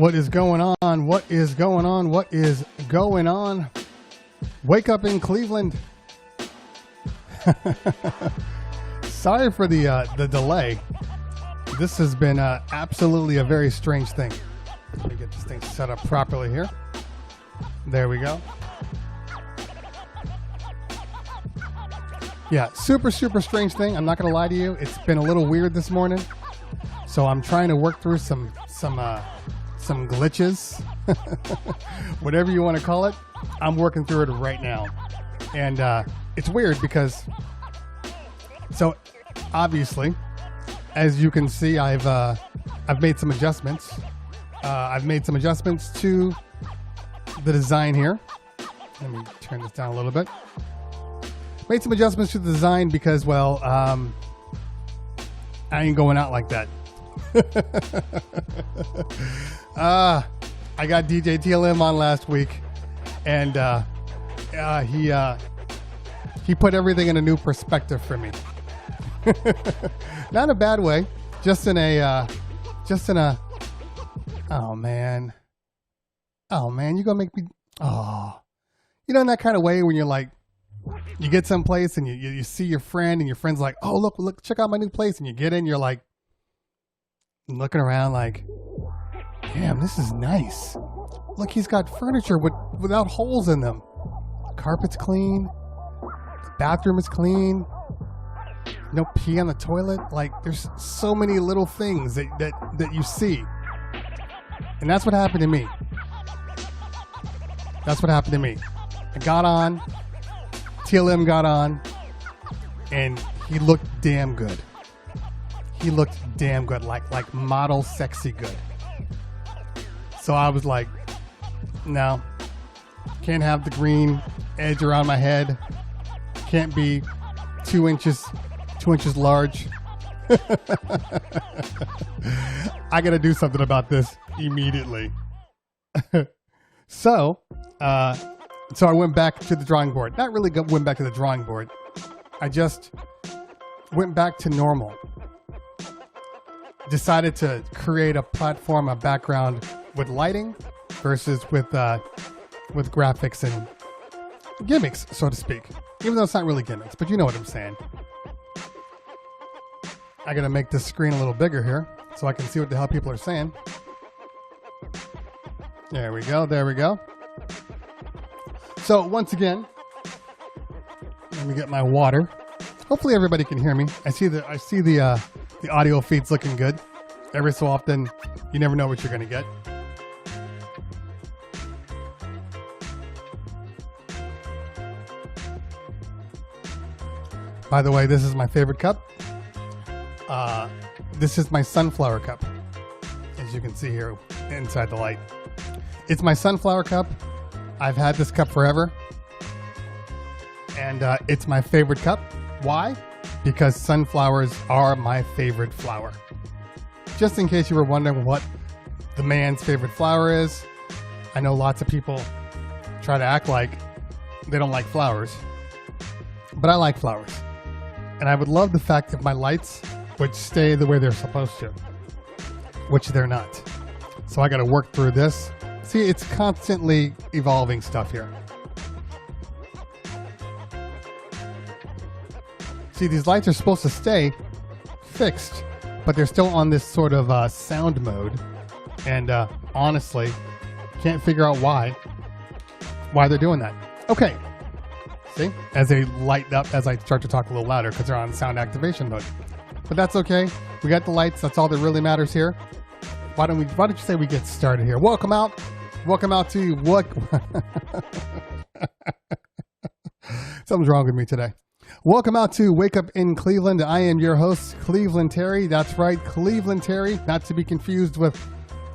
What is going on? What is going on? What is going on? Wake up in Cleveland. Sorry for the delay. This has been absolutely a very strange thing. Let me get this thing set up properly here. There we go. Yeah, super strange thing. I'm not gonna lie to you. It's been a little weird this morning, so I'm trying to work through some glitches, whatever you want to call it. I'm working through it right now, and it's weird because, so obviously, as you can see, I've made some adjustments. I've made some adjustments to the design here. Let me turn this down a little bit. Made some adjustments to the design because, well, I ain't going out like that. I got DJ TLM on last week, and he put everything in a new perspective for me. Not in a bad way, just in a oh man, you gonna make me, you know, in that kind of way when you're like, you get someplace and you see your friend and your friend's like, oh, look, check out my new place. And you get in, you're like, looking around like, damn, this is nice. Look, he's got furniture without holes in them. The carpet's clean. The bathroom is clean. No pee on the toilet. Like, there's so many little things that you see. And that's what happened to me. That's what happened to me. I got on. TLM got on, and he looked damn good. He looked damn good, like model sexy good. So I was like, no, can't have the green edge around my head. Can't be 2 inches large. I gotta do something about this immediately. So I went back to the drawing board. Not really went back to the drawing board. I just went back to normal. Decided to create a platform, a background with lighting versus with graphics and gimmicks, so to speak. Even though it's not really gimmicks, but you know what I'm saying. I gotta make this screen a little bigger here so I can see what the hell people are saying. There we go. There we go. So once again, let me get my water. Hopefully everybody can hear me. I see the audio feed's looking good. Every so often, you never know what you're going to get. By the way, this is my favorite cup. This is my sunflower cup, as you can see here inside the light. It's my sunflower cup. I've had this cup forever, and it's my favorite cup. Why? Because sunflowers are my favorite flower. Just in case you were wondering what the man's favorite flower is, I know lots of people try to act like they don't like flowers, but I like flowers. And I would love the fact that my lights would stay the way they're supposed to, which they're not. So I got to work through this. See, it's constantly evolving stuff here. See, these lights are supposed to stay fixed, but they're still on this sort of sound mode. And honestly, can't figure out why they're doing that. Okay. See, as they light up, as I start to talk a little louder because they're on sound activation mode. But that's okay. We got the lights. That's all that really matters here. Why don't you say we get started here? Welcome out to what? Something's wrong with me today. Welcome out to Wake Up in Cleveland. I am your host, Cleveland Terry. That's right, Cleveland Terry, not to be confused with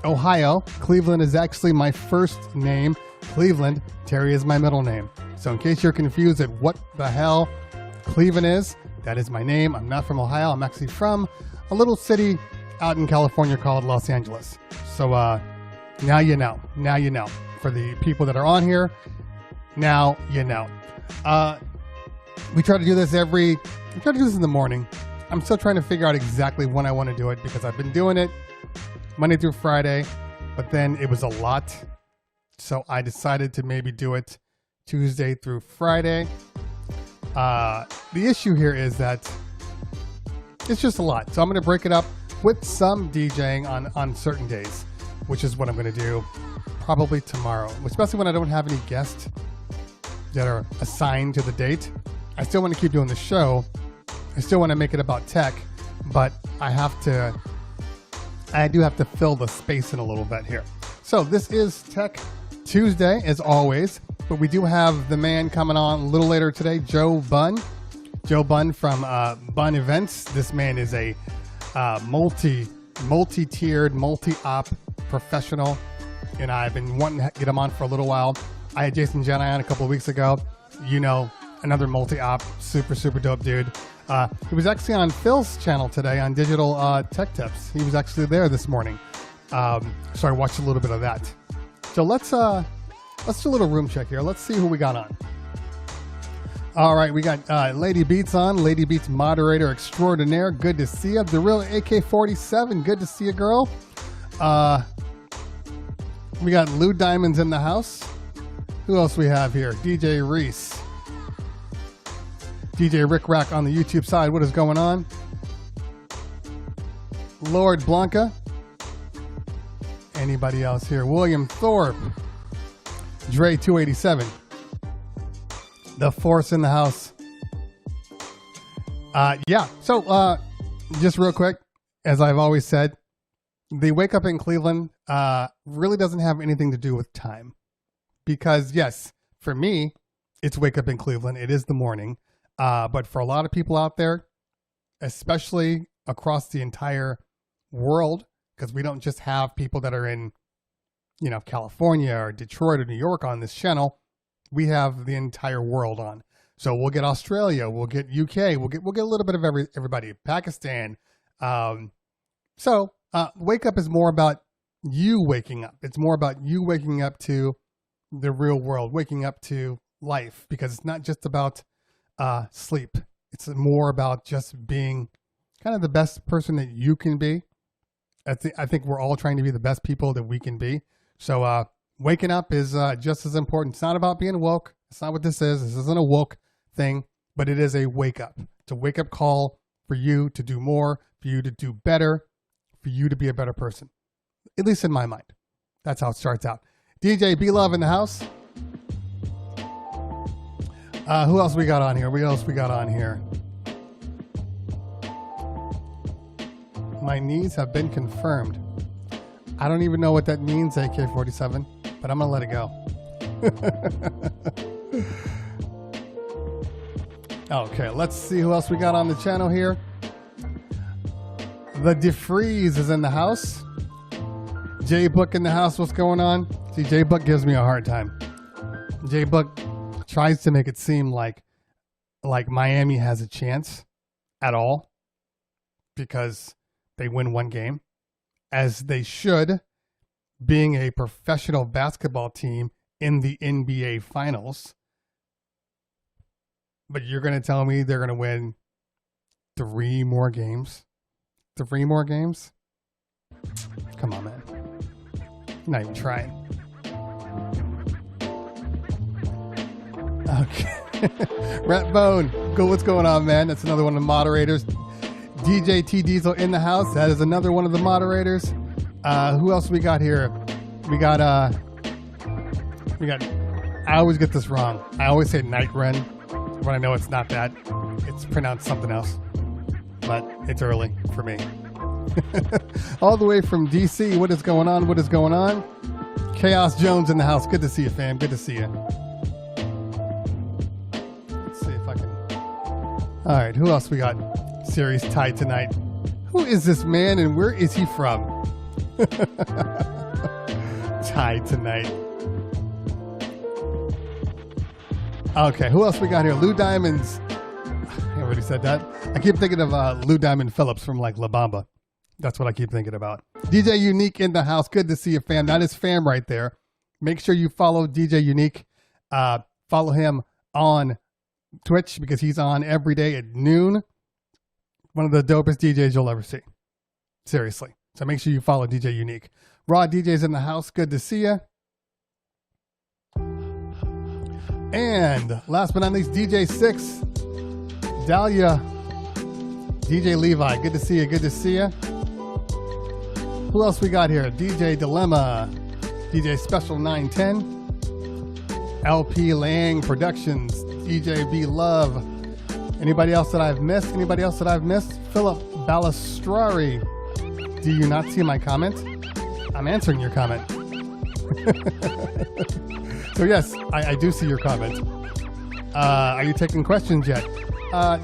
Ohio. Cleveland is actually my first name. Cleveland, Terry is my middle name. So in case you're confused at what the hell Cleveland is, that is my name. I'm not from Ohio. I'm actually from a little city out in California called Los Angeles. So now you know. Now you know. For the people that are on here, now you know. We try to do this in the morning. I'm still trying to figure out exactly when I want to do it because I've been doing it Monday through Friday. but then it was a lot. So I decided to maybe do it Tuesday through Friday. The issue here is that it's just a lot. So I'm going to break it up with some DJing on certain days, which is what I'm going to do probably tomorrow, especially when I don't have any guests that are assigned to the date. I still want to keep doing the show. I still want to make it about tech, but I do have to fill the space in a little bit here. So this is Tech Tuesday, as always, but we do have the man coming on a little later today, Joe Bunn. Joe Bunn from Bunn Events. This man is a multi-tiered, multi-op professional, and I've been wanting to get him on for a little while. I had Jason Jedi on a couple of weeks ago. You know, another multi-op, super dope dude. He was actually on Phil's channel today on Digital Tech Tips. He was actually there this morning. So I watched a little bit of that. So let's do a little room check here. Let's see who we got on. All right, we got Lady Beats on. Lady Beats moderator extraordinaire. Good to see you. The real AK-47. Good to see you, girl. We got Lou Diamonds in the house. Who else we have here? DJ Reese. DJ Rick Rack on the YouTube side. What is going on? Lord Blanca. Anybody else here? William Thorpe. Dre 287. The Force in the house. Yeah. So just real quick, as I've always said, the Wake Up in Cleveland really doesn't have anything to do with time. Because yes, for me, it's Wake Up in Cleveland. It is the morning. But for a lot of people out there, especially across the entire world, because we don't just have people that are in, you know, California or Detroit or New York on this channel, we have the entire world on. So we'll get Australia, we'll get UK, we'll get a little bit of everybody, Pakistan. So Wake Up is more about you waking up. It's more about you waking up to the real world, waking up to life, because it's not just about sleep. It's more about just being kind of the best person that you can be. I think we're all trying to be the best people that we can be. So waking up is just as important. It's not about being woke. It's not what this is. This isn't a woke thing, but it is a wake up. It's a wake up call for you to do more, for you to do better, for you to be a better person. At least in my mind. That's how it starts out. DJ B-Love in the house. Who else we got on here? What else we got on here? My needs have been confirmed. I don't even know what that means, AK-47, but I'm going to let it go. Okay, let's see who else we got on the channel here. The DeFreeze is in the house. J-Book in the house. What's going on? See, J-Book gives me a hard time. J-Book tries to make it seem like Miami has a chance at all because they win one game, as they should, being a professional basketball team in the NBA Finals. But you're going to tell me they're going to win 3 more games? 3 more games? Come on, man. You're not even trying. Okay. Rat Bone. Go, what's going on, man? That's another one of the moderators. DJ T Diesel in the house. That is another one of the moderators. Who else we got here? We got I always get this wrong. I always say Night Run when I know it's not that. It's pronounced something else. But it's early for me. All the way from DC. What is going on? What is going on? Chaos Jones in the house. Good to see you, fam. Good to see you. Let's see if I can. All right. Who else we got? Series tied tonight. Who is this man and where is he from? Tied tonight. Okay, who else we got here? Lou Diamonds. I already said that. I keep thinking of Lou Diamond Phillips from like La Bamba. That's what I keep thinking about. DJ Unique in the house. Good to see you, fam. That is fam right there. Make sure you follow DJ Unique. Follow him on Twitch because he's on every day at noon. One of the dopest DJs you'll ever see. Seriously. So make sure you follow DJ Unique. Raw DJ's in the house. Good to see you. And last but not least, DJ 6, Dahlia, DJ Levi. Good to see you. Good to see you. Who else we got here? DJ Dilemma, DJ Special 910, LP Lang Productions, DJ B Love. Anybody else that I've missed? Anybody else that I've missed? Philip Balistrari. Do you not see my comment? I'm answering your comment. So yes, I do see your comment. Are you taking questions yet? Why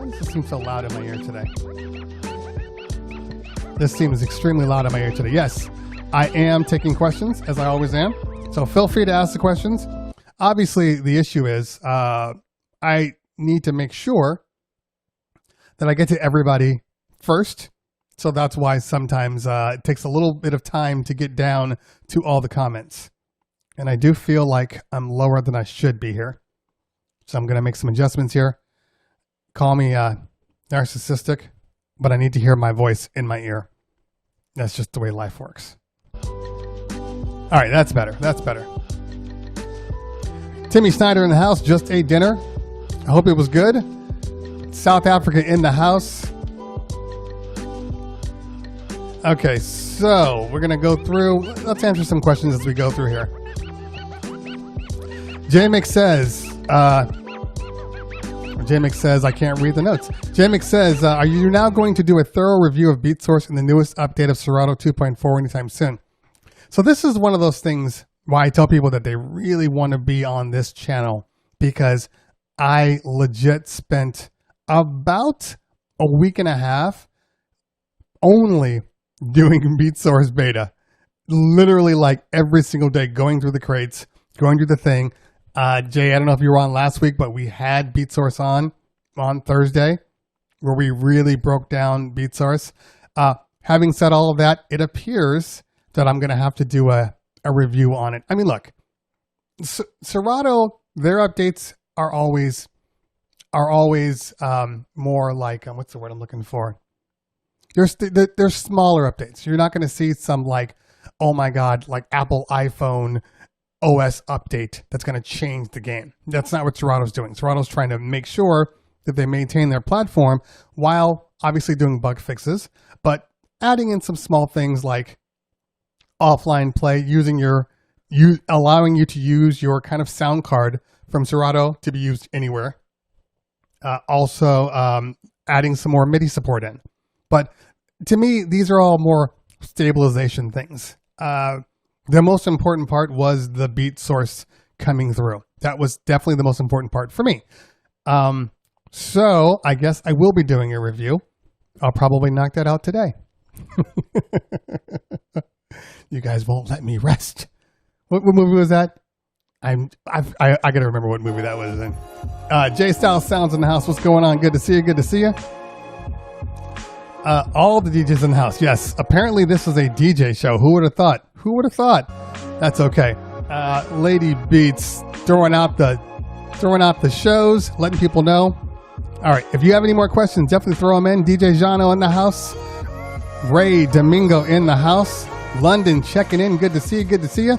does this seem so loud in my ear today? This seems extremely loud in my ear today. Yes, I am taking questions, as I always am. So feel free to ask the questions. Obviously, the issue is I need to make sure that I get to everybody first. So that's why sometimes it takes a little bit of time to get down to all the comments. And I do feel like I'm lower than I should be here. So I'm going to make some adjustments here. Call me narcissistic, but I need to hear my voice in my ear. That's just the way life works. All right, that's better. That's better. Timmy Snyder in the house, just ate dinner. I hope it was good. South Africa in the house. Okay, so we're going to go through. Let's answer some questions as we go through here. J-Mix says, I can't read the notes. J-Mix says, are you now going to do a thorough review of BeatSource and the newest update of Serato 2.4 anytime soon? So this is one of those things why I tell people that they really want to be on this channel, because I legit spent about a week and a half only doing BeatSource beta. Literally like every single day, going through the crates, going through the thing. Jay, I don't know if you were on last week, but we had BeatSource on Thursday, where we really broke down BeatSource. Having said all of that, it appears that I'm going to have to do a review on it. I mean, look, Serato, their updates are always more like, what's the word I'm looking for? They're smaller updates. You're not going to see some like, oh my God, like Apple iPhone OS update that's going to change the game. That's not what Serato's doing. Serato's trying to make sure that they maintain their platform while obviously doing bug fixes, but adding in some small things like offline play, allowing you to use your kind of sound card from Serato to be used anywhere. Also adding some more MIDI support in. But to me, these are all more stabilization things. The most important part was the BeatSource coming through. That was definitely the most important part for me. So I guess I will be doing a review. I'll probably knock that out today. You guys won't let me rest. What movie was that? I got to remember what movie that was in. J Style Sounds in the house. What's going on? Good to see you. Good to see you. All the DJs in the house. Yes, apparently this is a DJ show. Who would have thought? Who would have thought? That's okay. Lady Beats throwing out the shows, letting people know. All right, if you have any more questions, definitely throw them in. DJ Jano in the house. Ray Domingo in the house. London checking in. Good to see you. Good to see you.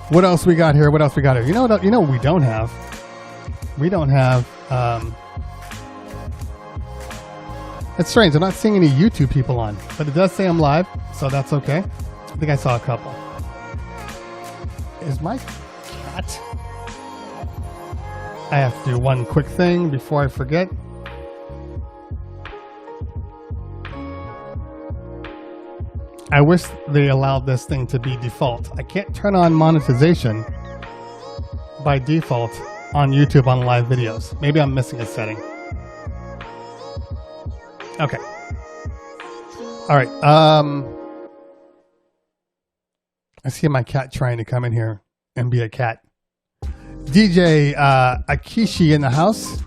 What else we got here? What else we got here? You know what we don't have? We don't have. It's strange. I'm not seeing any YouTube people on, but it does say I'm live, so that's okay. I think I saw a couple. Is my cat? I have to do one quick thing before I forget. I wish they allowed this thing to be default. I can't turn on monetization by default on YouTube on live videos. Maybe I'm missing a setting. Okay. All right. I see my cat trying to come in here and be a cat. DJ Akishi in the house.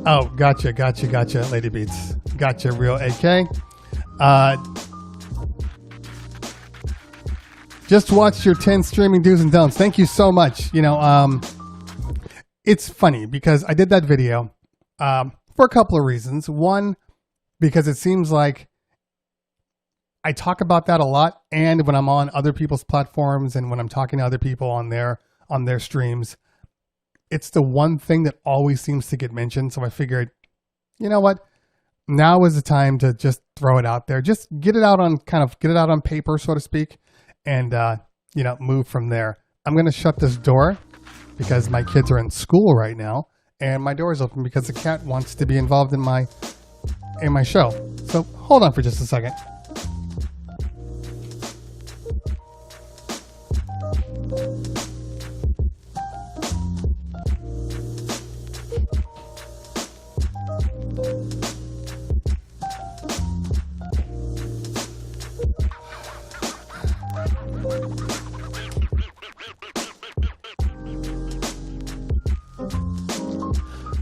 Oh, gotcha, Lady Beats. Gotcha, Real AK. Just watched your 10 streaming do's and don'ts. Thank you so much. You know, it's funny because I did that video for a couple of reasons. One, because it seems like I talk about that a lot, and when I'm on other people's platforms and when I'm talking to other people on their streams, it's the one thing that always seems to get mentioned. So I figured, you know what? Now is the time to just throw it out there. Just get it out on paper, so to speak, and move from there. I'm going to shut this door because my kids are in school right now, and my door is open because the cat wants to be involved in my show. So hold on for just a second.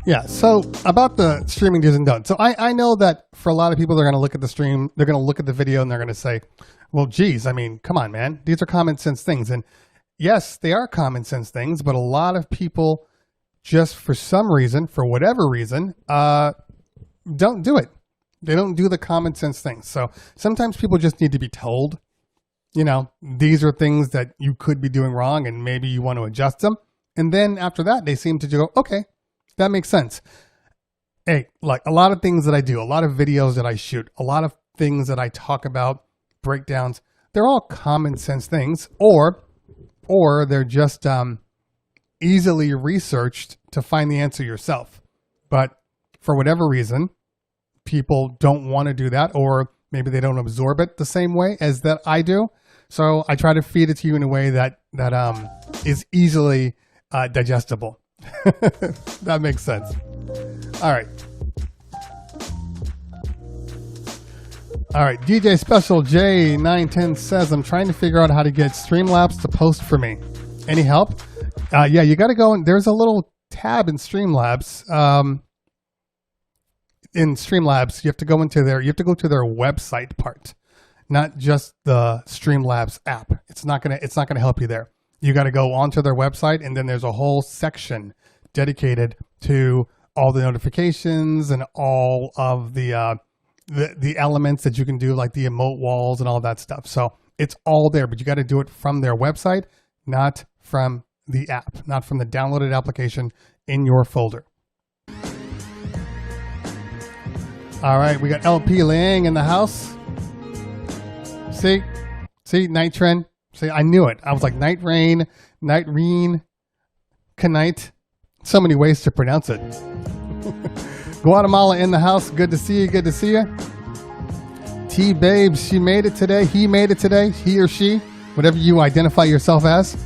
Yeah, so about the streaming do's and don'ts. So I know that for a lot of people, they're going to look at the stream, they're going to look at the video, and they're going to say, well, geez, I mean, come on, man. These are common sense things. And yes, they are common sense things, but a lot of people just for some reason, for whatever reason, don't do it. They don't do the common sense things. So sometimes people just need to be told, these are things that you could be doing wrong and maybe you want to adjust them. And then after that, they seem to go, okay, that makes sense. Hey, like a lot of things that I do, a lot of videos that I shoot, a lot of things that I talk about, breakdowns, they're all common sense things, or they're just easily researched to find the answer yourself. But for whatever reason, people don't want to do that, or maybe they don't absorb it the same way as that I do. So I try to feed it to you in a way that is easily digestible. That makes sense. All right. DJ Special J910 says, I'm trying to figure out how to get Streamlabs to post for me. Any help? Yeah, you got to go, and there's a little tab in Streamlabs. You have to go to their website part, not just the Streamlabs app. It's not gonna help you there. You got to go onto their website, and then there's a whole section dedicated to all the notifications and all of the elements that you can do, like the emote walls and all that stuff. So it's all there, but you got to do it from their website, not from the app, not from the downloaded application in your folder. All right, we got LP Lang in the house. See, Night Trend. See, I knew it. I was like Night Rain, Night Reen, Kanite. So many ways to pronounce it. Guatemala in the house. Good to see you. Good to see you. T-Babes, she made it today. He made it today. He or she, whatever you identify yourself as.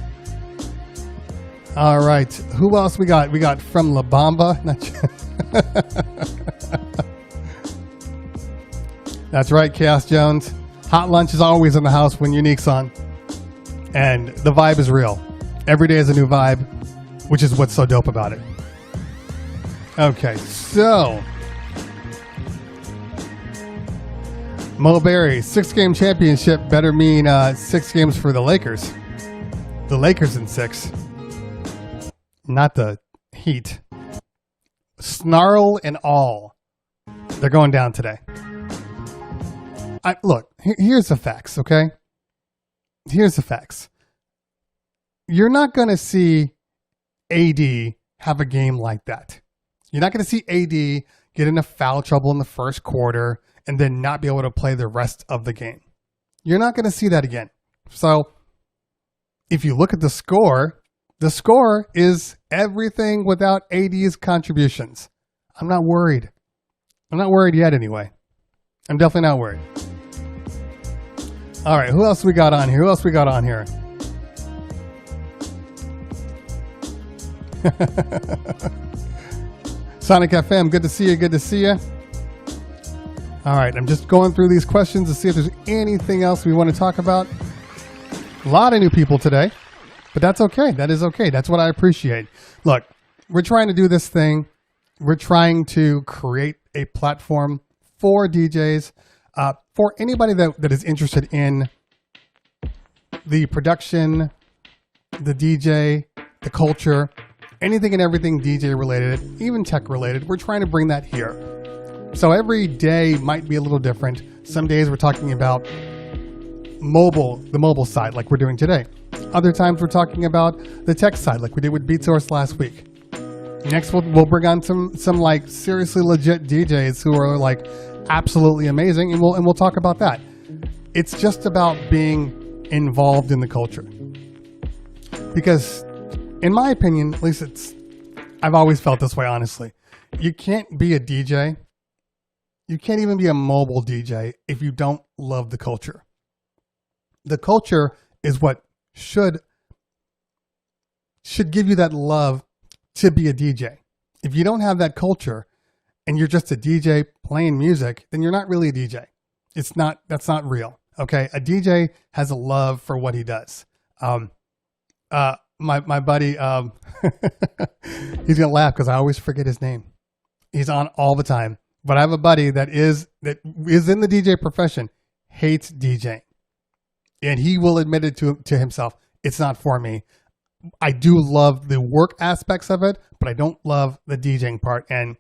All right. Who else we got? We got from La Bamba. That's right, Chaos Jones. Hot lunch is always in the house when Unique's on. And the vibe is real. Every day is a new vibe, which is what's so dope about it. Okay, so Mo Berry, 6-game championship better mean 6 games for the Lakers. The Lakers in 6, not the Heat. Snarl and all, they're going down today. Look, here's the facts, okay? Here's the facts. You're not going to see AD have a game like that. You're not going to see AD get into foul trouble in the first quarter and then not be able to play the rest of the game. You're not going to see that again. So if you look at the score is everything without AD's contributions. I'm not worried. I'm not worried yet anyway. I'm definitely not worried. All right, who else we got on here? Sonic FM, good to see you. All right, I'm just going through these questions to see if there's anything else we want to talk about. A lot of new people today, but that's okay. That is okay. That's what I appreciate. Look, we're trying to do this thing. We're trying to create a platform for DJs, for anybody that is interested in the production, the DJ, the culture, anything and everything DJ related, even tech related, we're trying to bring that here. So every day might be a little different. Some days we're talking about the mobile side, like we're doing today. Other times we're talking about the tech side, like we did with BeatSource last week. Next we'll bring on some like seriously legit DJs who are like absolutely amazing, and we'll talk about that. It's just about being involved in the culture. Because in my opinion, at least I've always felt this way, honestly. You can't be a DJ. You can't even be a mobile DJ if you don't love the culture. The culture is what should give you that love to be a DJ. If you don't have that culture and you're just a DJ playing music, then you're not really a DJ. That's not real. Okay. A DJ has a love for what he does. My buddy, he's going to laugh because I always forget his name. He's on all the time, but I have a buddy that is in the DJ profession, hates DJing. And he will admit it to himself. It's not for me. I do love the work aspects of it, but I don't love the DJing part. And,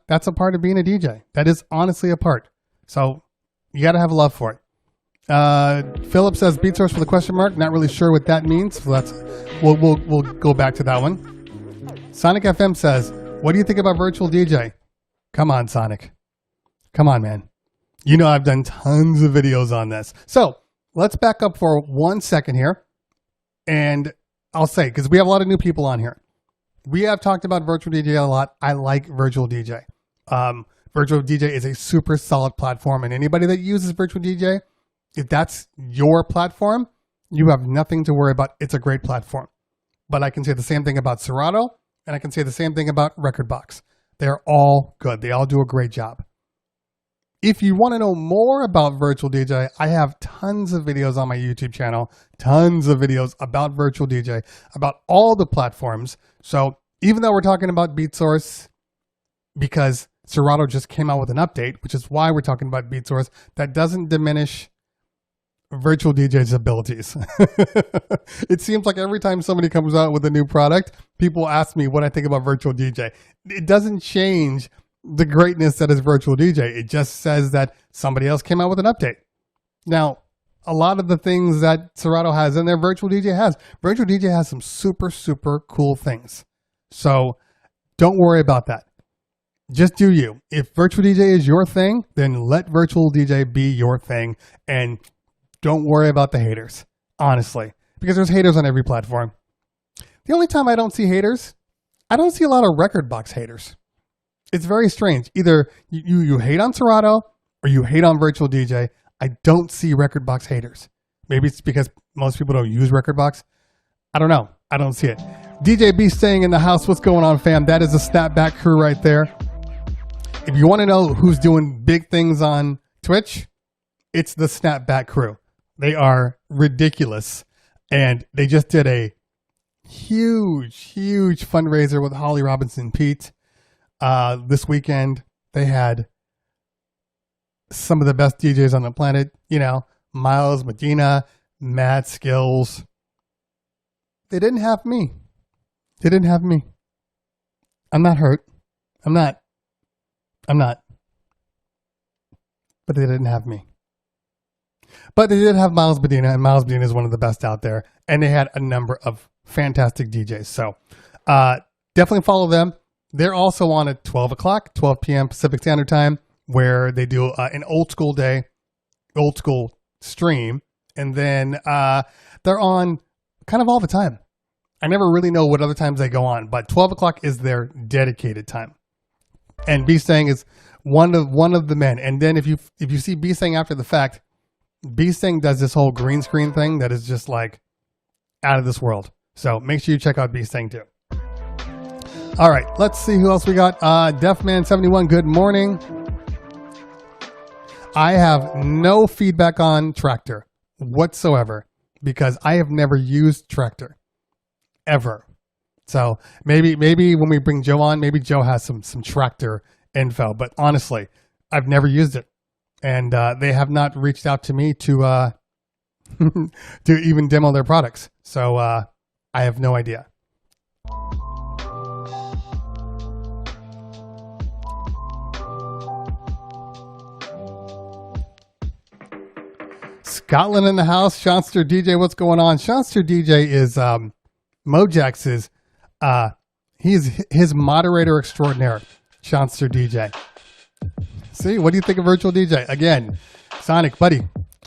that's a part of being a DJ. That is honestly a part. So you got to have a love for it. Philip says BeatSource with a question mark. Not really sure what that means. So we'll go back to that one. Sonic FM says, what do you think about virtual DJ? Come on, Sonic. Come on, man. I've done tons of videos on this. So let's back up for 1 second here. And I'll say, because we have a lot of new people on here. We have talked about virtual DJ a lot. I like virtual DJ. Virtual DJ is a super solid platform. And anybody that uses virtual DJ, if that's your platform, you have nothing to worry about. It's a great platform. But I can say the same thing about Serato, and I can say the same thing about Rekordbox. They're all good. They all do a great job. If you want to know more about virtual DJ, I have tons of videos on my YouTube channel, tons of videos about virtual DJ, about all the platforms. So even though we're talking about BeatSource, because Serato just came out with an update, which is why we're talking about BeatSource, that doesn't diminish virtual DJ's abilities. It seems like every time somebody comes out with a new product, people ask me what I think about virtual DJ. It doesn't change the greatness that is virtual DJ. It just says that somebody else came out with an update. Now, a lot of the things that Serato has in there, virtual DJ has. Virtual DJ has some super, super cool things. So don't worry about that. Just do you. If virtual DJ is your thing, then let virtual DJ be your thing. And don't worry about the haters, honestly, because there's haters on every platform. The only time I don't see haters, I don't see a lot of Rekordbox haters. It's very strange. Either you hate on Serato or you hate on virtual DJ. I don't see Rekordbox haters. Maybe it's because most people don't use Rekordbox. I don't know. I don't see it. DJ B staying in the house. What's going on, fam? That is a Snapback crew right there. If you want to know who's doing big things on Twitch, it's the Snapback crew. They are ridiculous. And they just did a huge fundraiser with Holly Robinson Pete. This weekend, they had some of the best DJs on the planet, Miles, Medina, Mad Skills. They didn't have me. I'm not hurt. I'm not. But they didn't have me. But they did have Miles Medina, and Miles Medina is one of the best out there. And they had a number of fantastic DJs. So definitely follow them. They're also on at 12 p.m. Pacific Standard Time, where they do an old school stream. And then they're on kind of all the time. I never really know what other times they go on, but 12 o'clock is their dedicated time. And B-Stang is one of the men. And then if you see B-Stang after the fact, B-Stang does this whole green screen thing that is just like out of this world. So make sure you check out B-Stang too. All right, let's see who else we got. Deafman71, good morning. I have no feedback on Tractor whatsoever because I have never used Tractor ever. So maybe when we bring Joe on, maybe Joe has some Tractor info. But honestly, I've never used it, and they have not reached out to me to to even demo their products. So I have no idea. Scotland in the house. Seanster DJ, what's going on? Seanster DJ is Mojax's. He's his moderator extraordinaire. Seanster DJ. See, what do you think of virtual DJ? Again, Sonic, buddy.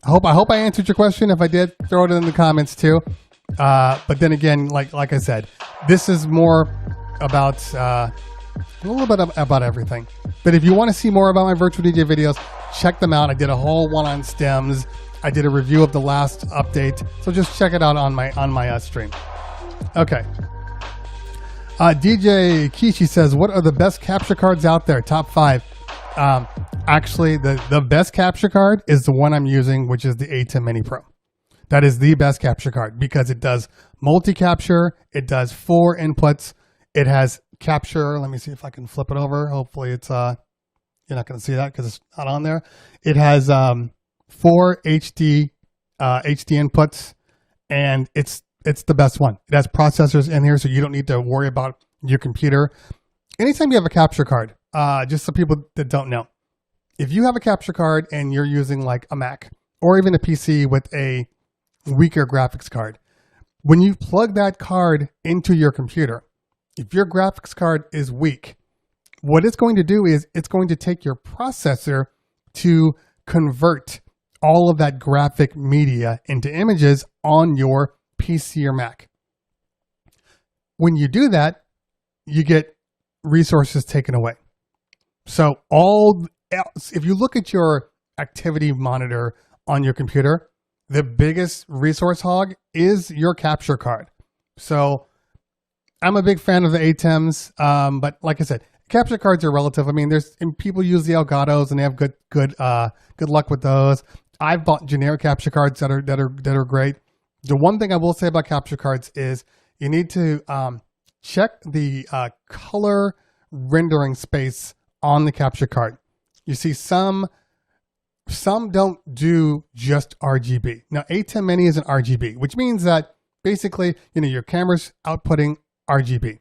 I hope I answered your question. If I did, throw it in the comments too. But then again, like I said, this is more about a little bit about everything. But if you want to see more about my virtual DJ videos, check them out. I did a whole one on stems. I did a review of the last update, so just check it out on my stream. Okay. DJ Kishi says, "What are the best capture cards out there? Top 5." Actually, the best capture card is the one I'm using, which is the A10 Mini Pro. That is the best capture card because it does multi-capture. It does 4 inputs. It has capture. Let me see if I can flip it over. Hopefully it's, you're not going to see that because it's not on there. It has 4 HD inputs, and it's the best one. It has processors in here, so you don't need to worry about your computer. Anytime you have a capture card, just so people that don't know, if you have a capture card and you're using like a Mac or even a PC with a weaker graphics card, when you plug that card into your computer, if your graphics card is weak, what it's going to do is it's going to take your processor to convert all of that graphic media into images on your PC or Mac. When you do that, you get resources taken away. So if you look at your activity monitor on your computer, the biggest resource hog is your capture card. So I'm a big fan of the ATEMs, but like I said, capture cards are relative. I mean, people use the Elgato's and they have good luck with those. I've bought generic capture cards that are great. The one thing I will say about capture cards is you need to check the color rendering space on the capture card. You see some don't do just RGB. Now A10 Mini is an RGB, which means that basically, your camera's outputting RGB.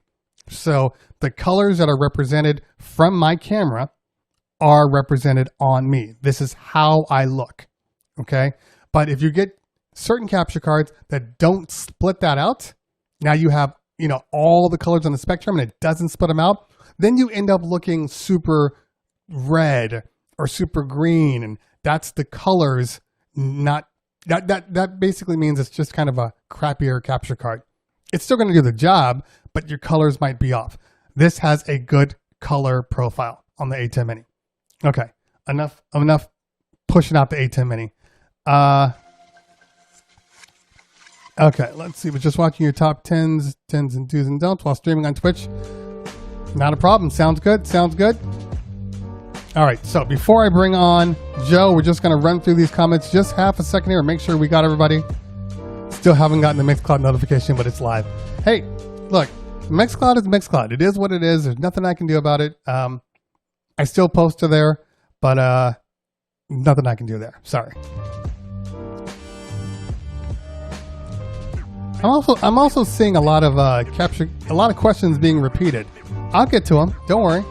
So the colors that are represented from my camera are represented on me. This is how I look. Okay. But if you get certain capture cards that don't split that out, now you have, all the colors on the spectrum and it doesn't split them out, then you end up looking super red or super green. And that's the colors, that basically means it's just kind of a crappier capture card. It's still going to do the job, but your colors might be off. This has a good color profile on the A10 Mini. Okay, enough pushing out the A10 Mini. Okay, let's see. We're just watching your top 10s and do's and don'ts while streaming on Twitch. Not a problem. Sounds good. All right, so before I bring on Joe, we're just going to run through these comments just half a second here and make sure we got everybody. Still haven't gotten the Mixcloud notification, but it's live. Hey, look, Mixcloud is Mixcloud. It is what it is. There's nothing I can do about it. I still post to there, but nothing I can do there. Sorry. I'm also seeing a lot of a lot of questions being repeated. I'll get to them. Don't worry.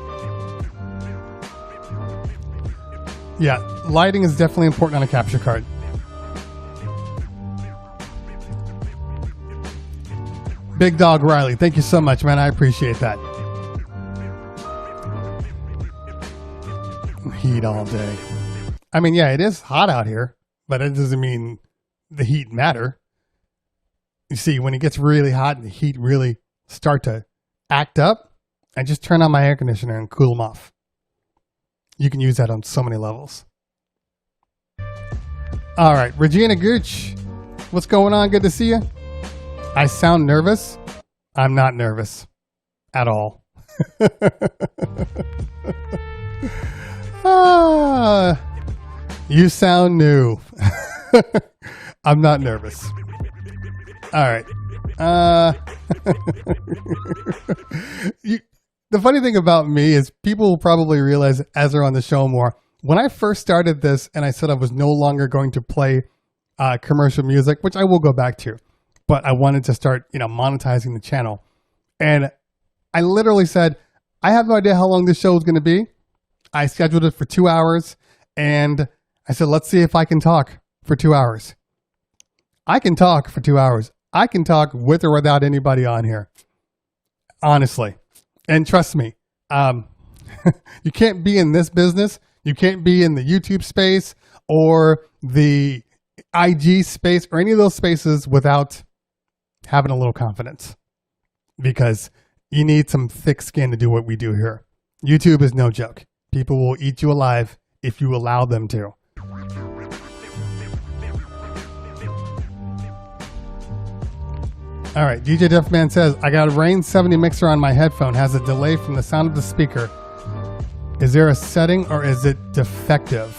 Yeah, lighting is definitely important on a capture card. Big Dog Riley, thank you so much, man. I appreciate that. Heat all day. I mean, yeah, it is hot out here, but it doesn't mean the heat matter. You see, when it gets really hot and the heat really start to act up, I just turn on my air conditioner and cool them off. You can use that on so many levels. All right, Regina Gooch, what's going on? Good to see you. I sound nervous. I'm not nervous at all. You sound new. I'm not nervous. All right. The funny thing about me is people will probably realize as they're on the show more. When I first started this and I said I was no longer going to play commercial music, which I will go back to, but I wanted to start, monetizing the channel. And I literally said, I have no idea how long this show is going to be. I scheduled it for 2 hours and I said, let's see if I can talk for 2 hours. I can talk for 2 hours. I can talk with or without anybody on here. Honestly. And trust me, you can't be in this business. You can't be in the YouTube space or the IG space or any of those spaces without having a little confidence, because you need some thick skin to do what we do here. YouTube is no joke. People will eat you alive if you allow them to. All right, DJ Deafman says, I got a Rain 70 mixer on my headphone. Has a delay from the sound of the speaker. Is there a setting or is it defective?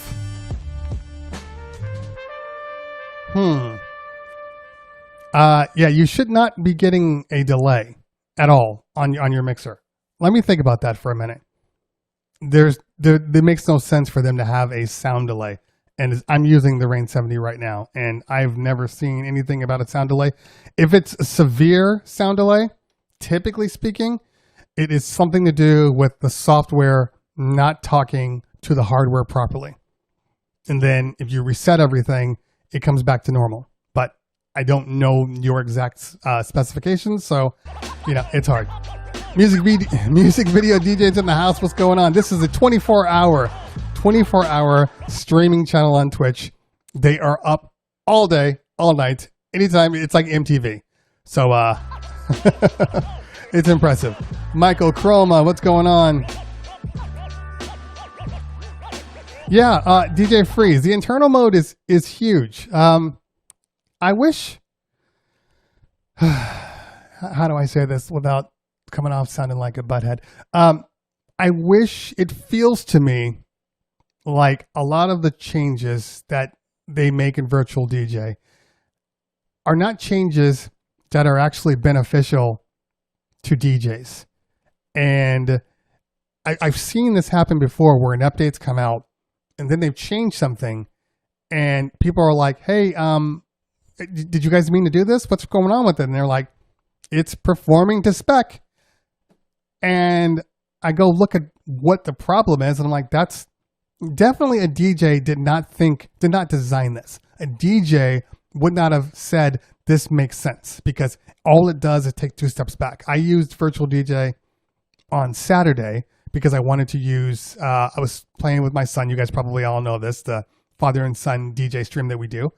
Yeah, you should not be getting a delay at all on your mixer. Let me think about that for a minute. It makes no sense for them to have a sound delay. And I'm using the Rain 70 right now, and I've never seen anything about a sound delay. If it's a severe sound delay, typically speaking, it is something to do with the software not talking to the hardware properly. And then if you reset everything, it comes back to normal. But I don't know your exact specifications, so, it's hard. Music video DJs in the house, what's going on? This is a 24-hour streaming channel on Twitch. They are up all day, all night, anytime. It's like MTV. So, it's impressive. Michael Chroma, what's going on? Yeah, DJ Freeze. The internal mode is huge. I wish, how do I say this without coming off sounding like a butthead? I wish, it feels to me like a lot of the changes that they make in Virtual DJ are not changes that are actually beneficial to DJs. And I've seen this happen before where an update's come out and then they've changed something and people are like, hey, did you guys mean to do this? What's going on with it? And they're like, it's performing to spec. And I go look at what the problem is and I'm like, that's definitely a DJ did not design this. A DJ would not have said this makes sense, because all it does is take 2 steps back. I used Virtual DJ on Saturday because I wanted to use, I was playing with my son. You guys probably all know this, the father and son DJ stream that we do.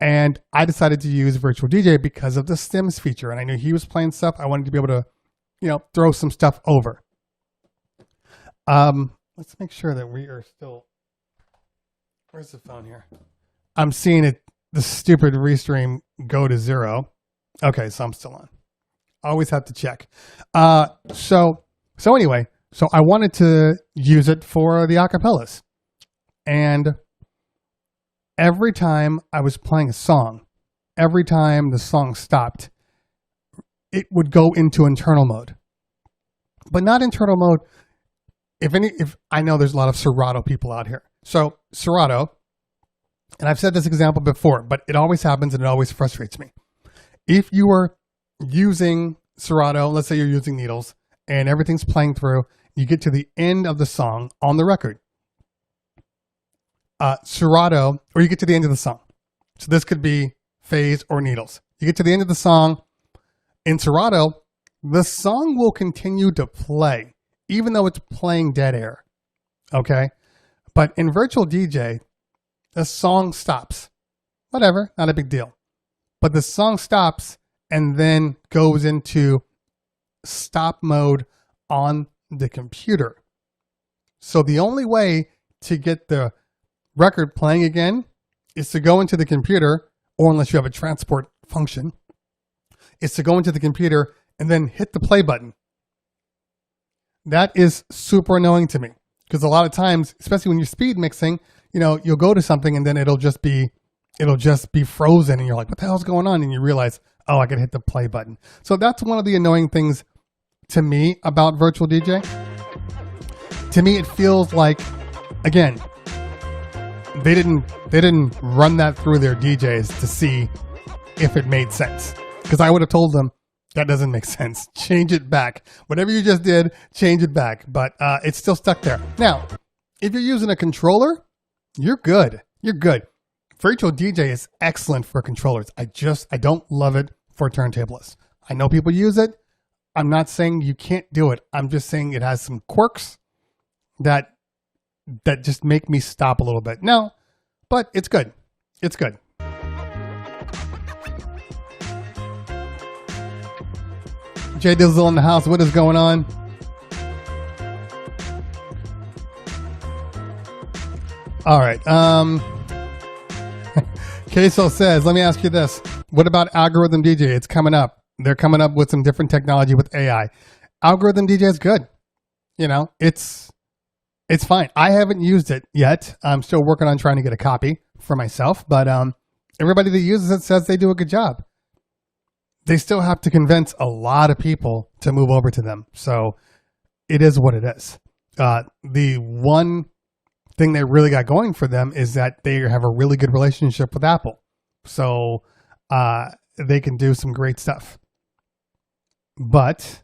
And I decided to use Virtual DJ because of the stems feature. And I knew he was playing stuff. I wanted to be able to, throw some stuff over. Let's make sure that we are still, where's the phone here? I'm seeing it, the stupid restream go to 0. Okay, so I'm still on. Always have to check. So anyway, I wanted to use it for the acapellas. And every time I was playing a song, every time the song stopped, it would go into internal mode. But not internal mode. If I know there's a lot of Serato people out here. So Serato, and I've said this example before, but it always happens and it always frustrates me. If you are using Serato, let's say you're using needles and everything's playing through, you get to the end of the song on the record. Serato, or you get to the end of the song. So this could be phase or needles. You get to the end of the song. In Serato, the song will continue to play, even though it's playing dead air. Okay? But in Virtual DJ, the song stops. Whatever, not a big deal. But the song stops and then goes into stop mode on the computer. So the only way to get the record playing again is to go into the computer, or unless you have a transport function, is to go into the computer and then hit the play button. That is super annoying to me, because a lot of times, especially when you're speed mixing, you'll go to something and then it'll just be frozen and you're like, what the hell's going on? And you realize, oh, I can hit the play button. So that's one of the annoying things to me about Virtual DJ. To me, it feels like, again, they didn't run that through their DJs to see if it made sense. Because I would have told them, that doesn't make sense. Change it back. Whatever you just did, change it back. But it's still stuck there. Now, if you're using a controller, you're good. You're good. Virtual DJ is excellent for controllers. I don't love it for turntablists. I know people use it. I'm not saying you can't do it. I'm just saying it has some quirks that just make me stop a little bit. No, but it's good. It's good. Jay Dizzle in the house. What is going on? All right. Queso says, let me ask you this. What about algorithm DJ? It's coming up. They're coming up with some different technology with AI. Algorithm DJ is good. You know, it's fine. I haven't used it yet. I'm still working on trying to get a copy for myself, but everybody that uses it says they do a good job. They still have to convince a lot of people to move over to them. So it is what it is. The one thing they really got going for them is that they have a really good relationship with Apple. So they can do some great stuff. But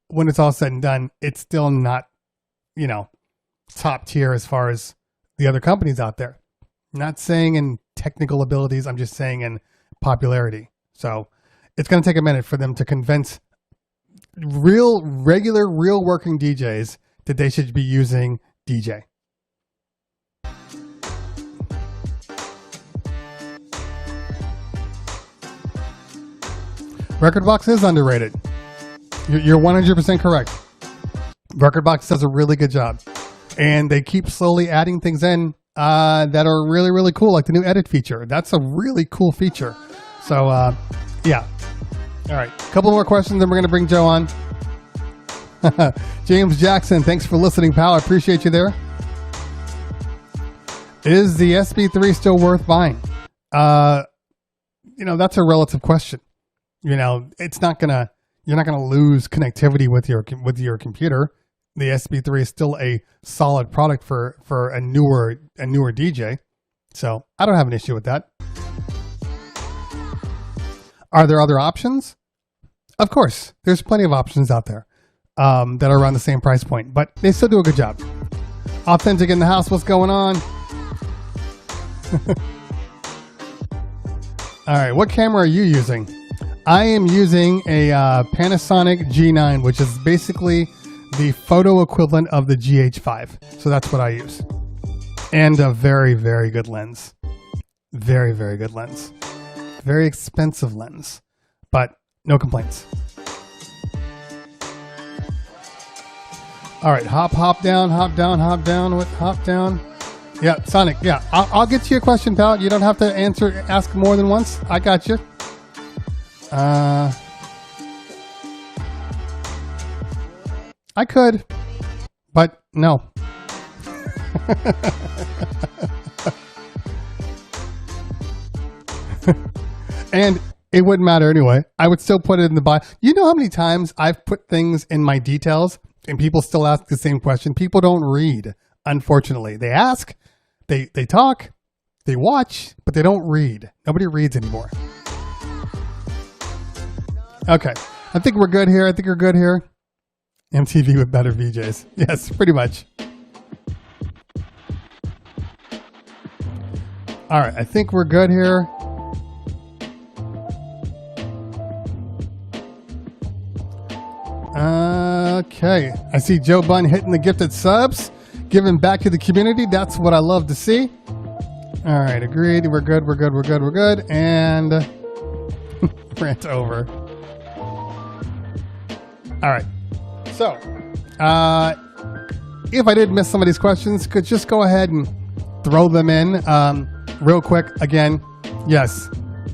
when it's all said and done, it's still not, you know, top tier as far as the other companies out there. I'm not saying in technical abilities, I'm just saying in popularity. So it's going to take a minute for them to convince real working DJs that they should be using DJ. Rekordbox is underrated. You're 100% correct. Rekordbox does a really good job. And they keep slowly adding things in that are really, really cool, like the new edit feature. That's a really cool feature. So, yeah. All right. A couple more questions, then we're going to bring Joe on. James Jackson, thanks for listening, pal. I appreciate you there. Is the SB3 still worth buying? You know, that's a relative question. You know, you're not gonna lose connectivity with your computer. The SB3 is still a solid product for a newer DJ. So I don't have an issue with that. Are there other options? Of course, there's plenty of options out there that are around the same price point, but they still do a good job. Authentic in the house, what's going on? All right, what camera are you using? I am using a Panasonic G9, which is basically the photo equivalent of the GH5. So that's what I use. And a very, very good lens. Very, very good lens. Very expensive lens, but no complaints. All right, hop down. Yeah, Sonic, yeah. I'll get to your question, pal. You don't have to ask more than once. I got you. I could, but no. And it wouldn't matter anyway. I would still put it in the bio. You know how many times I've put things in my details and people still ask the same question? People don't read, unfortunately. They ask, they talk, they watch, but they don't read. Nobody reads anymore. Okay, I think we're good here. MTV with better VJs. Yes, pretty much. All right, I think we're good here. Okay, I see Joe Bunn hitting the gifted subs, giving back to the community. That's what I love to see. All right, agreed. We're good. And rant over. All right. So, if I did miss some of these questions, could just go ahead and throw them in real quick. Again, yes,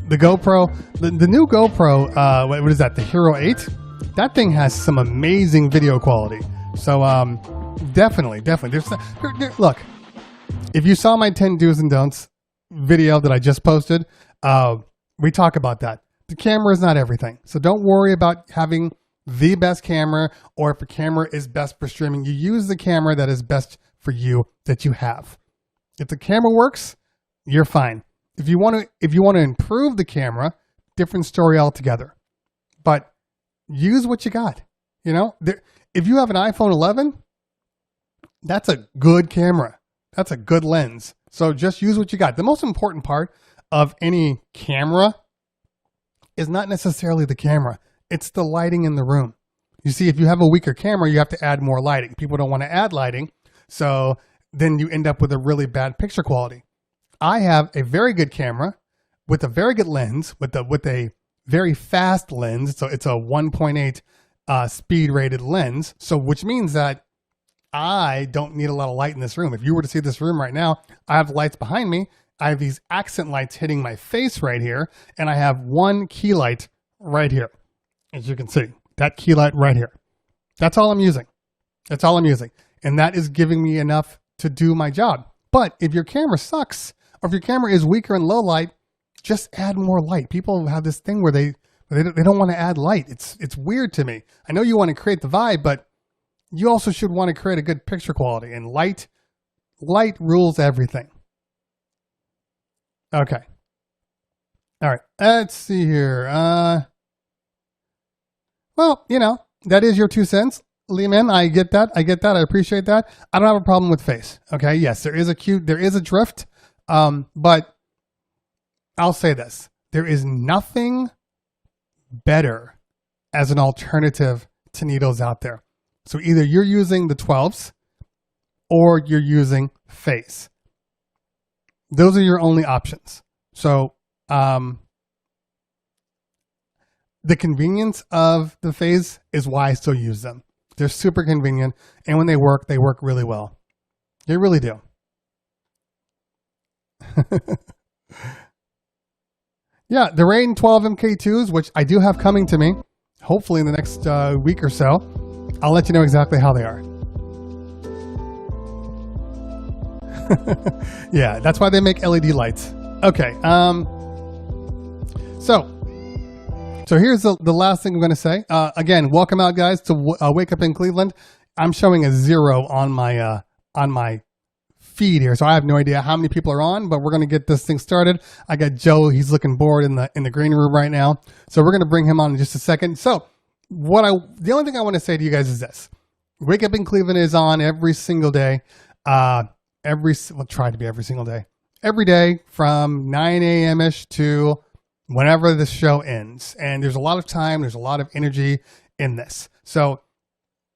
the GoPro, the new GoPro, what is that, the Hero 8? That thing has some amazing video quality. So, definitely. Look, if you saw my 10 do's and don'ts video that I just posted, we talk about that. The camera is not everything. So don't worry about having the best camera, or if a camera is best for streaming, you use the camera that is best for you that you have. If the camera works, you're fine. If you want to improve the camera, different story altogether. But use what you got. You know, if you have an iPhone 11, that's a good camera. That's a good lens. So just use what you got. The most important part of any camera is not necessarily the camera. It's the lighting in the room. You see, if you have a weaker camera, you have to add more lighting. People don't want to add lighting, so then you end up with a really bad picture quality. I have a very good camera with a very good lens, with a very fast lens. So it's a 1.8 speed rated lens. So which means that I don't need a lot of light in this room. If you were to see this room right now, I have lights behind me. I have these accent lights hitting my face right here, and I have one key light right here. As you can see, that key light right here. That's all I'm using. That's all I'm using. And that is giving me enough to do my job. But if your camera sucks, or if your camera is weaker in low light, just add more light. People have this thing where they don't want to add light. It's weird to me. I know you want to create the vibe, but you also should want to create a good picture quality. And light rules everything. Okay. All right. Let's see here. Well, you know, that is your 2 cents. Lehman, I get that. I appreciate that. I don't have a problem with face. Okay. Yes, there is a drift. But I'll say this. There is nothing better as an alternative to needles out there. So either you're using the 12s or you're using face. Those are your only options. So, the convenience of the phase is why I still use them. They're super convenient, and when they work really well. They really do. Yeah, the Rain 12 MK2s, which I do have coming to me, hopefully in the next week or so. I'll let you know exactly how they are. Yeah, that's why they make LED lights. Okay, So here's the last thing I'm going to say. Again, welcome out, guys, to Wake Up in Cleveland. I'm showing a 0 on my feed here, so I have no idea how many people are on, but we're going to get this thing started. I got Joe; he's looking bored in the green room right now, so we're going to bring him on in just a second. So, the only thing I want to say to you guys is this: Wake Up in Cleveland is on every single day. We'll try to be every single day, every day from 9 a.m. ish to whenever the show ends. And there's a lot of time, there's a lot of energy in this. So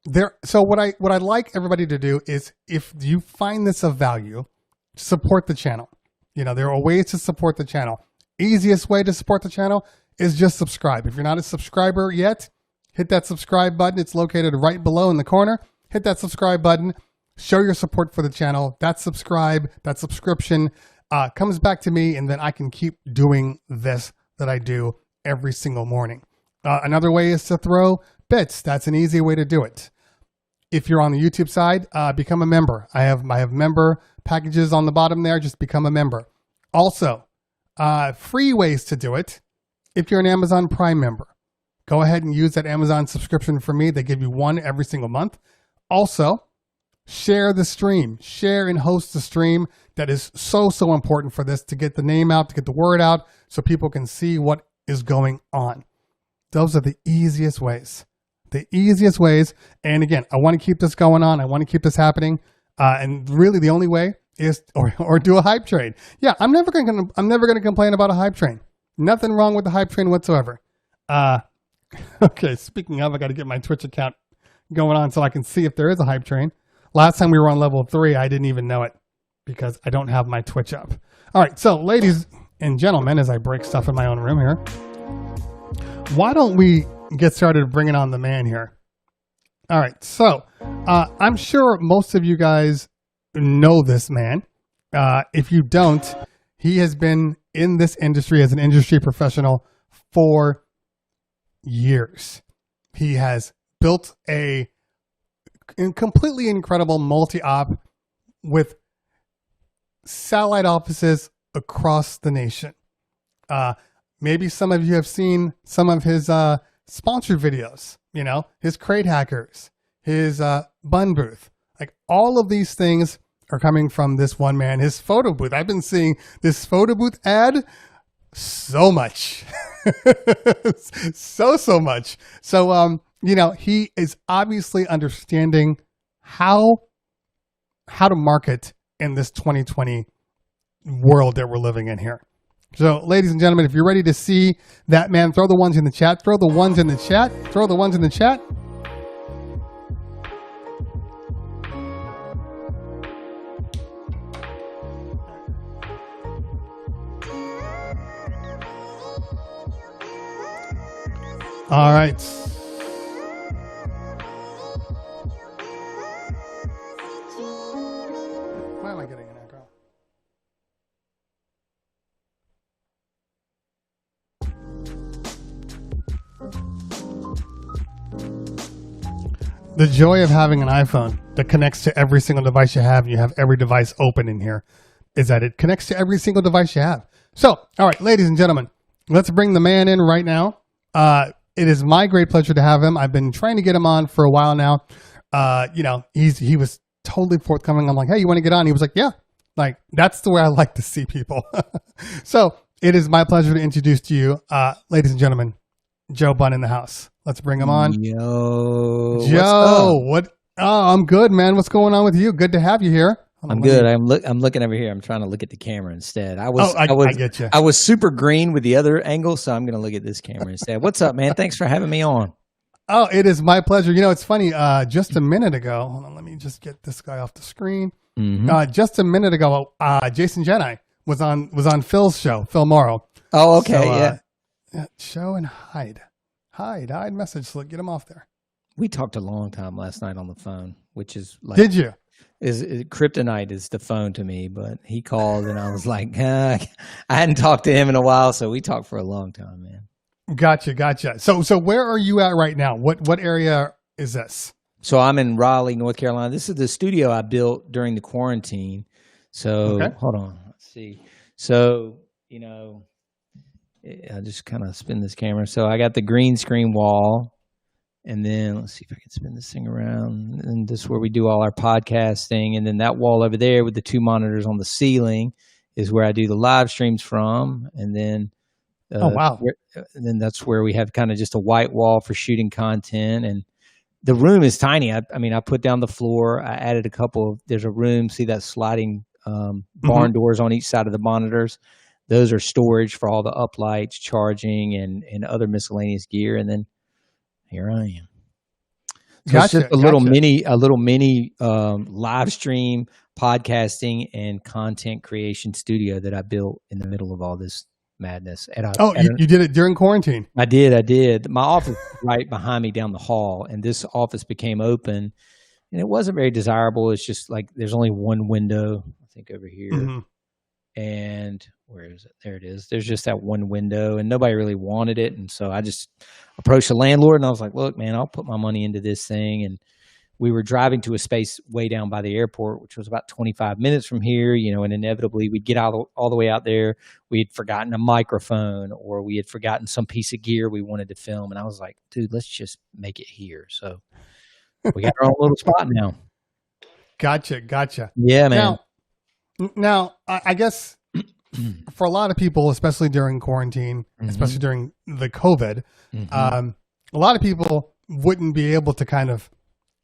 what I'd like everybody to do is, if you find this of value, support the channel. You know, there are ways to support the channel. Easiest way to support the channel is just subscribe. If you're not a subscriber yet, hit that subscribe button. It's located right below in the corner. Hit that subscribe button. Show your support for the channel. That subscription comes back to me, and then I can keep doing this that I do every single morning. Another way is to throw bits. That's an easy way to do it. If you're on the YouTube side, become a member. I have member packages on the bottom there. Just become a member. Also, free ways to do it. If you're an Amazon Prime member, go ahead and use that Amazon subscription for me. They give you one every single month. Also, share the stream. Share and host the stream. That is so important for this, to get the name out, to get the word out, so people can see what is going on. Those are the easiest ways. The easiest ways. And again, I want to keep this going on. I want to keep this happening. And really the only way is, or do a hype train. Yeah, I'm never going to complain about a hype train. Nothing wrong with the hype train whatsoever. Okay, speaking of, I got to get my Twitch account going on so I can see if there is a hype train. Last time we were on level 3, I didn't even know it, because I don't have my Twitch up. All right, so ladies and gentlemen, as I break stuff in my own room here, why don't we get started bringing on the man here? All right, so I'm sure most of you guys know this man. If you don't, he has been in this industry as an industry professional for years. He has built a completely incredible multi-op with satellite offices across the nation. Maybe some of you have seen some of his sponsored videos, you know, his crate hackers, his Bunn booth. Like, all of these things are coming from this one man. His photo booth. I've been seeing this photo booth ad so much. so much. So, you know, he is obviously understanding how to market in this 2020 world that we're living in here. So, ladies and gentlemen, if you're ready to see that man, throw the ones in the chat. Throw the ones in the chat. Throw the ones in the chat. All right. Why am I getting an echo? The joy of having an iPhone that connects to every single device you have, and you have every device open in here, is that it connects to every single device you have. So, all right, ladies and gentlemen, let's bring the man in right now. It is my great pleasure to have him. I've been trying to get him on for a while now. He was totally forthcoming. I'm like, hey, you want to get on? He was like, yeah. Like, that's the way I like to see people. So it is my pleasure to introduce to you, ladies and gentlemen, Joe Bunn in the house. Let's bring him on. Yo, Joe, what? Oh, I'm good, man. What's going on with you? Good to have you here. I'm good. I'm looking over here. I'm trying to look at the camera instead. I get you. I was super green with the other angle, so I'm going to look at this camera instead. What's up, man? Thanks for having me on. Oh, it is my pleasure. You know, it's funny. Just a minute ago, hold on, let me just get this guy off the screen. Mm-hmm. Just a minute ago, Jason Jedi was on Phil's show, Phil Morrow. Oh, okay, So, yeah. Show and hide message. So get him off there. We talked a long time last night on the phone, which is like. Did you? Is kryptonite is the phone to me, but he called and I was like, I hadn't talked to him in a while, so we talked for a long time, man. Gotcha. So where are you at right now? What area is this? So I'm in Raleigh, North Carolina. This is the studio I built during the quarantine. So Hold on, let's see. So I'll just kind of spin this camera. So I got the green screen wall. And then let's see if I can spin this thing around. And this is where we do all our podcasting. And then that wall over there with the two monitors on the ceiling is where I do the live streams from. And then, oh wow! And then that's where we have kind of just a white wall for shooting content. And the room is tiny. I put down the floor. I added there's a room. See that sliding barn doors on each side of the monitors. Those are storage for all the uplights, charging, and other miscellaneous gear. And then here I am. So it's just a little mini live stream podcasting and content creation studio that I built in the middle of all this madness. You did it during quarantine? I did. My office is right behind me down the hall, and this office became open, and it wasn't very desirable. It's just like there's only one window, I think, over here. And where is it? There it is. There's just that one window, and nobody really wanted it. And so I just approached the landlord, and I was like, look, man, I'll put my money into this thing. And we were driving to a space way down by the airport, which was about 25 minutes from here, and inevitably we'd get all the way out there. We had forgotten a microphone, or we had forgotten some piece of gear we wanted to film. And I was like, dude, let's just make it here. So we got our own little spot now. Gotcha. Yeah, man. Now, I guess for a lot of people, especially during quarantine, especially during the COVID, a lot of people wouldn't be able to kind of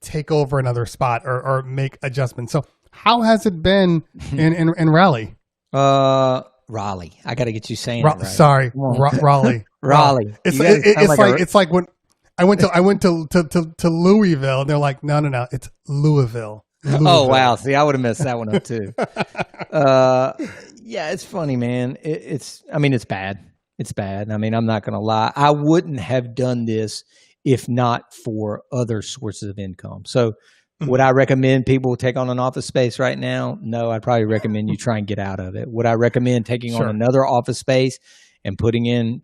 take over another spot or make adjustments. So how has it been in Raleigh? Raleigh. I got to get you saying it right. Sorry, Raleigh. Raleigh. It's like when I went to Louisville, and they're like, no, it's Louisville. Oh, wow. See, I would have messed that one up too. Yeah, it's funny, man. It's bad. It's bad. I mean, I'm not going to lie. I wouldn't have done this if not for other sources of income. So would I recommend people take on an office space right now? No, I'd probably recommend you try and get out of it. Would I recommend taking on another office space and putting in,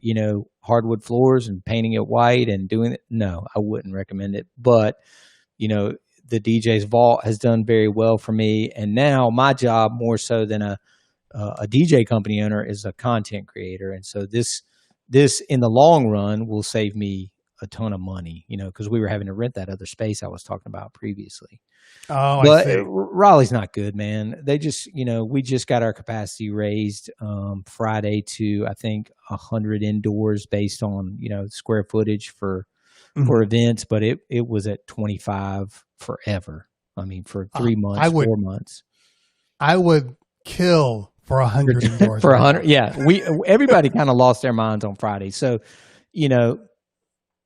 hardwood floors and painting it white and doing it? No, I wouldn't recommend it. But, the DJ's Vault has done very well for me. And now my job, more so than a DJ company owner, is a content creator. And so this in the long run will save me a ton of money, because we were having to rent that other space I was talking about previously. Oh, but I see. Raleigh's not good, man. They just, we just got our capacity raised Friday to, I think, 100 indoors based on, square footage for events, but it was at 25 forever. I mean, for 3 months, 4 months. I would kill for 100 indoors. For 100. Yeah. Everybody kind of lost their minds on Friday. So,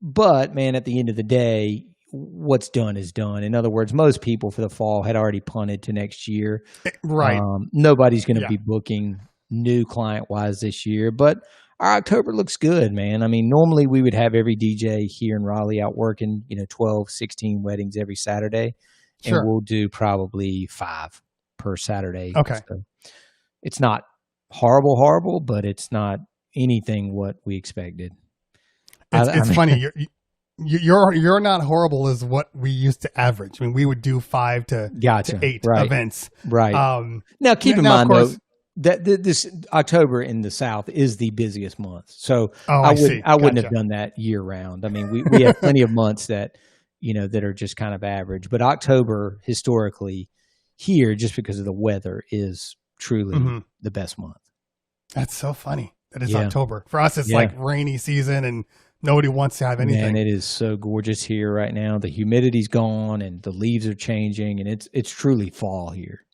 but man, at the end of the day, what's done is done. In other words, most people for the fall had already punted to next year. Right. Nobody's going to be booking new client-wise this year, but our October looks good, man. I mean, normally we would have every DJ here in Raleigh out working, 12, 16 weddings every Saturday, and we'll do probably 5 per Saturday. Okay. So it's not horrible, but it's not anything what we expected. It's funny. You're not horrible is what we used to average. I mean, we would do 5 to 8 events. Right. Now, keep in mind, though, that this October in the South is the busiest month. So I wouldn't have done that year round. I mean, we have plenty of months that, that are just kind of average. But October, historically, here, just because of the weather, is truly the best month. That's so funny. That is October. For us, it's like rainy season and nobody wants to have anything. Man, it is so gorgeous here right now. The humidity's gone and the leaves are changing, and it's truly fall here.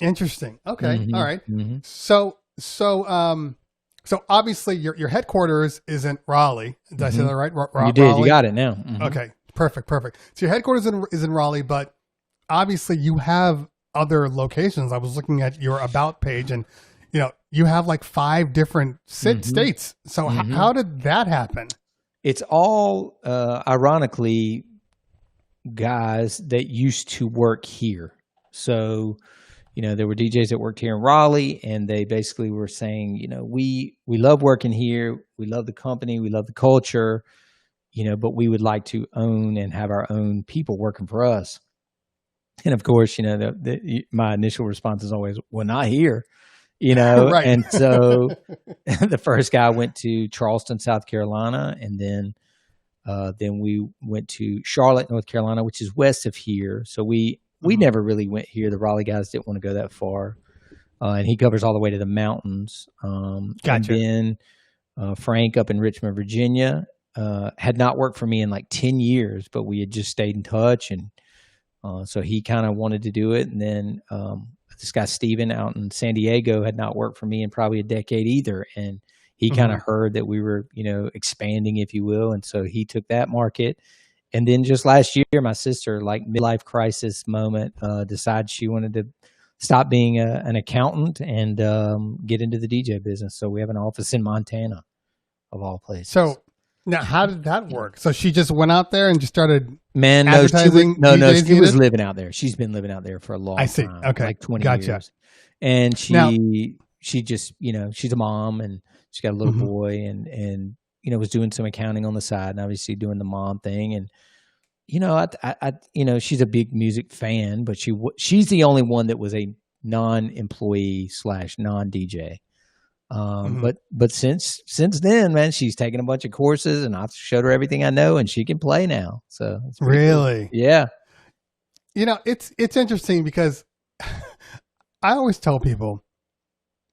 Interesting. Okay. All right. So obviously your headquarters is in Raleigh. Did I say that right? You did. Raleigh? You got it now. Okay. Perfect. So your headquarters is in Raleigh, but obviously you have other locations. I was looking at your About page, and you have like 5 different states. So how did that happen? It's all ironically guys that used to work here. So, there were DJs that worked here in Raleigh, and they basically were saying, we love working here. We love the company. We love the culture, but we would like to own and have our own people working for us. And of course, my initial response is always, well, not here. Right. And so the first guy went to Charleston, South Carolina, and then we went to Charlotte, North Carolina, which is west of here. So we never really went here. The Raleigh guys didn't want to go that far, and he covers all the way to the mountains. Gotcha. And then Frank up in Richmond, Virginia, had not worked for me in like 10 years, but we had just stayed in touch, and so he kind of wanted to do it. And then this guy, Steven, out in San Diego, had not worked for me in probably a decade either. And he kind of heard that we were, expanding, if you will. And so he took that market. And then just last year, my sister, like midlife crisis moment, decided she wanted to stop being an accountant and get into the DJ business. So we have an office in Montana, of all places. So now, how did that work? So she just went out there and just started advertising? No, she was living out there. She's been living out there for a long time. I see. Okay. Like 20 years. And she just, she's a mom, and she's got a little boy, and was doing some accounting on the side, and obviously doing the mom thing. And, she's a big music fan, but she's the only one that was a non-employee / non-DJ. But since then, man, she's taken a bunch of courses, and I've showed her everything I know, and she can play now. So it's really cool. Yeah. It's interesting because I always tell people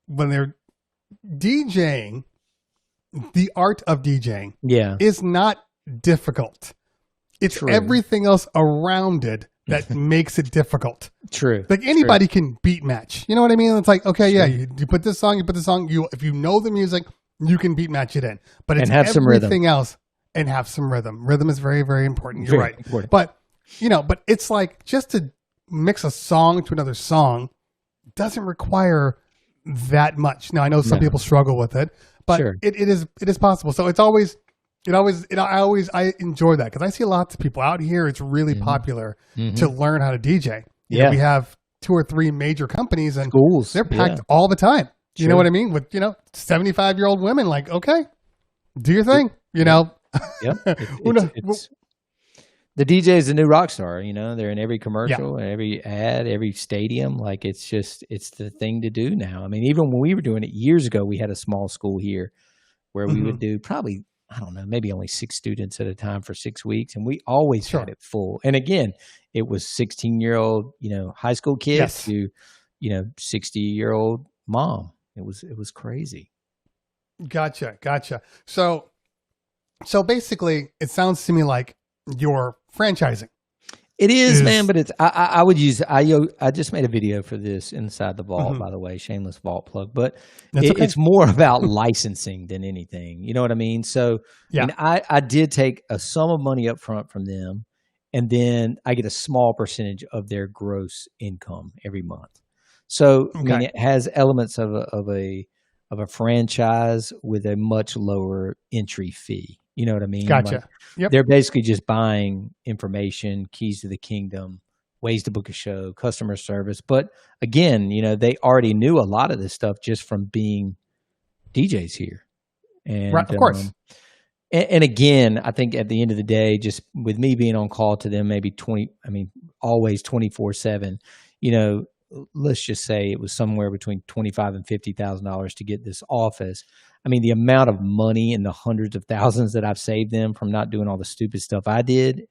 when they're DJing, the art of DJing is not difficult. It's everything else around it that makes it difficult. True. Like anybody can beat match. You know what I mean? It's like, okay, you put this song, if you know the music, you can beat match it in. But it's have everything else and have some rhythm. Rhythm is very, very important. You're right. Important. But it's like just to mix a song to another song doesn't require that much. Now I know some people struggle with it, but it is possible. So I enjoy that because I see lots of people out here. It's really popular to learn how to DJ. We have 2 or 3 major companies and schools. They're packed all the time. You know what I mean? With 75-year-old women, like, okay, do your thing. The DJ is the new rock star. They're in every commercial, every ad, every stadium. Like it's the thing to do now. I mean, even when we were doing it years ago, we had a small school here where we would do probably, I don't know, maybe only 6 students at a time for 6 weeks. And we always had it full. And again, it was 16-year-old, high school kids to, 60-year-old mom. It was crazy. Gotcha. So basically it sounds to me like you're franchising. It is, man, but it's I would use I just made a video for this Inside the Vault, by the way, shameless vault plug, but it's more about licensing than anything. You know what I mean? So I mean, I did take a sum of money up front from them, and then I get a small percentage of their gross income every month. So I mean, it has elements of a franchise with a much lower entry fee. You know what I mean? Gotcha. Like, they're basically just buying information, keys to the kingdom, ways to book a show, customer service. But again, you know, they already knew a lot of this stuff just from being DJs here. And, right, of course. And again, I think at the end of the day, just with me being on call to them, maybe always 24/7, you know, let's just say it was somewhere between $25,000 and $50,000 to get this office. I mean, the amount of money and the hundreds of thousands that I've saved them from not doing all the stupid stuff I did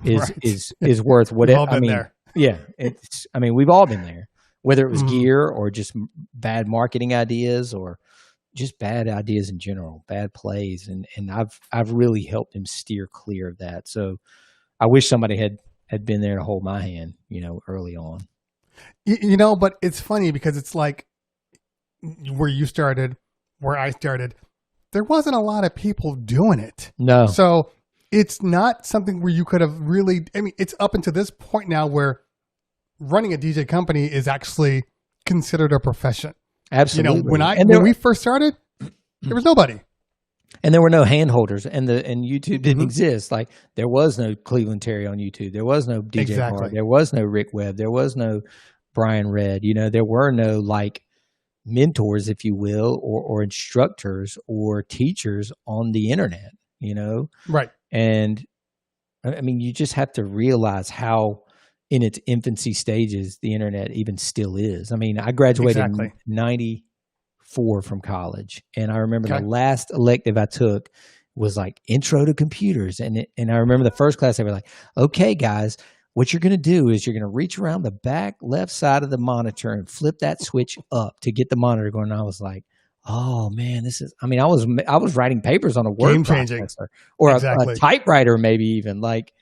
is worth whatever. I mean, there. Yeah, we've all been there, whether it was gear or just bad marketing ideas or just bad ideas in general, bad plays. And I've really helped them steer clear of that. So I wish somebody had been there to hold my hand, you know, early on. You know, but it's funny because it's like where you started, where I started, there wasn't a lot of people doing it. No. So it's not something where you could have really, I mean, it's up until this point now where running a DJ company is actually considered a profession. Absolutely. You know, when we first started, there was nobody. And there were no handholders, and YouTube didn't exist. Like, there was no Cleveland Terry on YouTube. There was no DJ Bar. There was no Rick Webb. There was no Brian Redd. You know, there were no like mentors, if you will, or instructors or teachers on the internet, you know? Right. And I mean, you just have to realize how in its infancy stages the internet even still is. I mean, I graduated in 94 from college, and I remember the last elective I took was like intro to computers. And I remember the first class, they were like, okay, guys, what you're going to do is you're going to reach around the back left side of the monitor and flip that switch up to get the monitor going. And I was like, oh man, I was writing papers on a word processor or a typewriter, maybe even like,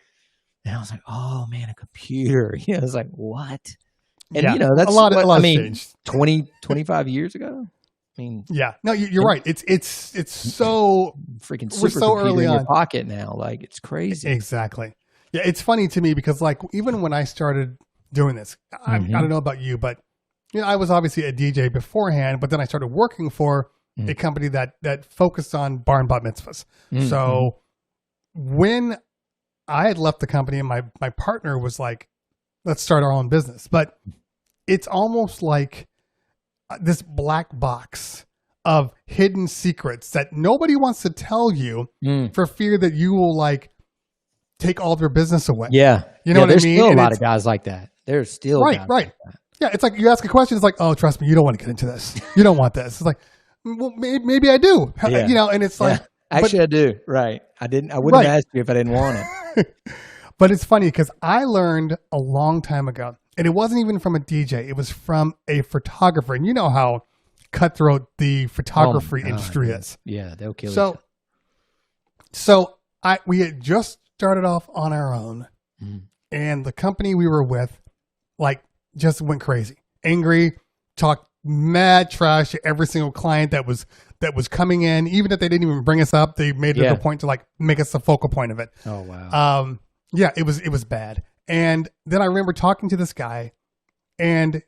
and I was like, oh man, a computer. You know, I was like, what? And you know, that's a lot of changed. 25 years ago. I mean, yeah, no, you're right. It's so freaking super. We're so early in your pocket now. Like, it's crazy. Exactly. Yeah, it's funny to me because like even when I started doing this, I don't know about you, but you know, I was obviously a DJ beforehand, but then I started working for a company that focused on bar and bat mitzvahs. So when I had left the company, and my partner was like, let's start our own business. But it's almost like this black box of hidden secrets that nobody wants to tell you for fear that you will like take all their business away. Yeah. You know what I mean? There's still a lot of guys like that. There's still guys like that. Yeah. It's like you ask a question. It's like, oh, trust me, you don't want to get into this. You don't want this. It's like, well, maybe I do. Yeah. You know, and it's like, actually, I do. Right. I wouldn't have asked you if I didn't want it. But it's funny because I learned a long time ago, and it wasn't even from a DJ. It was from a photographer. And you know how cutthroat the photography industry is. Yeah, they'll kill you. So we had just started off on our own, and the company we were with, like, just went crazy, angry, talked mad trash to every single client that was coming in, even if they didn't even bring us up. They made it a point to like make us the focal point of it. Oh wow. Yeah, it was bad. And then I remember talking to this guy, and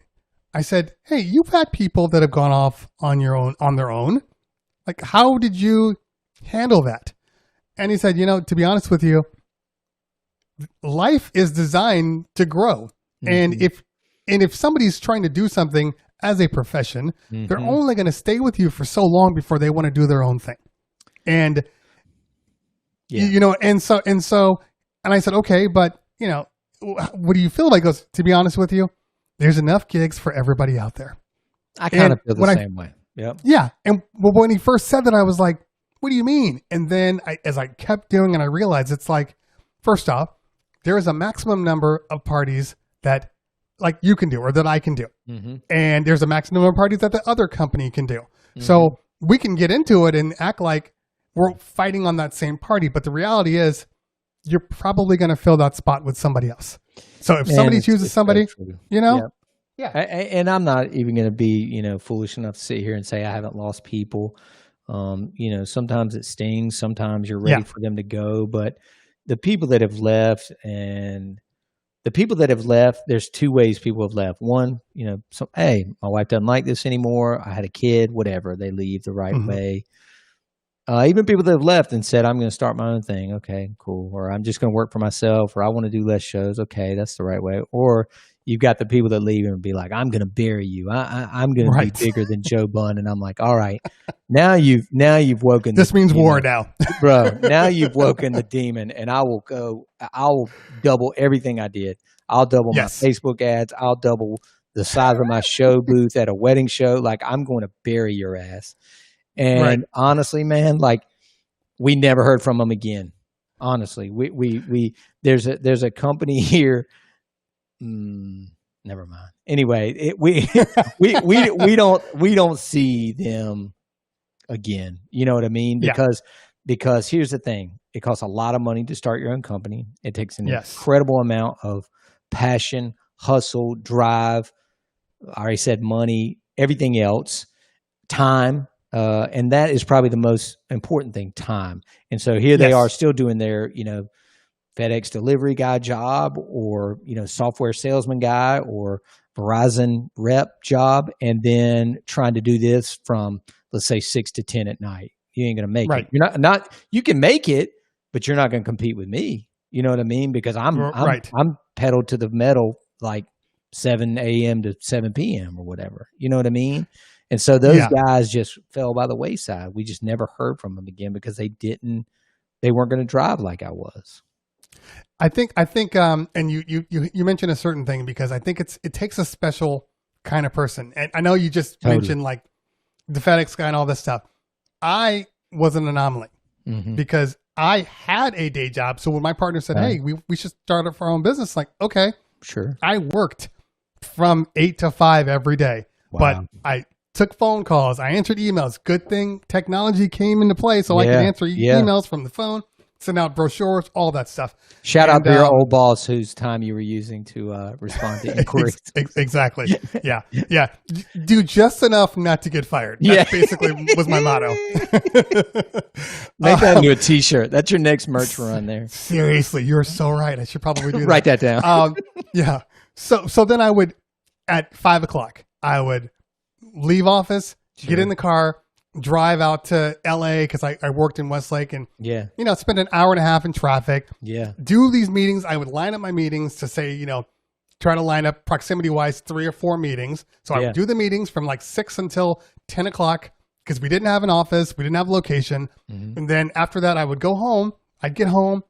I said, "Hey, you've had people that have gone off on their own. Like, how did you handle that?" And he said, "You know, to be honest with you, life is designed to grow. And if somebody's trying to do something as a profession, they're only going to stay with you for so long before they want to do their own thing." And you know, and I said, "Okay, but you know, what do you feel like?" He goes, "To be honest with you, there's enough gigs for everybody out there." I kind of feel the same way. Yep. Yeah. And when he first said that, I was like, what do you mean? And then as I kept doing it, I realized it's like, first off, there is a maximum number of parties that like you can do or that I can do. And there's a maximum number of parties that the other company can do. So we can get into it and act like we're fighting on that same party. But the reality is you're probably going to fill that spot with somebody else. So if Man, somebody it's chooses so somebody, true. you know, Yeah. And I'm not even going to be, foolish enough to sit here and say I haven't lost people. Sometimes it stings. Sometimes you're ready yeah, for them to go. But the people that have left there's two ways people have left. One, hey, my wife doesn't like this anymore. I had a kid, whatever. They leave the right hmm way. Even people that have left and said, I'm going to start my own thing. Okay, cool. Or I'm just going to work for myself, or I want to do less shows. Okay, that's the right way. Or you've got the people that leave and be like, I'm going to bury you. I'm going to be right. bigger than Joe Bunn. And I'm like, all right, now you've woken This means war now. bro. Now you've woken the demon, and I will double everything I did. I'll double my Yes, Facebook ads. I'll double the size of my show booth at a wedding show. Like, I'm going to bury your ass. right. And honestly, man, like, we never heard from them again. Honestly, we there's a company here. Never mind. Anyway, we don't see them again. You know what I mean? Yeah. Because here's the thing: it costs a lot of money to start your own company. It takes an Yes. incredible amount of passion, hustle, drive. I already said money, everything else, time. And that is probably the most important thing, time. And so here they Yes. are still doing their, FedEx delivery guy job, or, software salesman guy, or Verizon rep job, and then trying to do this from, let's say, 6 to 10 at night. You ain't going to make Right. it. You're not, you can make it, but you're not going to compete with me. You know what I mean? Because I'm Right. pedal to the metal, like 7 a.m. to 7 p.m. or whatever. You know what I mean? And so those Yeah. guys just fell by the wayside. We just never heard from them again because they weren't going to drive like I was. I think, and you mentioned a certain thing, because I think it takes a special kind of person. And I know you just Totally. mentioned like the FedEx guy and all this stuff. I was an anomaly Mm-hmm. because I had a day job. So when my partner said, Right. "Hey, we should start up our own business," like, okay, Sure. I worked from 8 to 5 every day, but Wow. I took phone calls. I answered emails. Good thing technology came into play, so I Yeah. could answer Yeah. emails from the phone, send out brochures, all that stuff. Shout out And, to your old boss whose time you were using to respond to inquiries. Exactly. Yeah. Yeah. Do just enough not to get fired. That basically was my motto. Make that into a T-shirt. That's your next merch run there. Seriously, you're so right. I should probably do that. Write that down. Yeah. So then I would, at 5:00, I would leave office, get in the car, drive out to LA, because I worked in Westlake, and Yeah. spend an hour and a half in traffic. Yeah. Do these meetings. I would line up my meetings to say, try to line up proximity wise 3 or 4 meetings. So I Yeah. would do the meetings from like 6 until 10:00, because we didn't have an office, we didn't have a location. Mhm. And then after that, I would go home. I'd get home,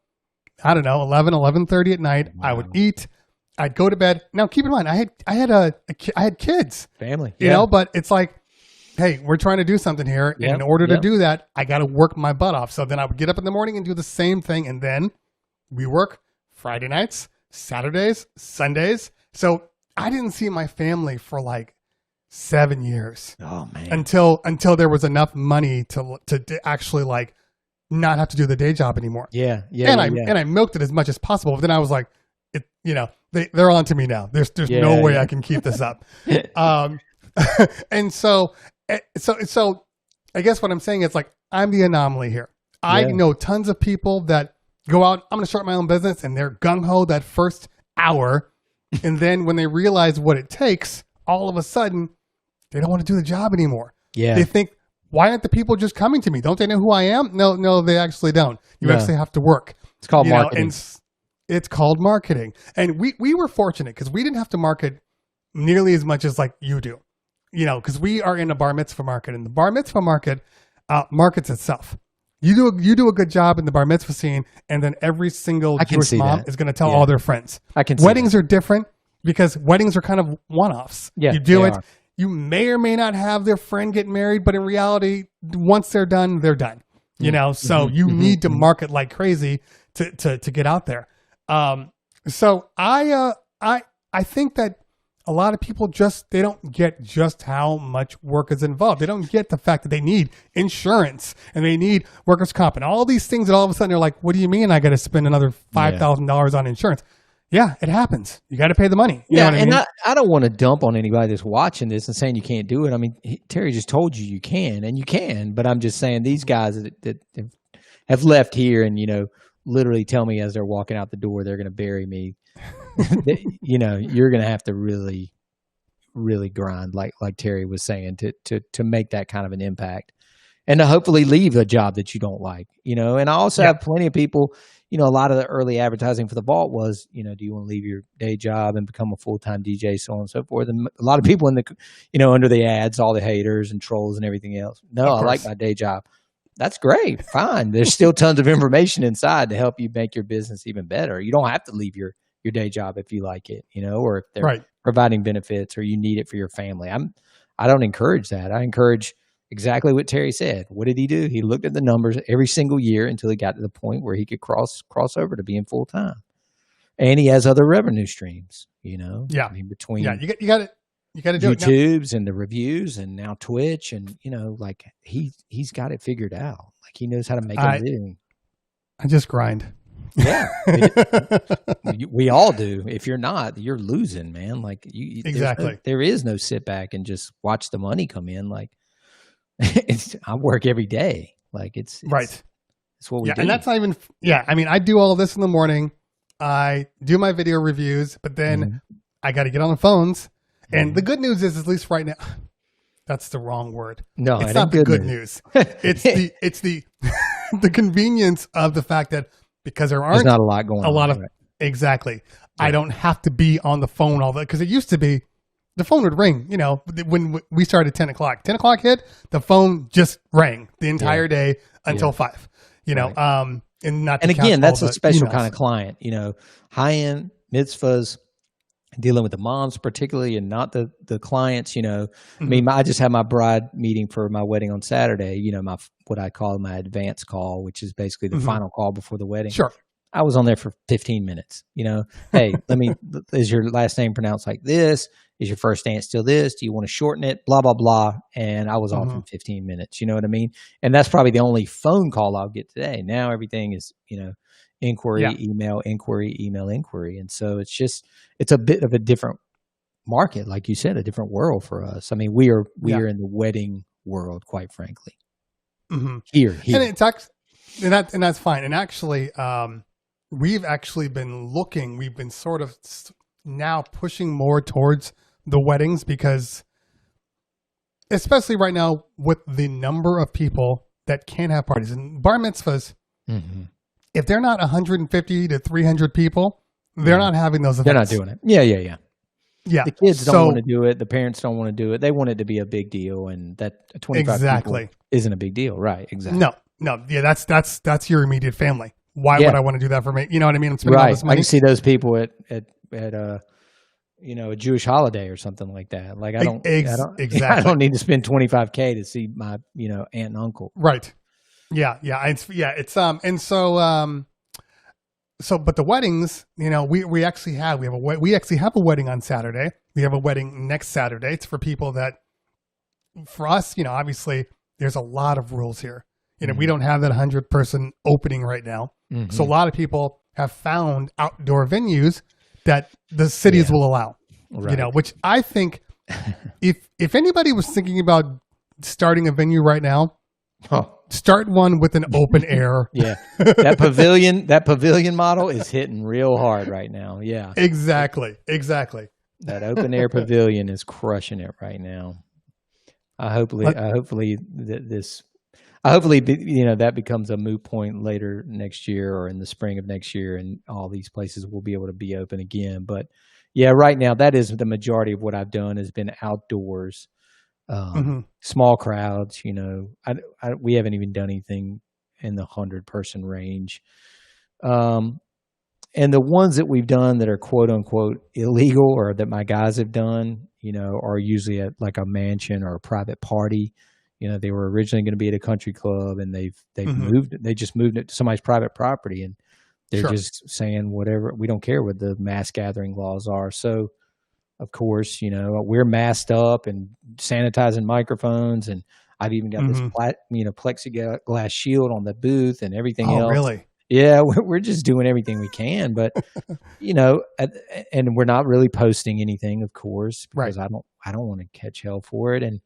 I don't know, 11:30 at night. I would eat. I'd go to bed. Now, keep in mind, I had kids, Family. you know, but it's like, hey, we're trying to do something here. Yep, And in order to yep. do that, I got to work my butt off. So then I would get up in the morning and do the same thing. And then we work Friday nights, Saturdays, Sundays. So I didn't see my family for like 7 years Oh man. until there was enough money to actually like not have to do the day job anymore. Yeah. Yeah. And I milked it as much as possible. But then I was like, they're on to me now. There's no way I can keep this up. And so I guess what I'm saying is, like, I'm the anomaly here. I know tons of people that go out, I'm going to start my own business, and they're gung-ho that first hour. And then when they realize what it takes, all of a sudden, they don't want to do the job anymore. Yeah. They think, why aren't the people just coming to me? Don't they know who I am? No, they actually don't. You No. actually have to work. It's called You know, marketing. and it's called marketing. And we were fortunate because we didn't have to market nearly as much as like you do, because we are in a bar mitzvah market, and the bar mitzvah market markets itself. You do a good job in the bar mitzvah scene, and then every single I can Jewish see mom that. is going to tell Yeah. all their friends. I can see Weddings are different because weddings are kind of one-offs. Yeah, you do they it. are. You may or may not have their friend get married, but in reality, once they're done, they're done. So you need to market like crazy to get out there. So I think that a lot of people they don't get just how much work is involved. They don't get the fact that they need insurance and they need workers' comp and all these things that all of a sudden they're like, what do you mean I got to spend another $5,000 on insurance? Yeah, it happens. You got to pay the money. You know what I mean? I don't want to dump on anybody that's watching this and saying you can't do it. I mean, Terry just told you can, and you can. But I'm just saying these guys that have left here and, literally tell me as they're walking out the door they're going to bury me. You're going to have to really, really grind, like Terry was saying, to make that kind of an impact, and to hopefully leave a job that you don't like. And I also have plenty of people. A lot of the early advertising for the vault was, do you want to leave your day job and become a full-time DJ, so on and so forth. And a lot of people in the, under the ads, all the haters and trolls and everything else. No, I like my day job. That's great. Fine. There's still tons of information inside to help you make your business even better. You don't have to leave your day job if you like it, or if they're providing benefits or you need it for your family. I don't encourage that. I encourage exactly what Terry said. What did he do? He looked at the numbers every single year until he got to the point where he could cross over to being full time, and he has other revenue streams. Yeah. I mean, between you got to do YouTube's and the reviews, and now Twitch, and like he's got it figured out. Like he knows how to make a living. I just grind. Yeah, we all do. If you're not, you're losing, man. Like exactly. There is no sit back and just watch the money come in. Like. I work every day. Like it's right. It's what we do. And that's not even. Yeah, I mean, I do all this in the morning. I do my video reviews, but then I got to get on the phones. And the good news is, at least right now, that's the wrong word. No, it's not the good news. It's the the convenience of the fact that because there's not a lot going on. Exactly. Yeah. I don't have to be on the phone all that, because it used to be. The phone would ring, when we started at 10 o'clock. 10 o'clock hit, the phone just rang the entire day until 5, and not. And again, that's a special kind of client, high-end mitzvahs, dealing with the moms particularly, and not the clients, I mean, I just had my bride meeting for my wedding on Saturday, my what I call my advance call, which is basically the final call before the wedding. Sure. I was on there for 15 minutes, hey, is your last name pronounced like this? Is your first name still this? Do you want to shorten it? Blah, blah, blah. And I was off in 15 minutes. You know what I mean? And that's probably the only phone call I'll get today. Now everything is, inquiry, email, inquiry, email, inquiry. And so it's a bit of a different market, like you said, a different world for us. I mean, we are in the wedding world, quite frankly. Mm-hmm. Here. And it's actually, and that's fine. And actually, we've actually been looking, we've been sort of now pushing more towards the weddings, because especially right now with the number of people that can have parties and bar mitzvahs, if they're not 150 to 300 people, they're not having those events. They're not doing it. Yeah. The kids don't want to do it. The parents don't want to do it. They want it to be a big deal, and that 25 people isn't a big deal. Right. Exactly. No. Yeah. That's your immediate family. Why would I want to do that for me? You know what I mean? I'm spending all this money. I can see those people at a Jewish holiday or something like that. Like I don't need to spend $25,000 to see my, aunt and uncle. Right. Yeah. And so, but the weddings, we actually have a wedding on Saturday. We have a wedding next Saturday. It's for people that, for us, obviously there's a lot of rules here. We don't have that 100-person opening right now. So a lot of people have found outdoor venues that the cities will allow, which I think if anybody was thinking about starting a venue right now, start one with an open air. That pavilion model is hitting real hard right now. Yeah, exactly. That open air pavilion is crushing it right now. Hopefully that becomes a moot point later next year or in the spring of next year, and all these places will be able to be open again. But yeah, right now that is the majority of what I've done has been outdoors, small crowds. We haven't even done anything in the 100-person range. And the ones that we've done that are quote unquote illegal, or that my guys have done, are usually at like a mansion or a private party. They were originally going to be at a country club, and they've moved. They just moved it to somebody's private property, and they're just saying whatever. We don't care what the mass gathering laws are. So, of course, we're masked up and sanitizing microphones, and I've even got this plexiglass shield on the booth and everything else. Really? Yeah, we're just doing everything we can, but and we're not really posting anything, of course, Right. because I don't want to catch hell for it. And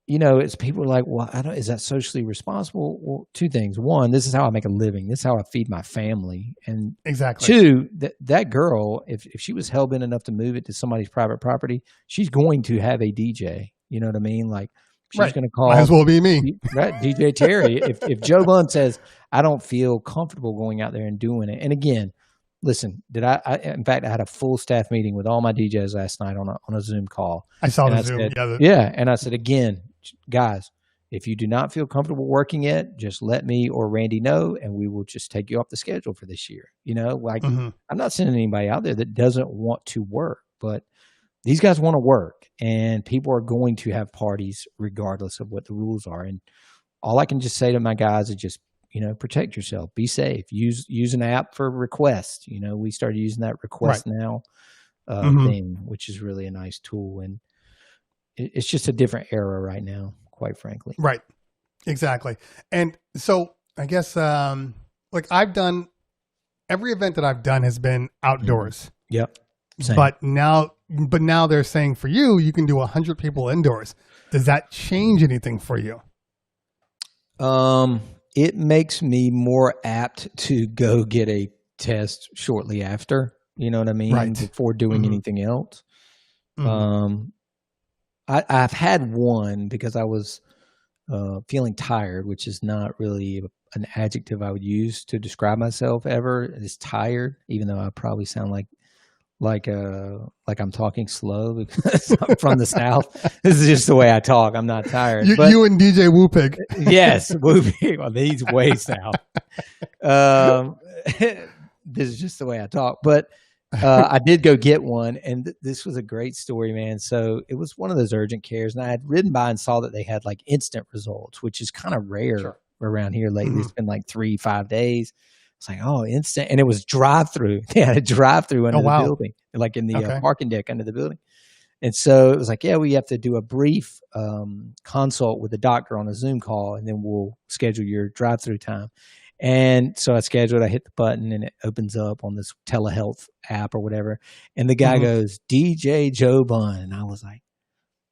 it's people are like, well, I don't. Is that socially responsible? Well, two things. One, this is how I make a living. This is how I feed my family. And Exactly. two, that girl, if she was hell bent enough to move it to somebody's private property, she's going to have a DJ. You know what I mean? Like she's going to call. Might as well be me. Right, DJ Terry. If Joe Bunn says, I don't feel comfortable going out there and doing it. And again, listen, in fact, I had a full staff meeting with all my DJs last night on a Zoom call. I saw the Zoom. And I said, again, guys, if you do not feel comfortable working it, just let me or Randy know, and we will just take you off the schedule for this year. I'm not sending anybody out there that doesn't want to work, but these guys want to work, and people are going to have parties regardless of what the rules are. And all I can just say to my guys is just, protect yourself, be safe, use an app for requests. We started using that request now thing, which is really a nice tool. And it's just a different era right now, quite frankly. Right. Exactly. And so I guess, I've done, every event that I've done has been outdoors. Yep. Same. But now they're saying for you can do 100 people indoors. Does that change anything for you? It makes me more apt to go get a test shortly after, you know what I mean? Right. Before doing anything else. I've had one because I was feeling tired, which is not really an adjective I would use to describe myself ever. It's tired, even though I probably sound like I'm talking slow because I'm from the South. This is just the way I talk. I'm not tired. You and DJ Woopig. Yes, Woopig. Well, he's way south. This is just the way I talk. But I did go get one, and this was a great story, man. So it was one of those urgent cares, and I had ridden by and saw that they had like instant results, which is kind of rare around here lately. It's been like 3-5 days. It's like, oh, instant. And it was drive-through. They had a drive-through under the building, like in the parking deck under the building. And so it was like, yeah, we have to do a brief consult with the doctor on a Zoom call, and then we'll schedule your drive-through time. And so I scheduled, I hit the button, and it opens up on this telehealth app or whatever. And the guy goes, DJ Joe Bunn. And I was like,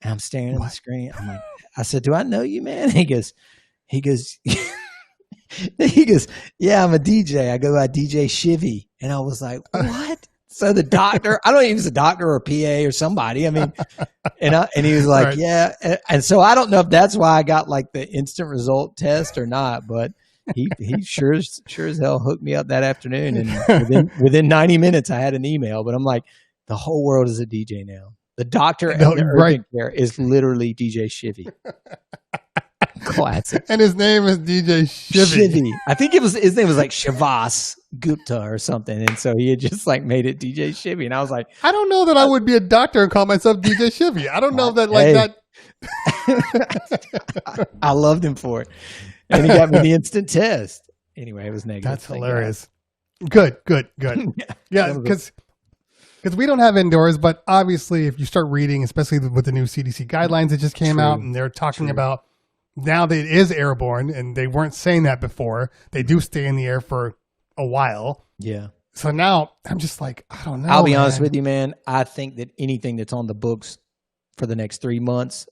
and I'm staring at the screen. I'm like, I said, do I know you, man? He goes, yeah, I'm a DJ. I go by DJ Shivy. And I was like, what? So the doctor, I don't know if he was a doctor or a PA or somebody. I mean, and he was like, yeah. And so I don't know if that's why I got like the instant result test or not, but he sure as hell hooked me up that afternoon. And within 90 minutes, I had an email. But I'm like, the whole world is a DJ now. The doctor at the urgent care is literally DJ Shivy. Classic. And his name is DJ Shivy. I think his name was like Shavas Gupta or something. And so he had just like made it DJ Shivy. And I was like, I don't know that I would be a doctor and call myself DJ Shivy. I don't know that that. I loved him for it. And he got me the instant test. Anyway, it was negative. That's hilarious. Good. Yeah, because we don't have indoors, but obviously if you start reading, especially with the new CDC guidelines that just came out, and they're talking about now that it is airborne, and they weren't saying that before. They do stay in the air for a while. Yeah. So now I'm just like, I don't know. I'll be honest with you, man. I think that anything that's on the books for the next 3 months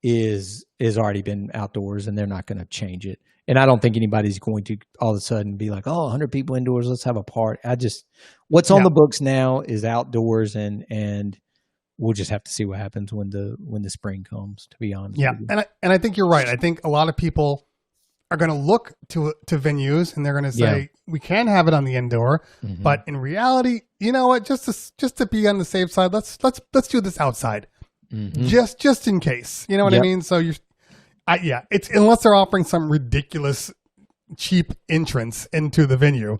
is already been outdoors, and they're not going to change it. And I don't think anybody's going to all of a sudden be like, oh, 100 people indoors, let's have a party. What's on the books now is outdoors, and we'll just have to see what happens when the spring comes, to be honest. Yeah. with you. And I think you're right. I think a lot of people are going to look to venues, and they're going to say, we can have it on the indoor, but in reality, you know what, just to be on the safe side, let's do this outside. Just in case, you know what I mean? So it's unless they're offering some ridiculous cheap entrance into the venue,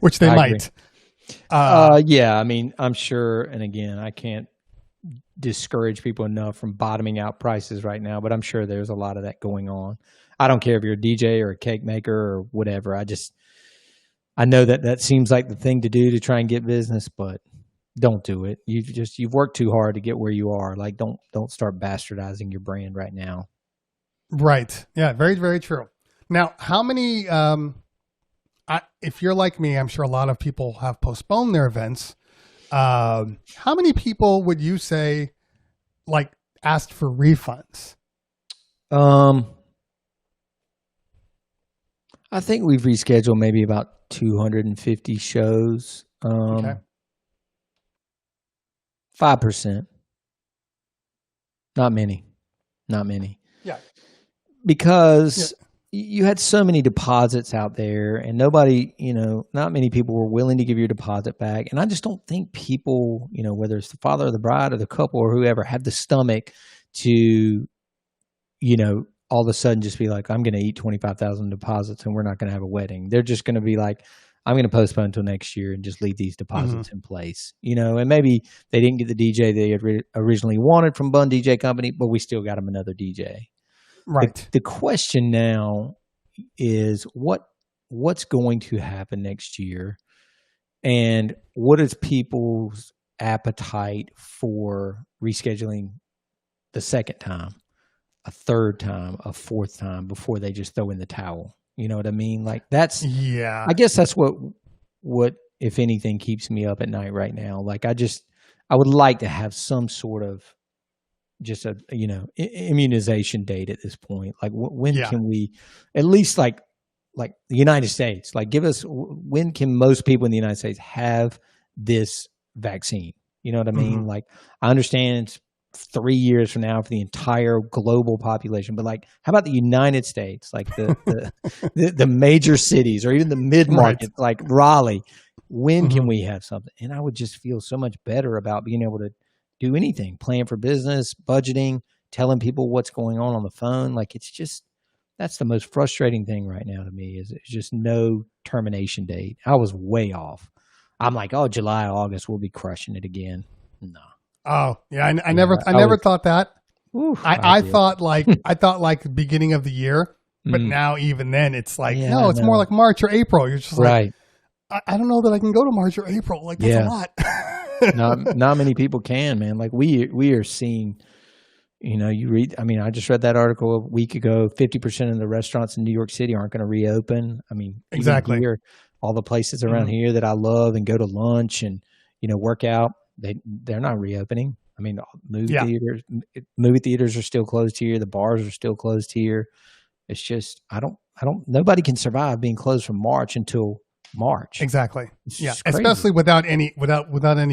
which they might. I mean, I'm sure. And again, I can't discourage people enough from bottoming out prices right now, but I'm sure there's a lot of that going on. I don't care if you're a DJ or a cake maker or whatever. I know that seems like the thing to do to try and get business, but don't do it. You've worked too hard to get where you are. Like, don't start bastardizing your brand right now. Right. Yeah. Very, very true. Now, how many if you're like me, I'm sure a lot of people have postponed their events. How many people would you say like asked for refunds? I think we've rescheduled maybe about 250 shows. Okay. 5%. Not many. Yeah. Because you had so many deposits out there and nobody, not many people were willing to give your deposit back. And I just don't think people, whether it's the father of the bride or the couple or whoever, have the stomach to, all of a sudden just be like, I'm going to eat 25,000 deposits and we're not going to have a wedding. They're just going to be like, I'm going to postpone until next year and just leave these deposits in place, and maybe they didn't get the DJ they had originally wanted from Bunn DJ Company, but we still got them another DJ. Right. The question now is what's going to happen next year, and what is people's appetite for rescheduling the second time, a third time, a fourth time before they just throw in the towel? You know what I mean? Like that's, I guess that's what, if anything, keeps me up at night right now. Like I would like to have some sort of just a, immunization date at this point. Like when can we, at least like the United States, like give us, when can most people in the United States have this vaccine? You know what I mean? Like I understand it's 3 years from now for the entire global population, but like, how about the United States, like the major cities or even the mid-market, like Raleigh? When can we have something? And I would just feel so much better about being able to do anything, plan for business, budgeting, telling people what's going on the phone. Like it's just, that's the most frustrating thing right now to me is it's just no termination date. I was way off. I'm like, oh, July, August, we'll be crushing it again. No. Oh yeah, I never thought that. I thought like beginning of the year, but now even then it's like no, it's more like March or April. You're just like, I don't know that I can go to March or April. Like that's a lot. not many people can, man. Like we are seeing, you read. I mean, I just read that article a week ago. 50% of the restaurants in New York City aren't going to reopen. I mean, exactly. Here, all the places around here that I love and go to lunch and work out. They're not reopening. I mean, movie theaters are still closed here. The bars are still closed here. It's just, nobody can survive being closed from March until March. Exactly. Especially without any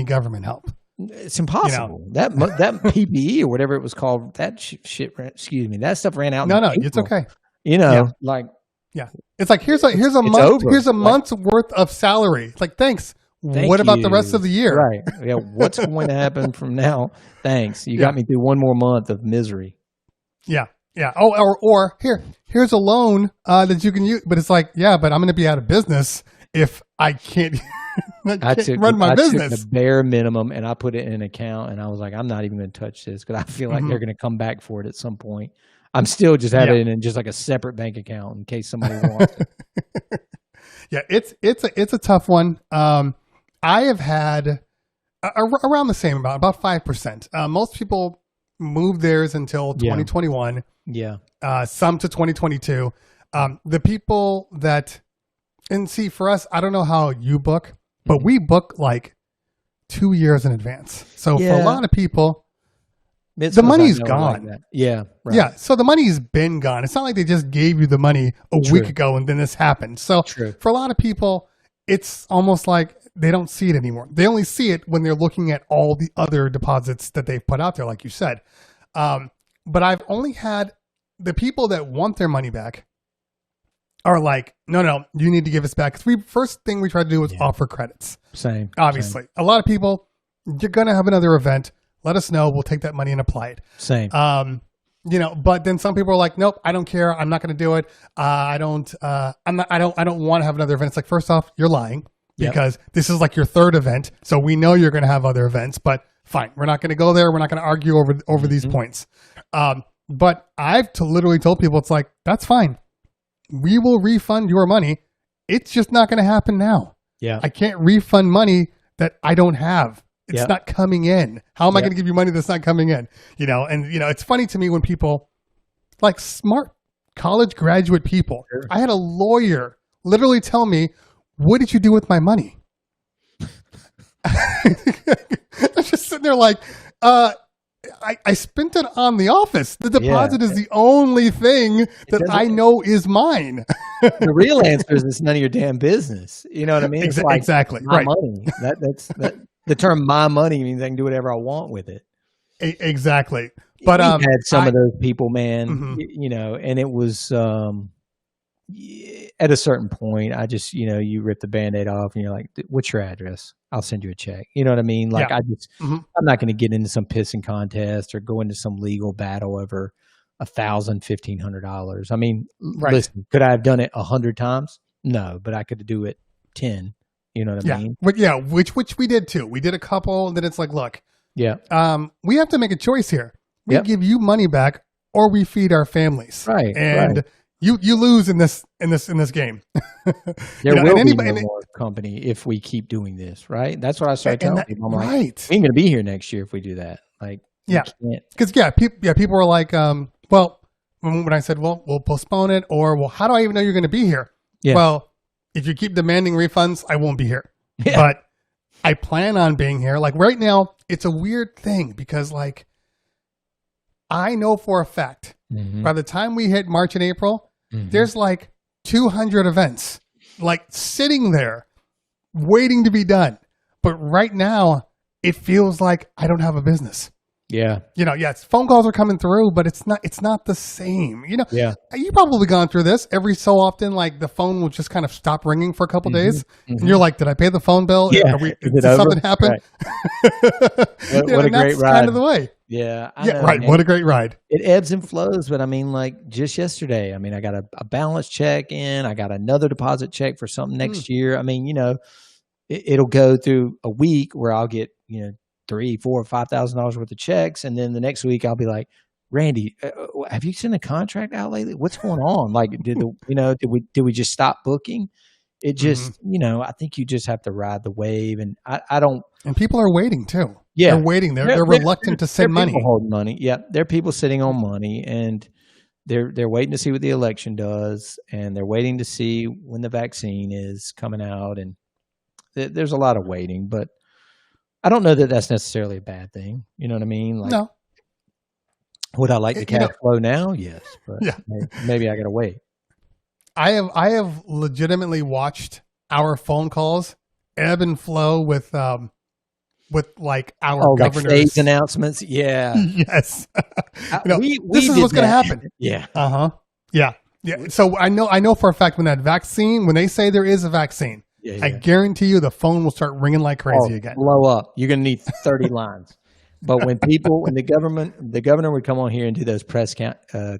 government help. It's impossible. That PPE or whatever it was called, that shit. Excuse me. That stuff ran out. No, April. It's okay. It's like here's a month's worth of salary. It's like thanks. What about the rest of the year? Right. Yeah. What's going to happen from now? Thanks. You got me through one more month of misery. Yeah. Yeah. Oh, or here's a loan that you can use, but it's like, but I'm going to be out of business if I can't, run my business. I took the bare minimum and I put it in an account and I was like, I'm not even going to touch this because I feel like they're going to come back for it at some point. I'm still just having it in just like a separate bank account in case somebody wants it. Yeah. It's a tough one. I have had around the same amount, about 5%. Most people move theirs until 2021. Yeah. Some to 2022. The people and see for us, I don't know how you book, but we book like 2 years in advance. So for a lot of people, the money's gone. Like yeah. Right. Yeah. So the money's been gone. It's not like they just gave you the money a week ago and then this happened. So for a lot of people, it's almost like they don't see it anymore. They only see it when they're looking at all the other deposits that they've put out there, like you said. But I've only had the people that want their money back are like, no, you need to give us back. Because first thing we tried to do was offer credits. Same. Obviously. A lot of people, you're going to have another event. Let us know. We'll take that money and apply it. Same. But then some people are like, nope, I don't care. I'm not going to do it. I don't want to have another event. It's like, first off, you're lying. Because this is like your third event. So we know you're going to have other events, but fine. We're not going to go there. We're not going to argue over these points. But I've literally told people, it's like, that's fine. We will refund your money. It's just not going to happen now. Yeah. I can't refund money that I don't have. It's not coming in. How am I going to give you money that's not coming in? It's funny to me when people like smart college graduate people. Sure. I had a lawyer literally tell me, what did you do with my money? I'm just sitting there like, I spent it on the office. The deposit is the only thing that I know is mine. The real answer is it's none of your damn business. You know what I mean? It's like exactly. My money. The term "my money" means I can do whatever I want with it. Exactly. But we had some of those people, man. You know, and it was at a certain point, I just, you know, you rip the Band-Aid off and you're like, what's your address? I'll send you a check. You know what I mean? Like I just, I'm not going to get into some pissing contest or go into some legal battle over $1,000, $1,500. I mean, listen, could I have done it 100 times? No, but I could do it 10. You know what I mean? But which we did too. We did a couple, and then it's like, look, we have to make a choice here. We give you money back, or we feed our families. Right. And you lose in this game. There will be no more company if we keep doing this, right? That's what I started telling people. I'm like, we ain't going to be here next year if we do that. Like, because people were like, well, when I said, well, we'll postpone it, or well, how do I even know you're going to be here? Yeah. Well, if you keep demanding refunds, I won't be here. Yeah. But I plan on being here. Like right now, it's a weird thing because like I know for a fact by the time we hit March and April, there's like 200 events like sitting there waiting to be done. But right now, it feels like I don't have a business. Yeah. You know, yes, phone calls are coming through, but it's not the same. You know, you've probably gone through this every so often, like the phone will just kind of stop ringing for a couple days. And you're like, did I pay the phone bill? Yeah. Did something happen? Right. What a great ride. Kind of the way. Yeah. I know, right. Man. What a great ride. It ebbs and flows, but I mean, like just yesterday, I mean, I got a balance check in, I got another deposit check for something next year. I mean, you know, it'll go through a week where I'll get, you know, $3,000, $4,000, $5,000 worth of checks, and then the next week I'll be like, Randy, have you sent a contract out lately? What's going on? Like, did we just stop booking? It just, you know, I think you just have to ride the wave, and I don't. And people are waiting too. Yeah, they're waiting. They're reluctant to send money. People holding money. Yeah, there are people sitting on money, and they're waiting to see what the election does, and they're waiting to see when the vaccine is coming out, and there's a lot of waiting, but I don't know that that's necessarily a bad thing. You know what I mean? Like, no. Would I like the cash flow now? Yes, but maybe I got to wait. I have legitimately watched our phone calls ebb and flow with like our governors. Like phase announcements. Yeah. Yes. You know, this is what's going to happen. Yeah. Yeah. So I know for a fact when they say there is a vaccine, I guarantee you the phone will start ringing like crazy again. Blow up. You're going to need 30 lines. But when the governor would come on here and do those press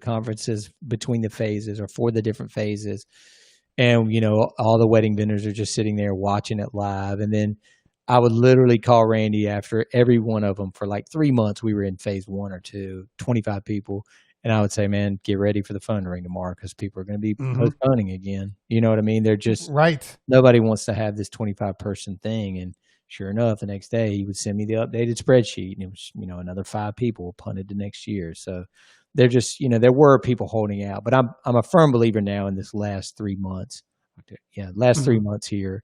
conferences between the phases or for the different phases, and, you know, all the wedding vendors are just sitting there watching it live. And then I would literally call Randy after every one of them for like 3 months. We were in phase 1 or 2, 25 people. And I would say, man, get ready for the phone to ring tomorrow because people are going to be postponing again. You know what I mean? They're just nobody wants to have this 25-person thing. And sure enough, the next day he would send me the updated spreadsheet, and it was, you know, another 5 people punted to next year. So they're just, you know, there were people holding out, but I'm a firm believer now in this last 3 months. 3 months here.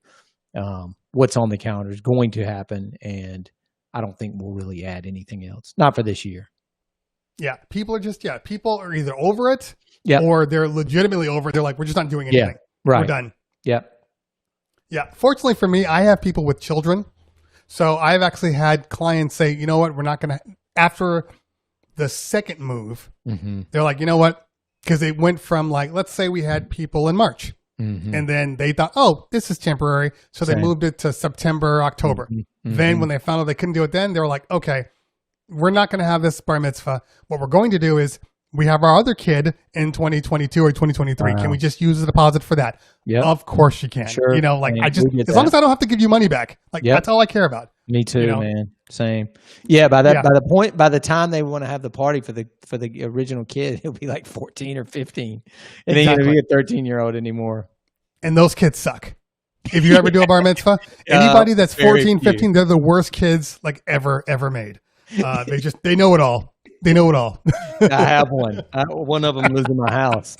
What's on the calendar is going to happen, and I don't think we'll really add anything else. Not for this year. Yeah, people are either over it or they're legitimately over it. They're like, we're just not doing anything. Right. We're done. Yeah. Yeah. Fortunately for me, I have people with children. So I've actually had clients say, you know what, we're not going to, after the second move, they're like, you know what, because they went from like, let's say we had people in March. And then they thought, oh, this is temporary. So they moved it to September, October. Then when they found out they couldn't do it then, they were like, okay, we're not going to have this bar mitzvah. What we're going to do is we have our other kid in 2022 or 2023. Can we just use the deposit for that? Yeah. Of course you can. Sure. You know, like as long as I don't have to give you money back, like that's all I care about. Me too, you know? Man. Same. Yeah. By the time they want to have the party for the original kid, he'll be like 14 or 15. It ain't going to be a 13-year-old anymor. And those kids suck. If you ever do a bar mitzvah, anybody that's 14, 15, they're the worst kids like ever made. They know it all. They know it all. I have one. One of them lives in my house.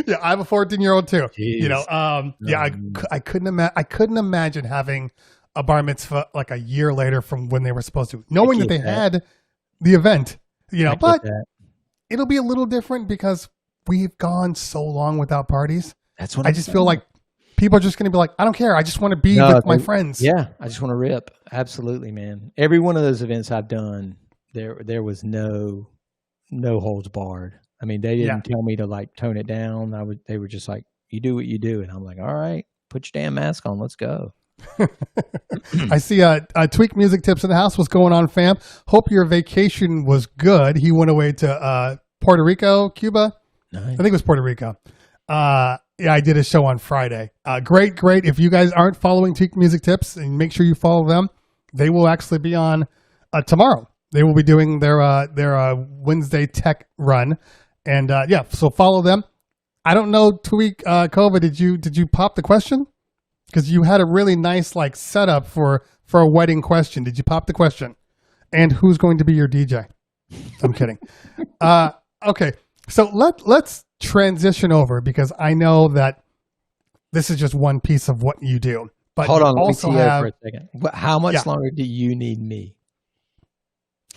Yeah, I have a 14-year-old too. Jeez. You know, I couldn't imagine having a bar mitzvah like a year later from when they were supposed to, knowing that they had the event. You know, but it'll be a little different because we've gone so long without parties. That's what I just feel like people are just going to be like, I don't care. I just want to be with my friends. Yeah, I just want to rip. Absolutely, man. Every one of those events I've done, there was no holds barred. I mean, they didn't tell me to like tone it down. They were just like, you do what you do. And I'm like, all right, put your damn mask on. Let's go. I see Tweak Music Tips in the house. What's going on, fam? Hope your vacation was good. He went away to Puerto Rico, Cuba. Nice. I think it was Puerto Rico. Yeah, I did a show on Friday. Great. If you guys aren't following Tweak Music Tips, and make sure you follow them, they will actually be on tomorrow. They will be doing their Wednesday tech run, and so follow them. I don't know, Tweak Kova, did you pop the question? Because you had a really nice like setup for a wedding question. Did you pop the question? And who's going to be your DJ? I'm kidding. Okay, so let's transition over because I know that this is just one piece of what you do. But hold on, also let me see for a second. How much longer do you need me?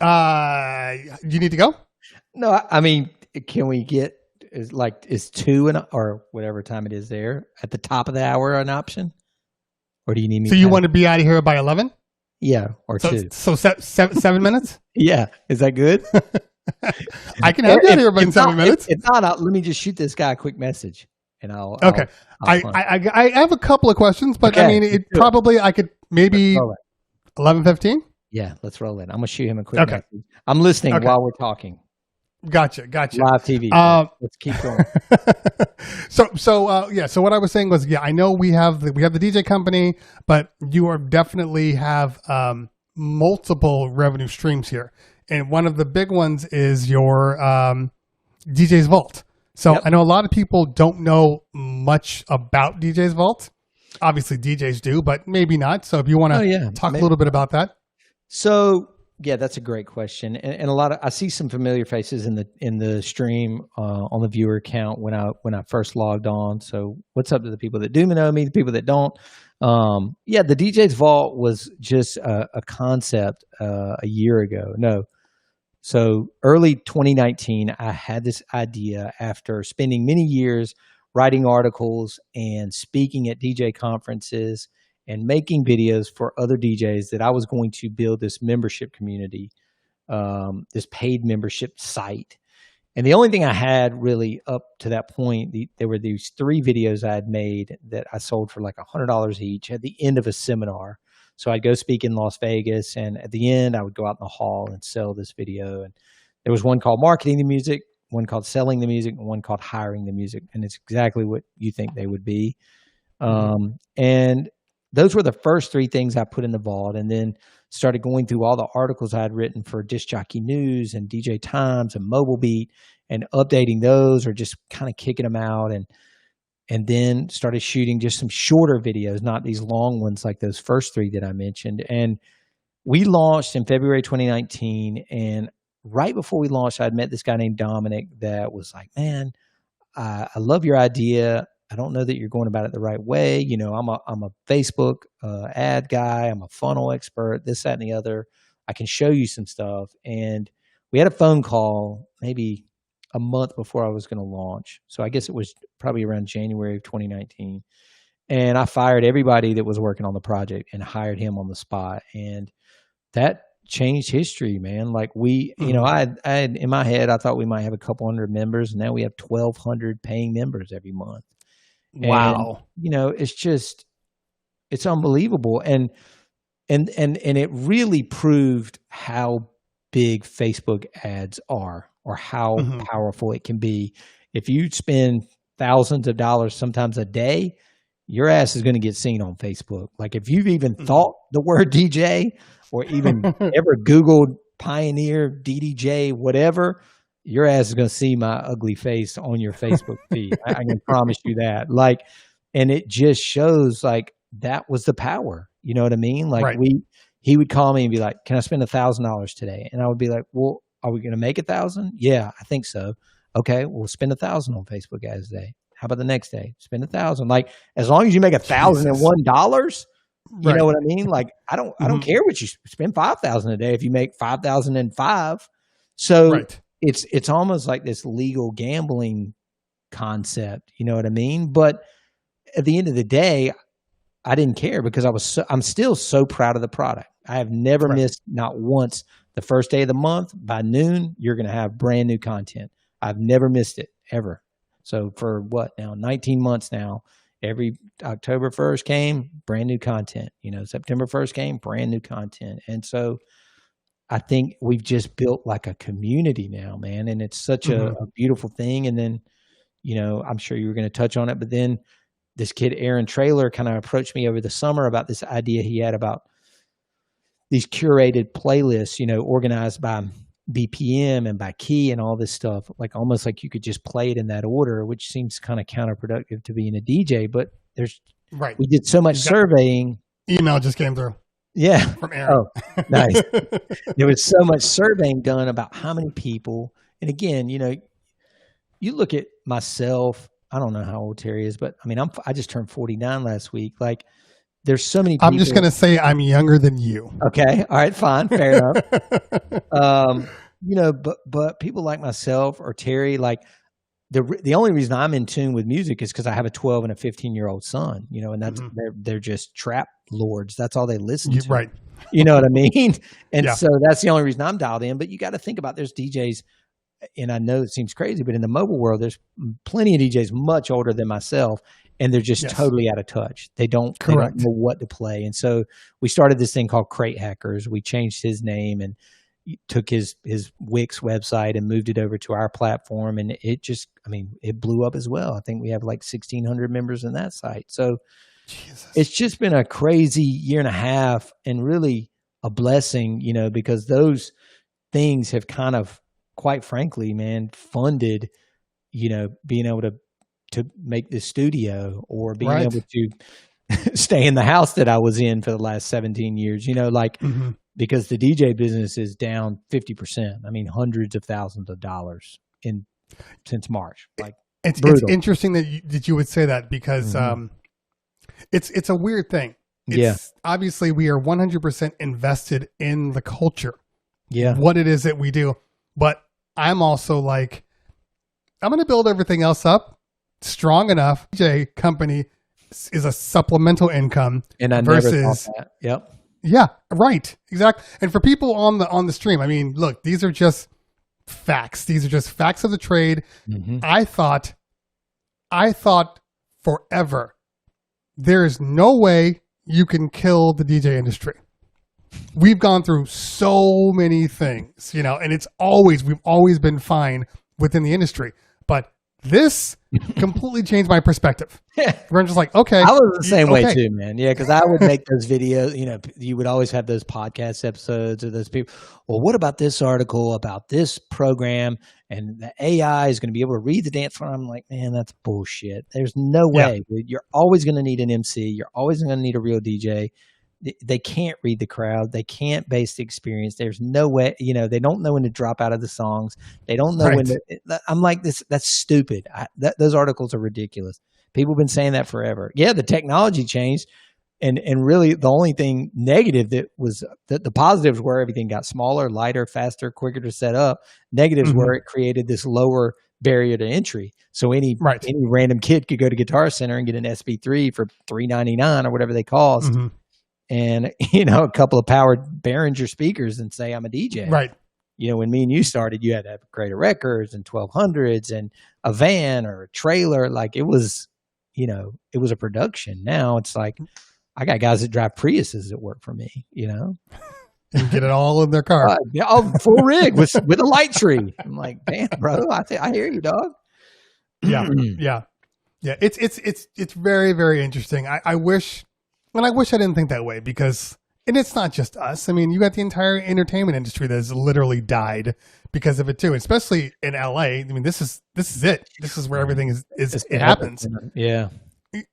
You need to go? No, I mean, can we get is 2 or whatever time it is there at the top of the hour an option, or do you need me? So you want to be out of here by 11? Yeah, or 2. So 7 minutes? Yeah, is that good? I can have you out of here by 7 minutes. If not, let me just shoot this guy a quick message, and I'll. Okay, I have a couple of questions, but I mean, I could maybe 11:15. Yeah, let's roll it. I'm gonna shoot him a quick message. I'm listening while we're talking. Gotcha. Live TV. Let's keep going. So what I was saying was, I know we have the DJ company, but you are definitely have multiple revenue streams here, and one of the big ones is your DJ's Vault. So I know a lot of people don't know much about DJ's Vault. Obviously, DJs do, but maybe not. So if you want to talk a little bit about that. So yeah, that's a great question, and I see some familiar faces in the stream on the viewer count when I first logged on. So what's up to the people that do know me, the people that don't? The DJ's Vault was just a concept a year ago. No, so early 2019, I had this idea after spending many years writing articles and speaking at DJ conferences and making videos for other DJs that I was going to build this membership community, this paid membership site. And the only thing I had really up to that point, there were these 3 videos I had made that I sold for like $100 each at the end of a seminar. So I'd go speak in Las Vegas, and at the end, I would go out in the hall and sell this video. And there was one called Marketing the Music, one called Selling the Music, and one called Hiring the Music. And it's exactly what you think they would be. And those were the first 3 things I put in the vault, and then started going through all the articles I had written for Disc Jockey News and DJ Times and Mobile Beat and updating those or just kind of kicking them out. And then started shooting just some shorter videos, not these long ones like those first 3 that I mentioned. And we launched in February 2019. And right before we launched, I'd met this guy named Dominic that was like, man, I love your idea. I don't know that you're going about it the right way. You know, I'm a Facebook ad guy. I'm a funnel expert, this, that, and the other. I can show you some stuff. And we had a phone call maybe a month before I was going to launch. So I guess it was probably around January of 2019. And I fired everybody that was working on the project and hired him on the spot. And that changed history, man. Like I had in my head, I thought we might have a couple hundred members. And now we have 1,200 paying members every month. Wow. And, it's unbelievable. And it really proved how big Facebook ads are, or how powerful it can be. If you spend thousands of dollars, sometimes a day, your ass is going to get seen on Facebook. Like if you've even thought the word DJ or even ever Googled Pioneer, DDJ, whatever, your ass is going to see my ugly face on your Facebook feed. I can promise you that. Like, and it just shows like that was the power. You know what I mean? Like he would call me and be like, "Can I spend $1,000 today?" And I would be like, "Well, are we going to make 1,000? Yeah, I think so. Okay, we'll spend 1,000 on Facebook ads a day. How about the next day? Spend 1,000. Like, as long as you make $1,001, you know what I mean? Like, I don't care what you spend 5,000 a day if you make 5,005. So it's almost like this legal gambling concept. You know what I mean? But at the end of the day, I didn't care because I'm still so proud of the product. I have never missed, not once, the first day of the month by noon, you're going to have brand new content. I've never missed it ever. So for what now, 19 months now, every October 1st came, brand new content. You know, September 1st came, brand new content. And so I think we've just built like a community now, man. And it's such a beautiful thing. And then, you know, I'm sure you were going to touch on it, but then this kid, Aaron Traylor, kind of approached me over the summer about this idea he had about these curated playlists, you know, organized by BPM and by key and all this stuff, like almost like you could just play it in that order, which seems kind of counterproductive to being a DJ. But we did so much surveying. Email just came through. Yeah. From Aaron. Oh, nice. There was so much surveying done about how many people. And again, you know, you look at myself, I don't know how old Terry is, but I mean, I just turned 49 last week. Like, there's so many people. I'm just going to say I'm younger than you. Okay. All right, fine. Fair enough. You know, but people like myself or Terry, like the only reason I'm in tune with music is because I have a 12 and a 15-year-old son, you know, and that's they're just trap lords. That's all they listen to. Right. You know what I mean? And so that's the only reason I'm dialed in. But you got to think about there's DJs, and I know it seems crazy, but in the mobile world, there's plenty of DJs much older than myself. And they're just totally out of touch. They don't know what to play. And so we started this thing called Crate Hackers. We changed his name and took his Wix website and moved it over to our platform. And it just, I mean, it blew up as well. I think we have like 1,600 members in that site. So it's just been a crazy year and a half and really a blessing, you know, because those things have kind of, quite frankly, man, funded, you know, being able to make this studio or being able to stay in the house that I was in for the last 17 years, you know, like, because the DJ business is down 50%. I mean, hundreds of thousands of dollars since March. Like, it's interesting that you would say that because it's a weird thing. Obviously we are 100% invested in the culture. Yeah. What it is that we do. But I'm also like, I'm going to build everything else up strong enough. DJ company is a supplemental income, and I versus, never thought that. Yep. Yeah. Right. Exactly. And for people on the stream, I mean, look, these are just facts. These are just facts of the trade. I thought forever, there is no way you can kill the DJ industry. We've gone through so many things, you know, and we've always been fine within the industry, but this completely changed my perspective. We're just like, okay. I was the same way too, man. Yeah, because I would make those videos, you know, you would always have those podcast episodes of those people. Well, what about this article about this program and the AI is going to be able to read the dance floor? I'm like, man, that's bullshit. There's no way. You're always going to need an MC. You're always going to need a real DJ. They can't read the crowd. They can't base the experience. There's no way, you know, they don't know when to drop out of the songs. They don't know when to, I'm like, that's stupid. Those articles are ridiculous. People have been saying that forever. Yeah, the technology changed. And really the only thing negative that was the positives were everything got smaller, lighter, faster, quicker to set up. Negatives were it created this lower barrier to entry. So any random kid could go to Guitar Center and get an SP3 for $399 or whatever they cost. And, you know, a couple of powered Behringer speakers and say, I'm a DJ. Right. You know, when me and you started, you had to have Creator Records and 1200s and a van or a trailer. Like it was, you know, it was a production. Now it's like, I got guys that drive Priuses that work for me, you know. And get it all in their car. Full rig with a light tree. I'm like, damn, bro, I hear you, dog. Yeah. It's very, very interesting. I wish I didn't think that way because, and it's not just us. I mean, you got the entire entertainment industry that has literally died because of it too, especially in LA. I mean, this is it. This is where everything it happens. Yeah.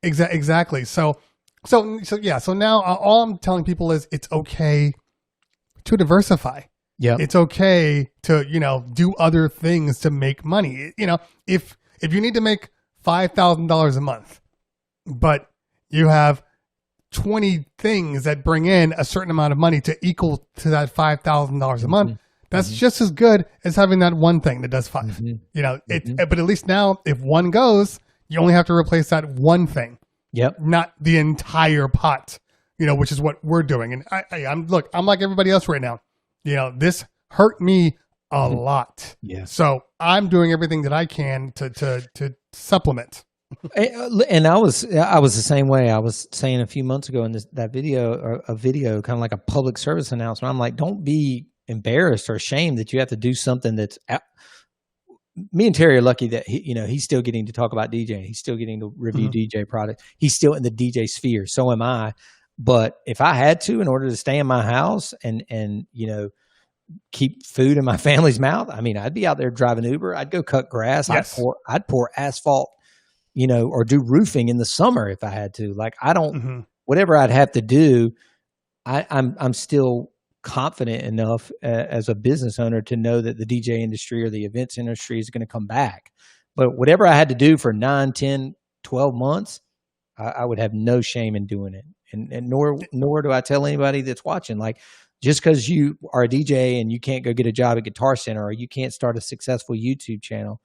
Exactly. So now all I'm telling people is it's okay to diversify. Yeah. It's okay to, do other things to make money. If you need to make $5,000 a month, but you have 20 things that bring in a certain amount of money to equal to that $5,000 a month, that's just as good as having that one thing that does 5. But at least now, if one goes, you only have to replace that one thing. Yep. Not the entire pot, which is what we're doing. And I'm like everybody else right now. This hurt me a lot. Yeah. So I'm doing everything that I can to supplement. And I was the same way. I was saying a few months ago in that video, kind of like a public service announcement. I'm like, don't be embarrassed or ashamed that you have to do something that's. Me and Terry are lucky that he's still getting to talk about DJing. He's still getting to review DJ products. He's still in the DJ sphere. So am I. But if I had to, in order to stay in my house and keep food in my family's mouth, I mean, I'd be out there driving Uber. I'd go cut grass. Yes. I'd pour asphalt, or do roofing in the summer if I had to. Like whatever I'd have to do, I'm still confident enough as a business owner to know that the DJ industry or the events industry is going to come back. But whatever I had to do for 9, 10, 12 months, I would have no shame in doing it. And nor do I tell anybody that's watching, like, just because you are a DJ and you can't go get a job at Guitar Center, or you can't start a successful YouTube channel,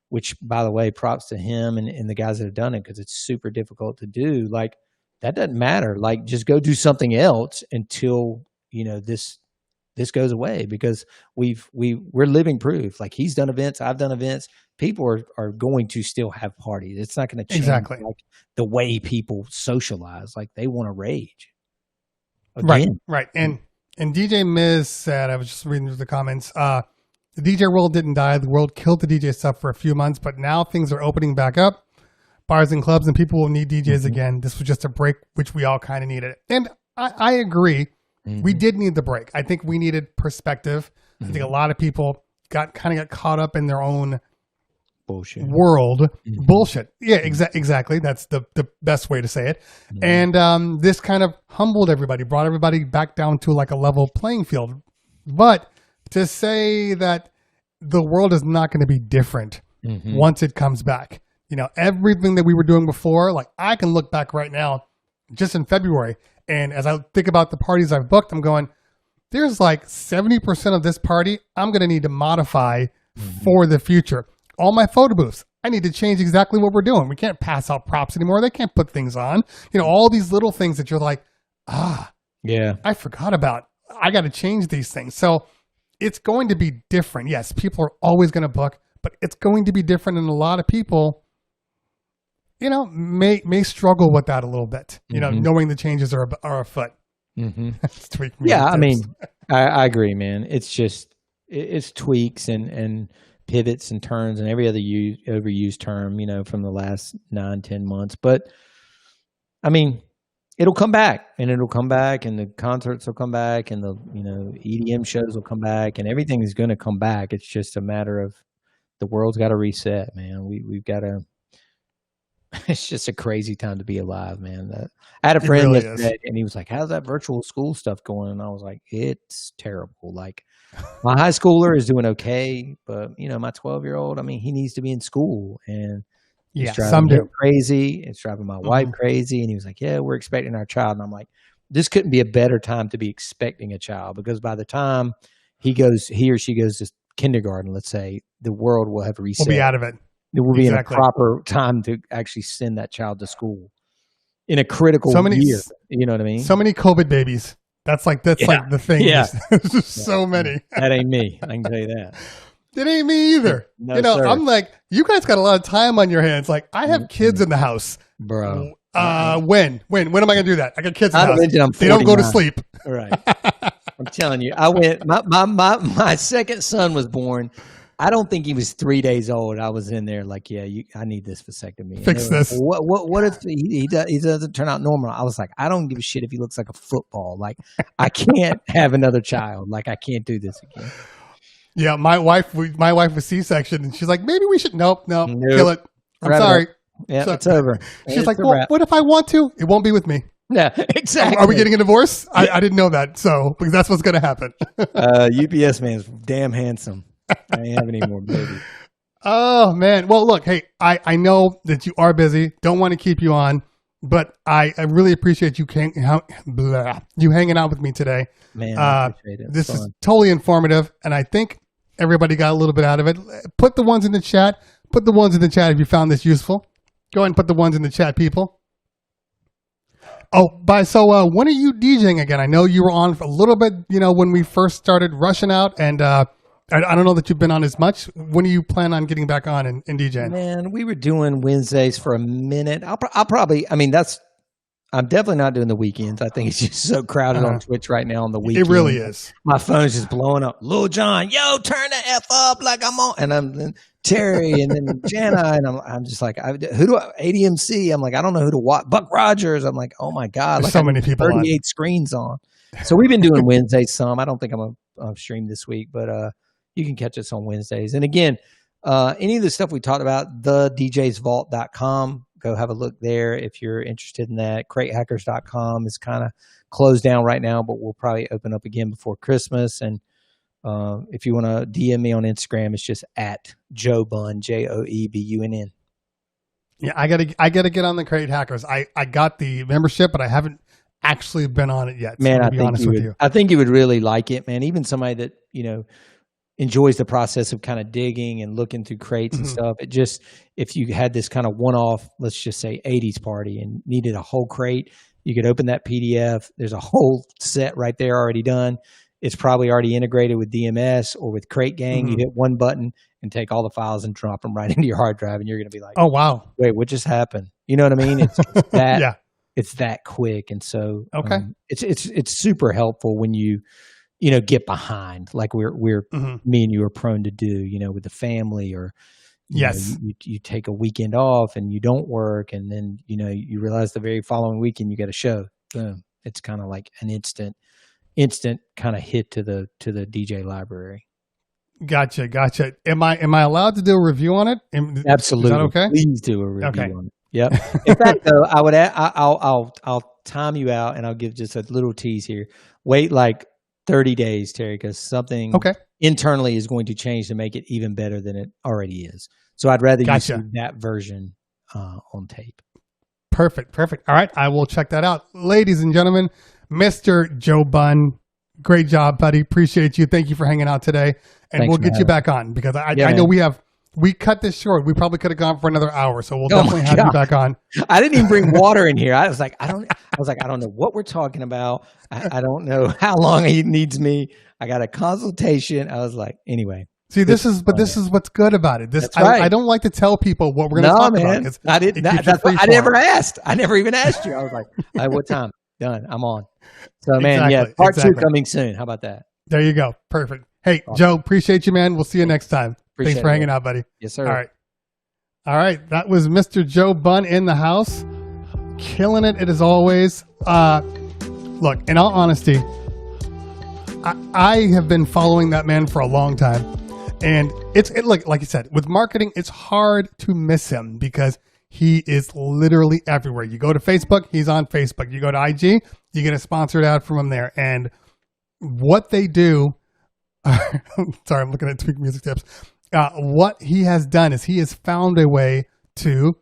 which, by the way, props to him and the guys that have done it, because it's super difficult to do. Like, that doesn't matter. Like, just go do something else until this goes away, because we're living proof. Like, he's done events, I've done events. People are going to still have parties. It's not going to change exactly like the way people socialize. Like, they want to rage. Again. Right. And DJ Miz said, I was just reading through the comments, the DJ world didn't die. The world killed the DJ stuff for a few months, but now things are opening back up. Bars and clubs and people will need DJs again. This was just a break, which we all kind of needed. And I agree. We did need the break. I think we needed perspective. I think a lot of people got caught up in their own bullshit world. Bullshit. Yeah, exactly. That's the best way to say it. And this kind of humbled everybody, brought everybody back down to like a level playing field. But to say that the world is not going to be different once it comes back, everything that we were doing before, like, I can look back right now, just in February, and as I think about the parties I've booked, I'm going, there's like 70% of this party I'm going to need to modify for the future. All my photo booths, I need to change exactly what we're doing. We can't pass out props anymore. They can't put things on. All these little things that you're like, yeah, I forgot about. I got to change these things. So it's going to be different. Yes, people are always going to book, but it's going to be different. And a lot of people, may struggle with that a little bit, knowing the changes are afoot. Yeah, I mean, I agree, man. It's just, it's tweaks and pivots and turns and every other overused term, from the last 9-10 months. But I mean, it'll come back, and the concerts will come back, and the EDM shows will come back, and everything is going to come back. It's just a matter of the world's got to reset, man. We've got to. It's just a crazy time to be alive, man. I had a friend yesterday, and he was like, "How's that virtual school stuff going?" And I was like, "It's terrible. Like, my high schooler is doing okay, but my 12-year-old, I mean, he needs to be in school, and it's driving him crazy. It's driving my wife crazy." And he was like, "Yeah, we're expecting our child." And I'm like, "This couldn't be a better time to be expecting a child, because by the time he or she goes to kindergarten, let's say, the world will have reset. We'll be out of it. It will be in a proper time to actually send that child to school in a critical year. You know what I mean? So many COVID babies. That's like the thing. Yeah. There's just so many. That ain't me. I can tell you that. It ain't me either. No, sir. I'm like, you guys got a lot of time on your hands. Like, I have kids in the house. Bro. When am I going to do that? I got kids in the house. They don't go to sleep. Right. I'm telling you, I went, my second son was born. I don't think he was 3 days old. I was in there like, yeah, I need this vasectomy. Fix this. Like, what if he doesn't turn out normal? I was like, I don't give a shit if he looks like a football. Like, I can't have another child. Like, I can't do this again. Yeah, my wife was C-section, and she's like, maybe we should. Nope, kill it. I'm sorry. Yeah, it's over. She's like, well, what if I want to? It won't be with me. Yeah, exactly. Are we getting a divorce? I didn't know that. So, because that's what's going to happen. UPS man's damn handsome. I ain't having any more babies. Oh, man. Well, look, hey, I know that you are busy. Don't want to keep you on, but I really appreciate you hanging out with me today. Man, I appreciate it. This is totally informative, and I think everybody got a little bit out of it. Put the ones in the chat. Put the ones in the chat if you found this useful. Go ahead and put the ones in the chat, people. Oh, when are you DJing again? I know you were on for a little bit, when we first started rushing out, and I don't know that you've been on as much. When do you plan on getting back on and DJing? Man, we were doing Wednesdays for a minute. I'm definitely not doing the weekends. I think it's just so crowded on Twitch right now on the weekend. It really is. My phone is just blowing up. Lil Jon, yo, turn the F up like I'm on. And I'm Terry and then Jana. And I'm just like, ADMC. I'm like, I don't know who to watch. Buck Rogers. I'm like, oh my God. There's so many people 38 screens on. So we've been doing Wednesdays some. I don't think I'm going to stream this week, but you can catch us on Wednesdays. And again, any of the stuff we talked about, thedjsvault.com. Go have a look there if you're interested in that. Cratehackers.com is kind of closed down right now, but we'll probably open up again before Christmas. And if you want to DM me on Instagram, it's just at Joe Bunn, JoeBunn. Yeah, I gotta get on the Crate Hackers. I got the membership, but I haven't actually been on it yet. Man, I think you would really like it, man. Even somebody that enjoys the process of kind of digging and looking through crates and stuff. It just, if you had this kind of one-off, let's just say 80s party and needed a whole crate, you could open that PDF. There's a whole set right there already done. It's probably already integrated with DMS or with Crate Gang. You hit one button and take all the files and drop them right into your hard drive. And you're going to be like, oh, wow. Wait, what just happened? You know what I mean? It's that, it's that quick. And so it's super helpful when you get behind, like we're me and you are prone to do, with the family, or you take a weekend off and you don't work, and then you realize the very following weekend you got a show. Boom! It's kind of like an instant kind of hit to the DJ library. Gotcha. Am I allowed to do a review on it? Absolutely. Is that okay? Please do a review on it. Yep. In fact, though, I'll time you out, and I'll give just a little tease here. Wait like 30 days, Terry, because something internally is going to change to make it even better than it already is. So I'd rather you see that version on tape. Perfect. All right, I will check that out. Ladies and gentlemen, Mr. Joe Bunn, great job, buddy. Appreciate you. Thank you for hanging out today. And we'll get you back on, because I know we cut this short. We probably could have gone for another hour, so we'll definitely have you back on. I didn't even bring water in here. I was like, I don't know what we're talking about. I don't know how long he needs me. I got a consultation. I was like, anyway. See, this is what's good about it. I don't like to tell people what we're going to talk about. I didn't. I never asked. I never even asked you. I was like, what time? Done. I'm on. So, man, part 2 coming soon. How about that? There you go. Perfect. Hey, awesome. Joe, appreciate you, man. We'll see you next time. Thanks for hanging out, buddy. Yes, sir. All right. That was Mr. Joe Bunn in the house. Killing it as always. Look, in all honesty, I have been following that man for a long time. And like you said, with marketing, it's hard to miss him because he is literally everywhere. You go to Facebook, he's on Facebook. You go to IG, you get a sponsored ad from him there. And what they do, sorry, I'm looking at Tweak Music Tips. What he has done is he has found a way to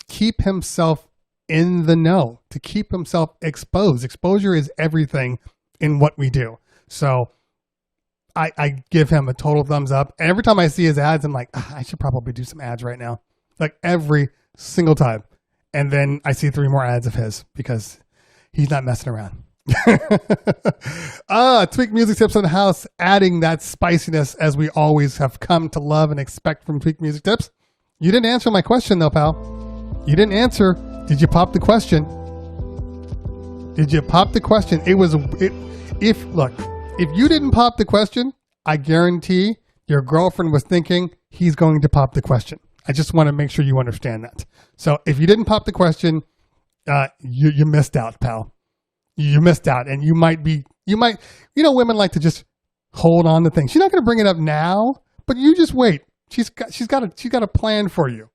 keep himself in the know, to keep himself exposed. Exposure is everything in what we do. So I give him a total thumbs up. And every time I see his ads, I'm like, I should probably do some ads right now. Like every single time. And then I see 3 more ads of his because he's not messing around. Tweak Music Tips in the house, adding that spiciness as we always have come to love and expect from Tweak Music Tips. You didn't answer my question though, pal. You didn't answer. Did you pop the question? Did you pop the question? If you didn't pop the question, I guarantee your girlfriend was thinking he's going to pop the question. I just want to make sure you understand that. So if you didn't pop the question, you missed out, pal. You missed out, and you might, women like to just hold on to things. She's not going to bring it up now, but you just wait. She's got a plan for you.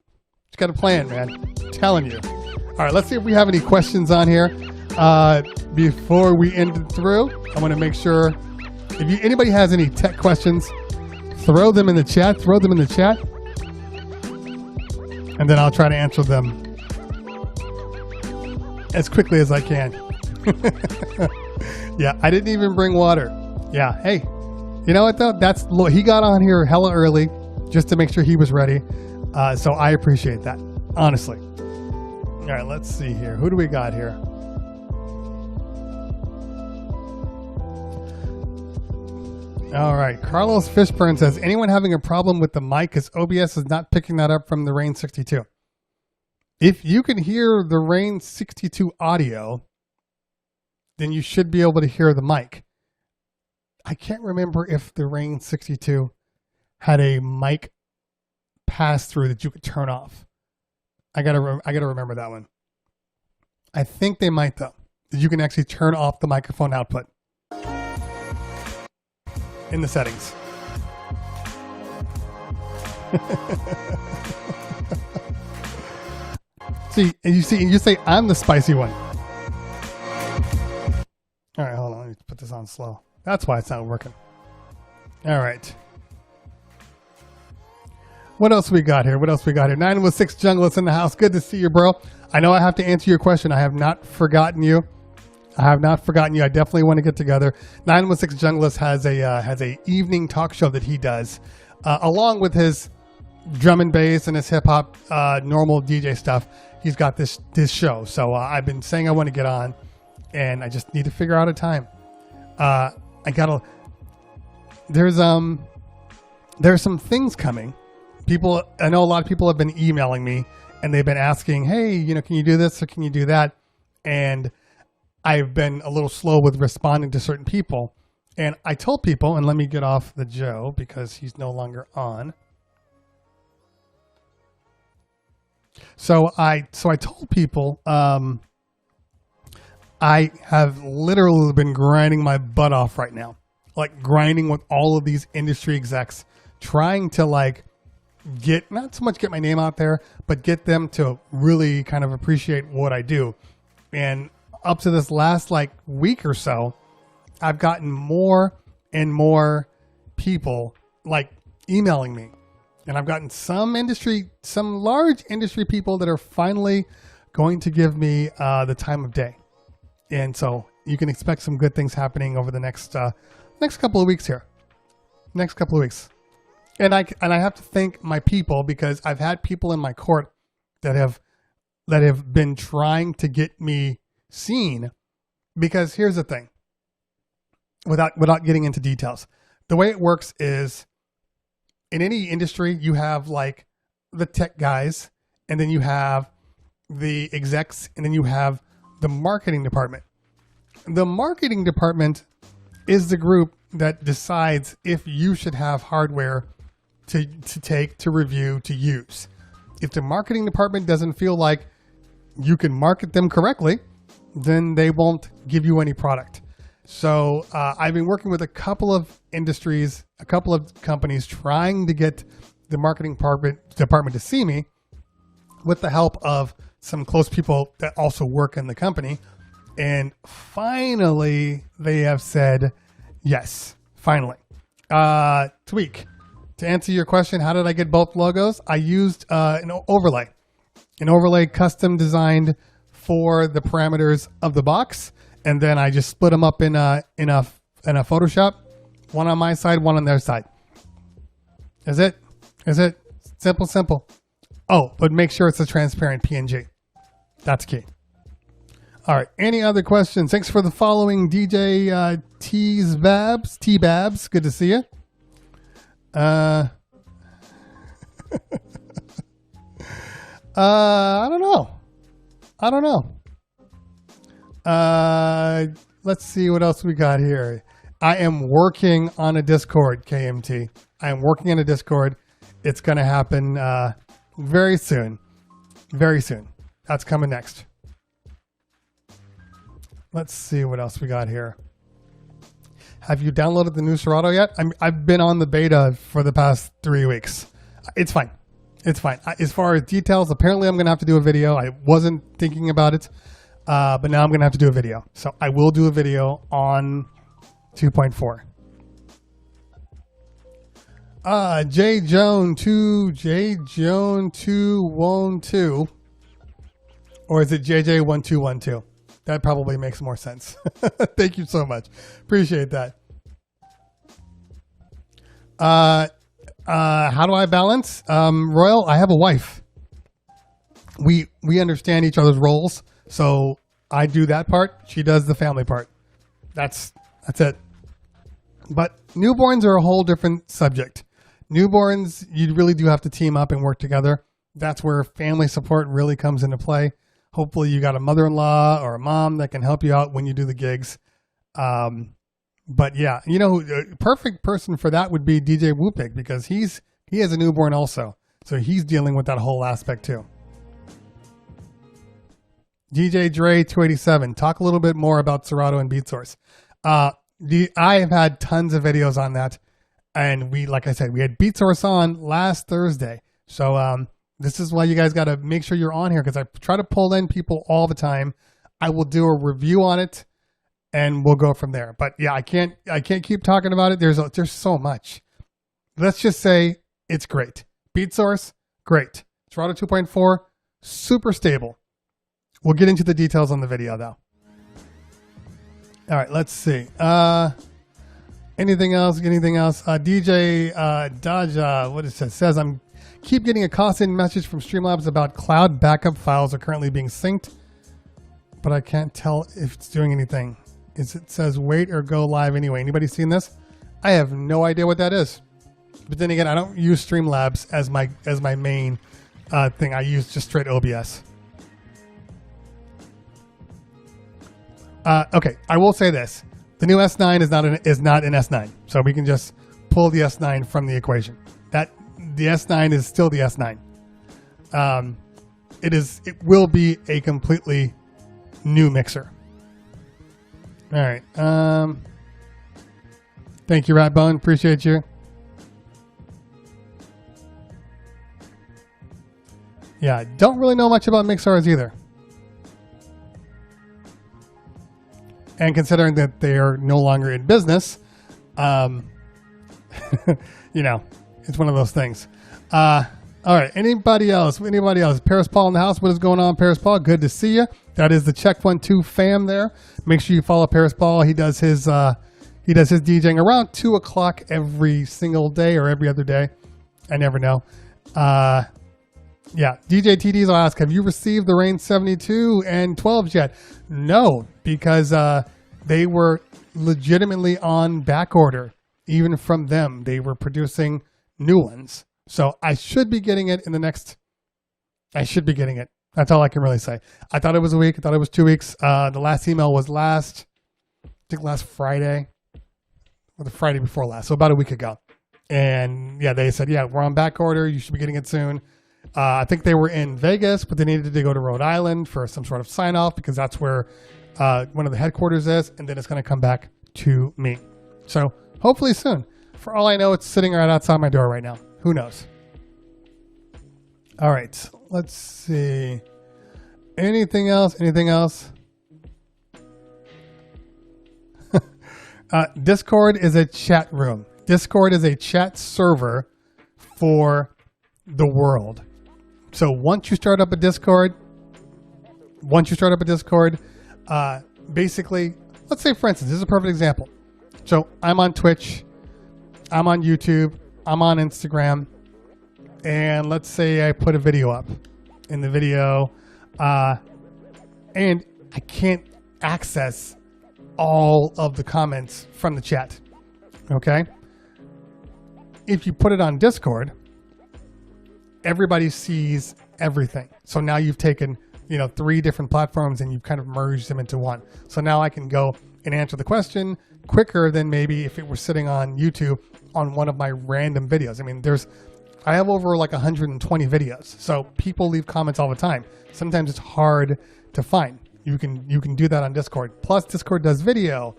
She's got a plan, man. I'm telling you. All right, let's see if we have any questions on here. Before we end it through, I want to make sure if anybody has any tech questions, throw them in the chat. And then I'll try to answer them as quickly as I can. Yeah, I didn't even bring water. Yeah, hey, you know what though? He got on here hella early just to make sure he was ready. So I appreciate that, honestly. All right, let's see here. Who do we got here? All right, Carlos Fishburne says, anyone having a problem with the mic because OBS is not picking that up from the Rain 62? If you can hear the Rain 62 audio, then you should be able to hear the mic. I can't remember if the Rain 62 had a mic pass-through that you could turn off. I gotta remember that one. I think they might though. That you can actually turn off the microphone output in the settings. You say I'm the spicy one. All right, hold on. Let me put this on slow. That's why it's not working. All right. What else we got here? 916 Junglist in the house. Good to see you, bro. I know I have to answer your question. I have not forgotten you. I definitely want to get together. 916 Junglist has a evening talk show that he does, along with his drum and bass and his hip hop normal DJ stuff. He's got this show. So I've been saying I want to get on, and I just need to figure out a time. There's some things coming. I know a lot of people have been emailing me and they've been asking, hey, can you do this or can you do that? And I've been a little slow with responding to certain people. And I told people, and let me get off the Joe because he's no longer on. So I told people, I have literally been grinding my butt off right now, like grinding with all of these industry execs, trying to not so much get my name out there, but get them to really kind of appreciate what I do. And up to this last week or so, I've gotten more and more people emailing me. And I've gotten some large industry people that are finally going to give me the time of day. And so you can expect some good things happening over the next couple of weeks here. Next couple of weeks. And I have to thank my people because I've had people in my court that have been trying to get me seen. Because here's the thing, without getting into details, the way it works is in any industry you have the tech guys, and then you have the execs, and then you have the marketing department. The marketing department is the group that decides if you should have hardware to take, to review, to use. If the marketing department doesn't feel like you can market them correctly, then they won't give you any product. So I've been working with a couple of industries, a couple of companies trying to get the marketing department to see me with the help of some close people that also work in the company. And finally, they have said yes, finally. Tweak. To answer your question, how did I get both logos? I used an overlay custom designed for the parameters of the box, and then I just split them up in a Photoshop, one on my side, one on their side. Is it simple? Oh, but make sure it's a transparent PNG. That's key. All right. Any other questions? Thanks for the following, DJ T-Babs. Good to see you. I don't know. Let's see what else we got here. I am working on a Discord, KMT. I am working on a Discord. It's going to happen very soon. Very soon. That's coming next. Let's see what else we got here. Have you downloaded the new Serato yet? I've been on the beta for the past 3 weeks. It's fine. As far as details, apparently I'm going to have to do a video. I wasn't thinking about it. But now I'm going to have to do a video. So I will do a video on 2.4. J Joan 212, or is it JJ1212? That probably makes more sense. Thank you so much. Appreciate that. How do I balance? Royal, I have a wife. We understand each other's roles. So I do that part. She does the family part. That's it. But newborns are a whole different subject. Newborns, you really do have to team up and work together. That's where family support really comes into play. Hopefully you got a mother-in-law or a mom that can help you out when you do the gigs. But yeah, a perfect person for that would be DJ Whoopig, because he has a newborn also. So he's dealing with that whole aspect too. DJ Dre 287, talk a little bit more about Serato and BeatSource. I have had tons of videos on that. And like I said, we had BeatSource on last Thursday. So this is why you guys got to make sure you're on here, because I try to pull in people all the time. I will do a review on it, and we'll go from there. But yeah, I can't keep talking about it. There's so much. Let's just say it's great. BeatSource, great. Serato 2.4, super stable. We'll get into the details on the video though. All right, let's see. Anything else? DJ Daja, what it says, I'm keep getting a constant message from Streamlabs about cloud backup files are currently being synced, but I can't tell if it's doing anything. It says wait or go live anyway. Anybody seen this? I have no idea what that is. But then again, I don't use Streamlabs as my main thing. I use just straight OBS. Okay, I will say this. The new S9 is not an S9. So we can just pull the S9 from the equation. The S9 is still the S9. It will be a completely new mixer. All right. Thank you, Ratbone. Appreciate you. Yeah, don't really know much about mixers either. And considering that they are no longer in business, it's one of those things. All right. Anybody else? Paris Paul in the house. What is going on, Paris Paul? Good to see you. That is the Check 1-2 fam there. Make sure you follow Paris Paul. He does his DJing around 2:00 every single day or every other day. I never know. Yeah. DJ TDs will ask, have you received the Rain 72 and 12s yet? No, because they were legitimately on back order. Even from them, they were producing new ones. So I should be getting it in the next. I should be getting it. That's all I can really say. I thought it was a week. I thought it was 2 weeks. The last email was last Friday, or the Friday before last. So about a week ago. And yeah, they said, yeah, we're on back order. You should be getting it soon. I think they were in Vegas, but they needed to go to Rhode Island for some sort of sign off, because that's where one of the headquarters is. And then it's going to come back to me. So hopefully soon. For all I know, it's sitting right outside my door right now. Who knows? All right. Let's see. Anything else? Discord is a chat room. Discord is a chat server for the world. So once you start up a Discord, basically, let's say, for instance, this is a perfect example. So I'm on Twitch, I'm on YouTube, I'm on Instagram, and let's say I put a video up. In the video, and I can't access all of the comments from the chat. Okay? If you put it on Discord, everybody sees everything. So now you've taken, 3 different platforms and you've kind of merged them into one. So now I can go and answer the question quicker than maybe if it were sitting on YouTube on one of my random videos. I mean, I have over like 120 videos. So people leave comments all the time. Sometimes it's hard to find. You can do that on Discord. Plus Discord does video.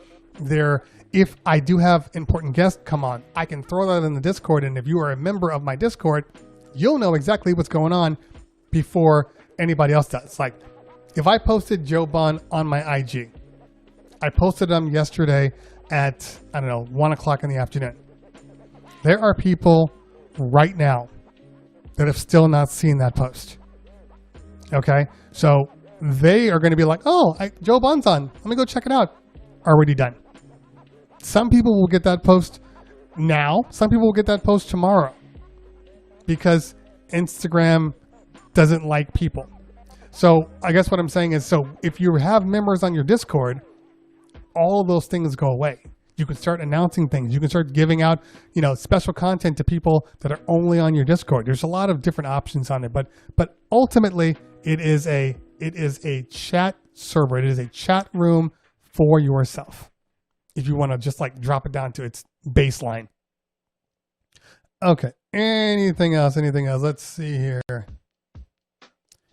If I do have important guests come on, I can throw that in the Discord. And if you are a member of my Discord, you'll know exactly what's going on before anybody else does. Like if I posted Joe Bunn on my IG, I posted them yesterday at, I don't know, 1 o'clock in the afternoon. There are people right now that have still not seen that post. Okay? So they are going to be like, oh, Joe Bunn's on. Let me go check it out. Already done. Some people will get that post now. Some people will get that post tomorrow because Instagram doesn't like people. So I guess what I'm saying is, so if you have members on your Discord, all of those things go away. You can start announcing things. You can start giving out, special content to people that are only on your Discord. There's a lot of different options on it, but ultimately it is a chat server. It is a chat room for yourself. If you want to just like drop it down to its baseline. Okay. Anything else? Let's see here.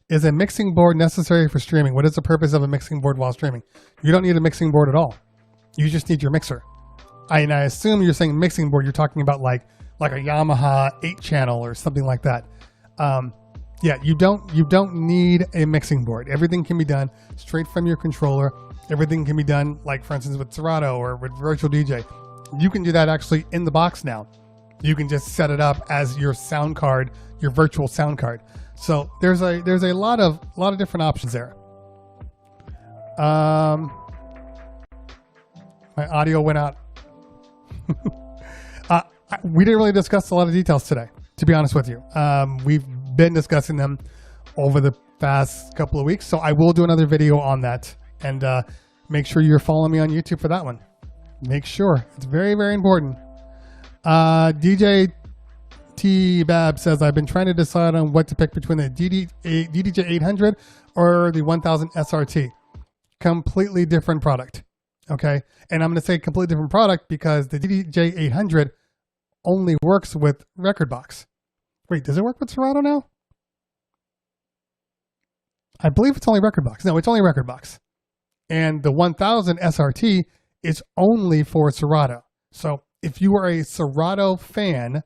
Is a mixing board necessary for streaming? What is the purpose of a mixing board while streaming? You don't need a mixing board at all. You just need your mixer. I assume you're saying mixing board, you're talking about like a Yamaha 8-channel or something like that. Yeah, you don't need a mixing board. Everything can be done straight from your controller. Everything can be done, like for instance with Serato or with Virtual DJ. You can do that actually in the box now. You can just set it up as your sound card, your virtual sound card. So there's a lot of different options there. My audio went out. We didn't really discuss a lot of details today, to be honest with you. We've been discussing them over the past couple of weeks, so I will do another video on that. And make sure you're following me on YouTube for that one. Make sure. It's very, very important. DJ T Bab says, I've been trying to decide on what to pick between the DDJ 800 or the 1000 SRT. Completely different product. Okay. And I'm going to say completely different product because the DDJ 800 only works with Rekordbox. Wait, does it work with Serato now? I believe it's only Rekordbox. No, it's only Rekordbox. And the 1000 SRT is only for Serato. So if you are a Serato fan,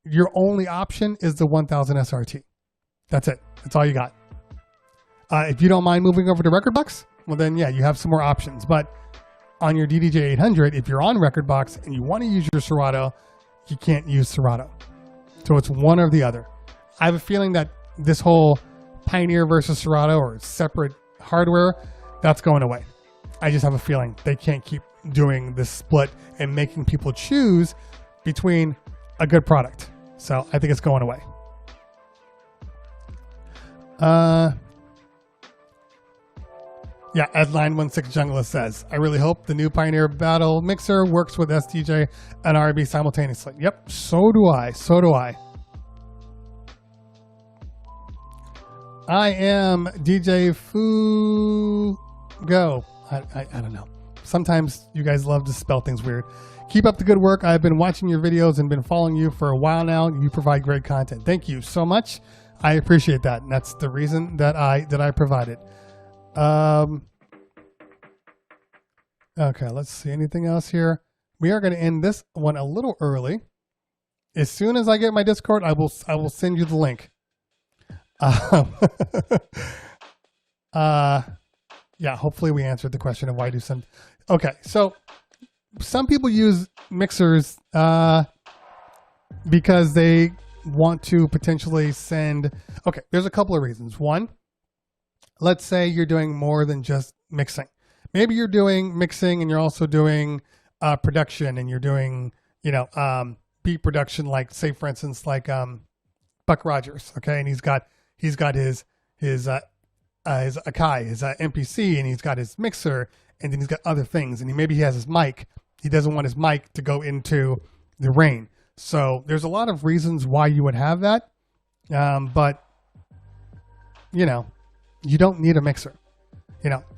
your only option is the 1000 SRT. That's it. That's all you got. If you don't mind moving over to Rekordbox, well then yeah, you have some more options. But on your DDJ 800, if you're on Rekordbox and you want to use your Serato, you can't use Serato. So it's one or the other. I have a feeling that this whole Pioneer versus Serato or separate hardware, that's going away. I just have a feeling they can't keep doing this split and making people choose between a good product. So I think it's going away. Yeah, as 916 Jungler says, I really hope the new Pioneer Battle Mixer works with SDJ and RB simultaneously. Yep, so do I. So do I. I am DJ Fugo. I don't know. Sometimes you guys love to spell things weird. Keep up the good work. I've been watching your videos and been following you for a while now. You provide great content. Thank you so much. I appreciate that. And that's the reason that I provide it. Okay, let's see. Anything else here? We are going to end this one a little early. As soon as I get my Discord, I will send you the link. Yeah, hopefully we answered the question of why do some. Okay, so some people use mixers because they want to potentially send. Okay, there's a couple of reasons. One, let's say you're doing more than just mixing. Maybe you're doing mixing and you're also doing production and you're doing, beat production, like say for instance, like Buck Rogers. Okay, and he's got his Akai, his MPC, and he's got his mixer, and then he's got other things, and maybe he has his mic. He doesn't want his mic to go into the rain. So there's a lot of reasons why you would have that, but you don't need a mixer.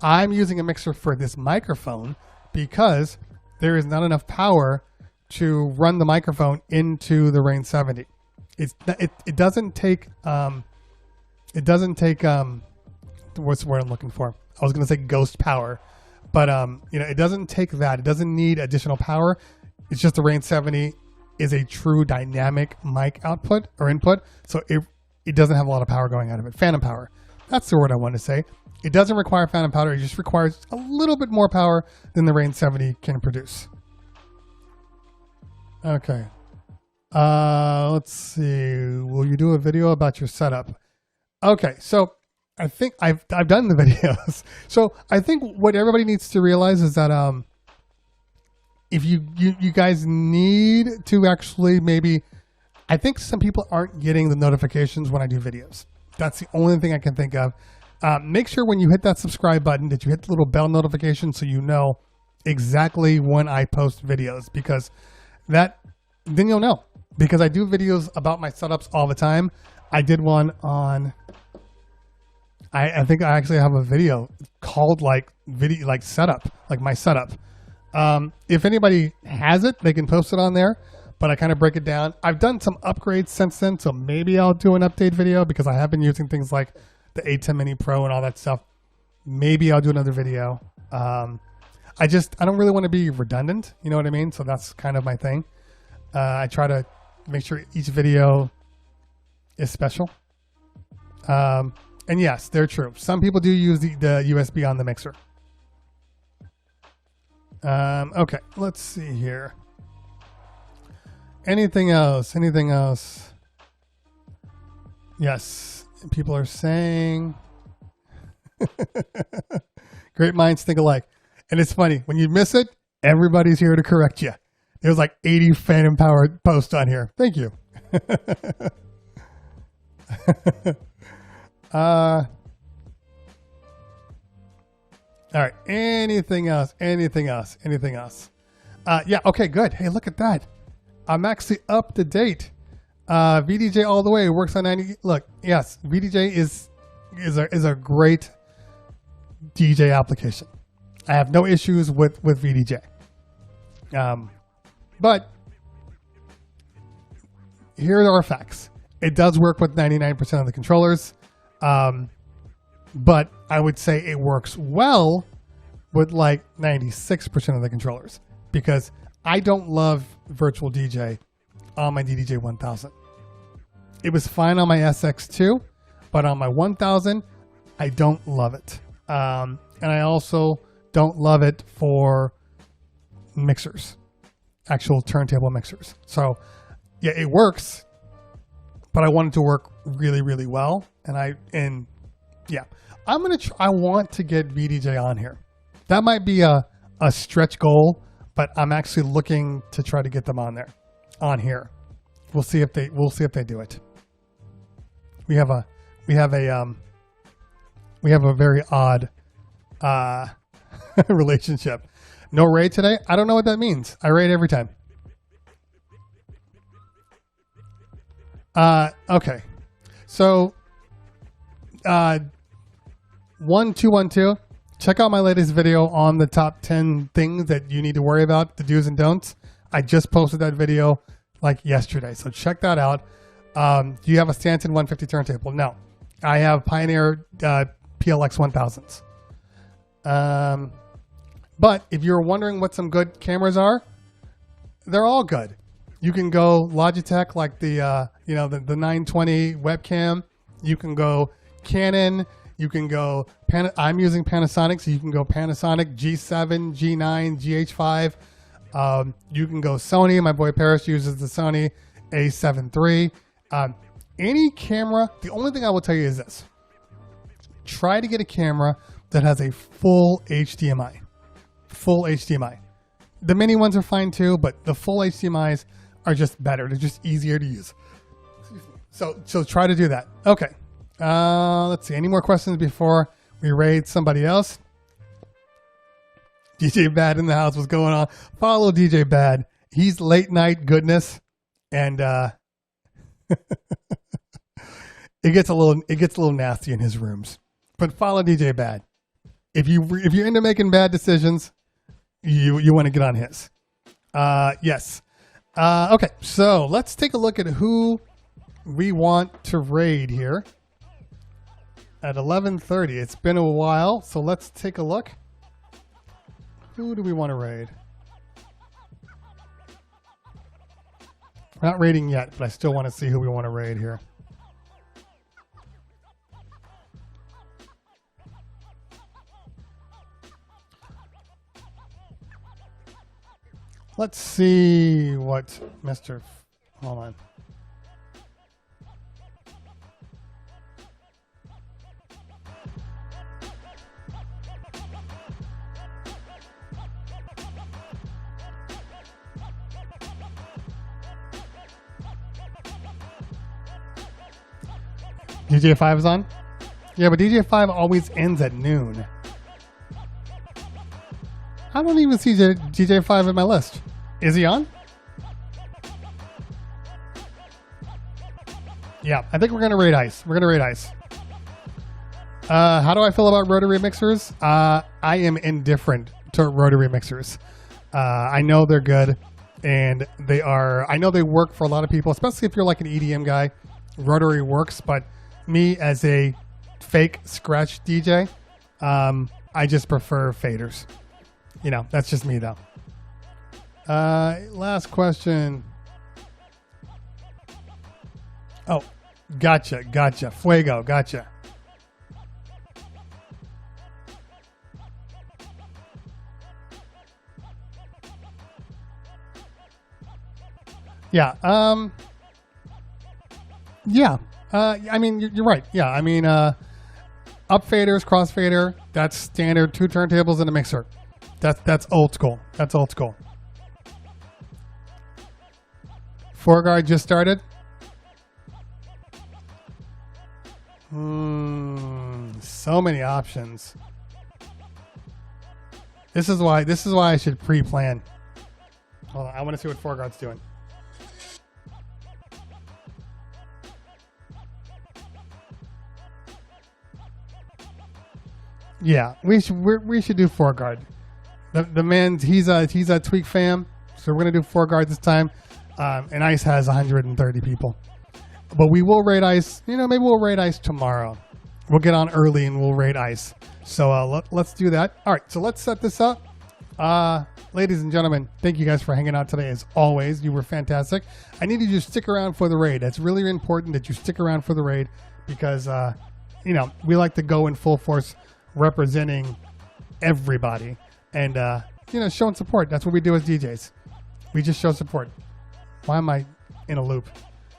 I'm using a mixer for this microphone because there is not enough power to run the microphone into the Rain 70. It doesn't take what's the word I'm looking for? I was going to say ghost power, but it doesn't take that. It doesn't need additional power. It's just the Rain 70 is a true dynamic mic output or input, so it doesn't have a lot of power going out of it. Phantom power. That's the word I want to say. It doesn't require phantom powder. It just requires a little bit more power than the Rain 70 can produce. Okay. Let's see. Will you do a video about your setup? Okay, so I think I've done the videos. So I think what everybody needs to realize is that if you guys need to actually maybe, I think some people aren't getting the notifications when I do videos. That's the only thing I can think of. Make sure when you hit that subscribe button that you hit the little bell notification so you know exactly when I post videos, because then you'll know. Because I do videos about my setups all the time. I did one on, I think I actually have a video called like setup, like my setup. If anybody has it, they can post it on there, but I kind of break it down. I've done some upgrades since then, so maybe I'll do an update video because I have been using things like the A10 Mini Pro and all that stuff. Maybe I'll do another video. I don't really want to be redundant, you know what I mean? So that's kind of my thing. I try to make sure each video is special. And yes, they're true. Some people do use the USB on the mixer. Okay, let's see here. Anything else? Anything else? Yes, people are saying great minds think alike. And it's funny, when you miss it, everybody's here to correct you. There's like 80 phantom powered posts on here. Thank you. All right. Anything else? Anything else? Anything else? Yeah. Okay. Good. Hey, look at that. I'm actually up to date. VDJ all the way works on 90. Look. Yes. VDJ is a great DJ application. I have no issues with VDJ. But here are our facts. It does work with 99% of the controllers. But I would say it works well with like 96% of the controllers, because I don't love Virtual DJ on my DDJ 1000. It was fine on my SX2, but on my 1000, I don't love it. And I also don't love it for mixers, actual turntable mixers. So yeah, it works, but I want it to work really, really well. And yeah, I want to get VDJ on here. That might be a stretch goal, but I'm actually looking to try to get them on here. We'll see if they do it. We have a very odd relationship. No raid today? I don't know what that means. I raid every time. Okay. So 1212, check out my latest video on the top 10 things that you need to worry about, the do's and don'ts. I just posted that video like yesterday, so check that out. Do you have a Stanton 150 turntable? No. I have Pioneer PLX 1000s. But if you're wondering what some good cameras are, they're all good. You can go Logitech, like the 920 webcam. You can go Canon. You can go I'm using Panasonic, so you can go Panasonic G7, G9, GH5. You can go Sony. My boy Paris uses the Sony A7 III. Any camera, the only thing I will tell you is this. Try to get a camera that has a full HDMI. Full HDMI. The mini ones are fine too, but the full HDMIs are just better. They're just easier to use. So try to do that. Okay. Let's see. Any more questions before we raid somebody else? DJ Bad in the house. What's going on? Follow DJ Bad. He's late night goodness, and it gets a little nasty in his rooms. But follow DJ Bad. If you're into making bad decisions, you want to get on his. Yes. Okay. So let's take a look at who we want to raid here. At 11:30, it's been a while, so let's take a look. Who do we want to raid? We're not raiding yet, but I still want to see who we want to raid here. Let's see what Mr. Hold on. DJ5 is on? Yeah, but DJ5 always ends at noon. I don't even see DJ5 in my list. Is he on? Yeah, I think we're going to raid Ice. We're going to raid Ice. How do I feel about rotary mixers? I am indifferent to rotary mixers. I know they're good, and they are. I know they work for a lot of people, especially if you're like an EDM guy. Rotary works, but me as a fake scratch DJ, I just prefer faders. You know, that's just me though. Last question. Oh, gotcha. Fuego, gotcha. Yeah. Yeah. I mean, you're right. Yeah. I mean, up faders, crossfader. That's standard. 2 turntables and a mixer. That's old school. That's old school. Foreguard just started. So many options. This is why I should pre-plan. Hold on, I want to see what Foreguard's doing. Yeah, we should do Foreguard. The man, he's a Tweak fam, so we're gonna do Foreguard this time. And Ice has 130 people, but we will raid Ice. You know, maybe we'll raid Ice tomorrow. We'll get on early and we'll raid Ice. So let's do that. All right, so let's set this up. Ladies and gentlemen, thank you guys for hanging out today. As always, you were fantastic. I need you to stick around for the raid. It's really important that you stick around for the raid because you know, we like to go in full force, representing everybody and you know, showing support. That's what we do as DJs. We just show support. Why am I in a loop?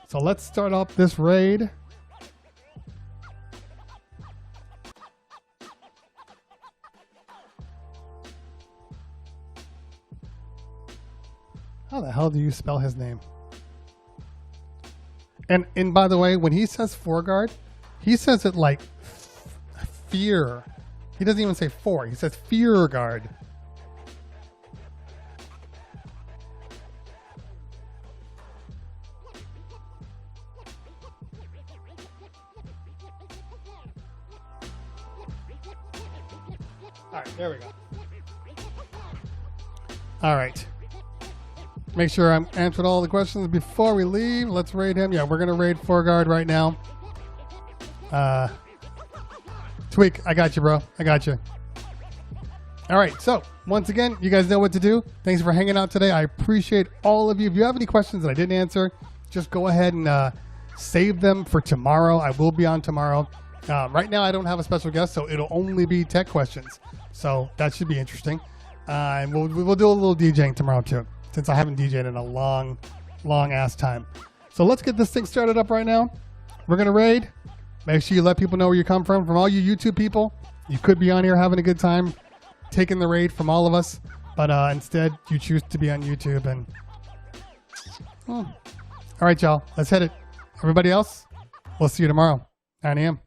So let's start off this raid. How the hell do you spell his name? And by the way, when he says Foreguard, he says it like fear. He doesn't even say four. He says Fearguard. All right, there we go. All right. Make sure I'm answered all the questions before we leave. Let's raid him. Yeah, we're going to raid Foreguard right now. Tweak, I got you, bro. I got you. All right, so once again, you guys know what to do. Thanks for hanging out today. I appreciate all of you. If you have any questions that I didn't answer, just go ahead and save them for tomorrow. I will be on tomorrow. Right now, I don't have a special guest, so it'll only be tech questions. So that should be interesting. And we'll do a little DJing tomorrow, too, since I haven't DJed in a long ass time. So let's get this thing started up right now. We're going to raid. Make sure you let people know where you come from. From all you YouTube people, you could be on here having a good time, taking the raid from all of us, but instead you choose to be on YouTube. And all right, y'all, let's hit it. Everybody else, we'll see you tomorrow, 9 a.m.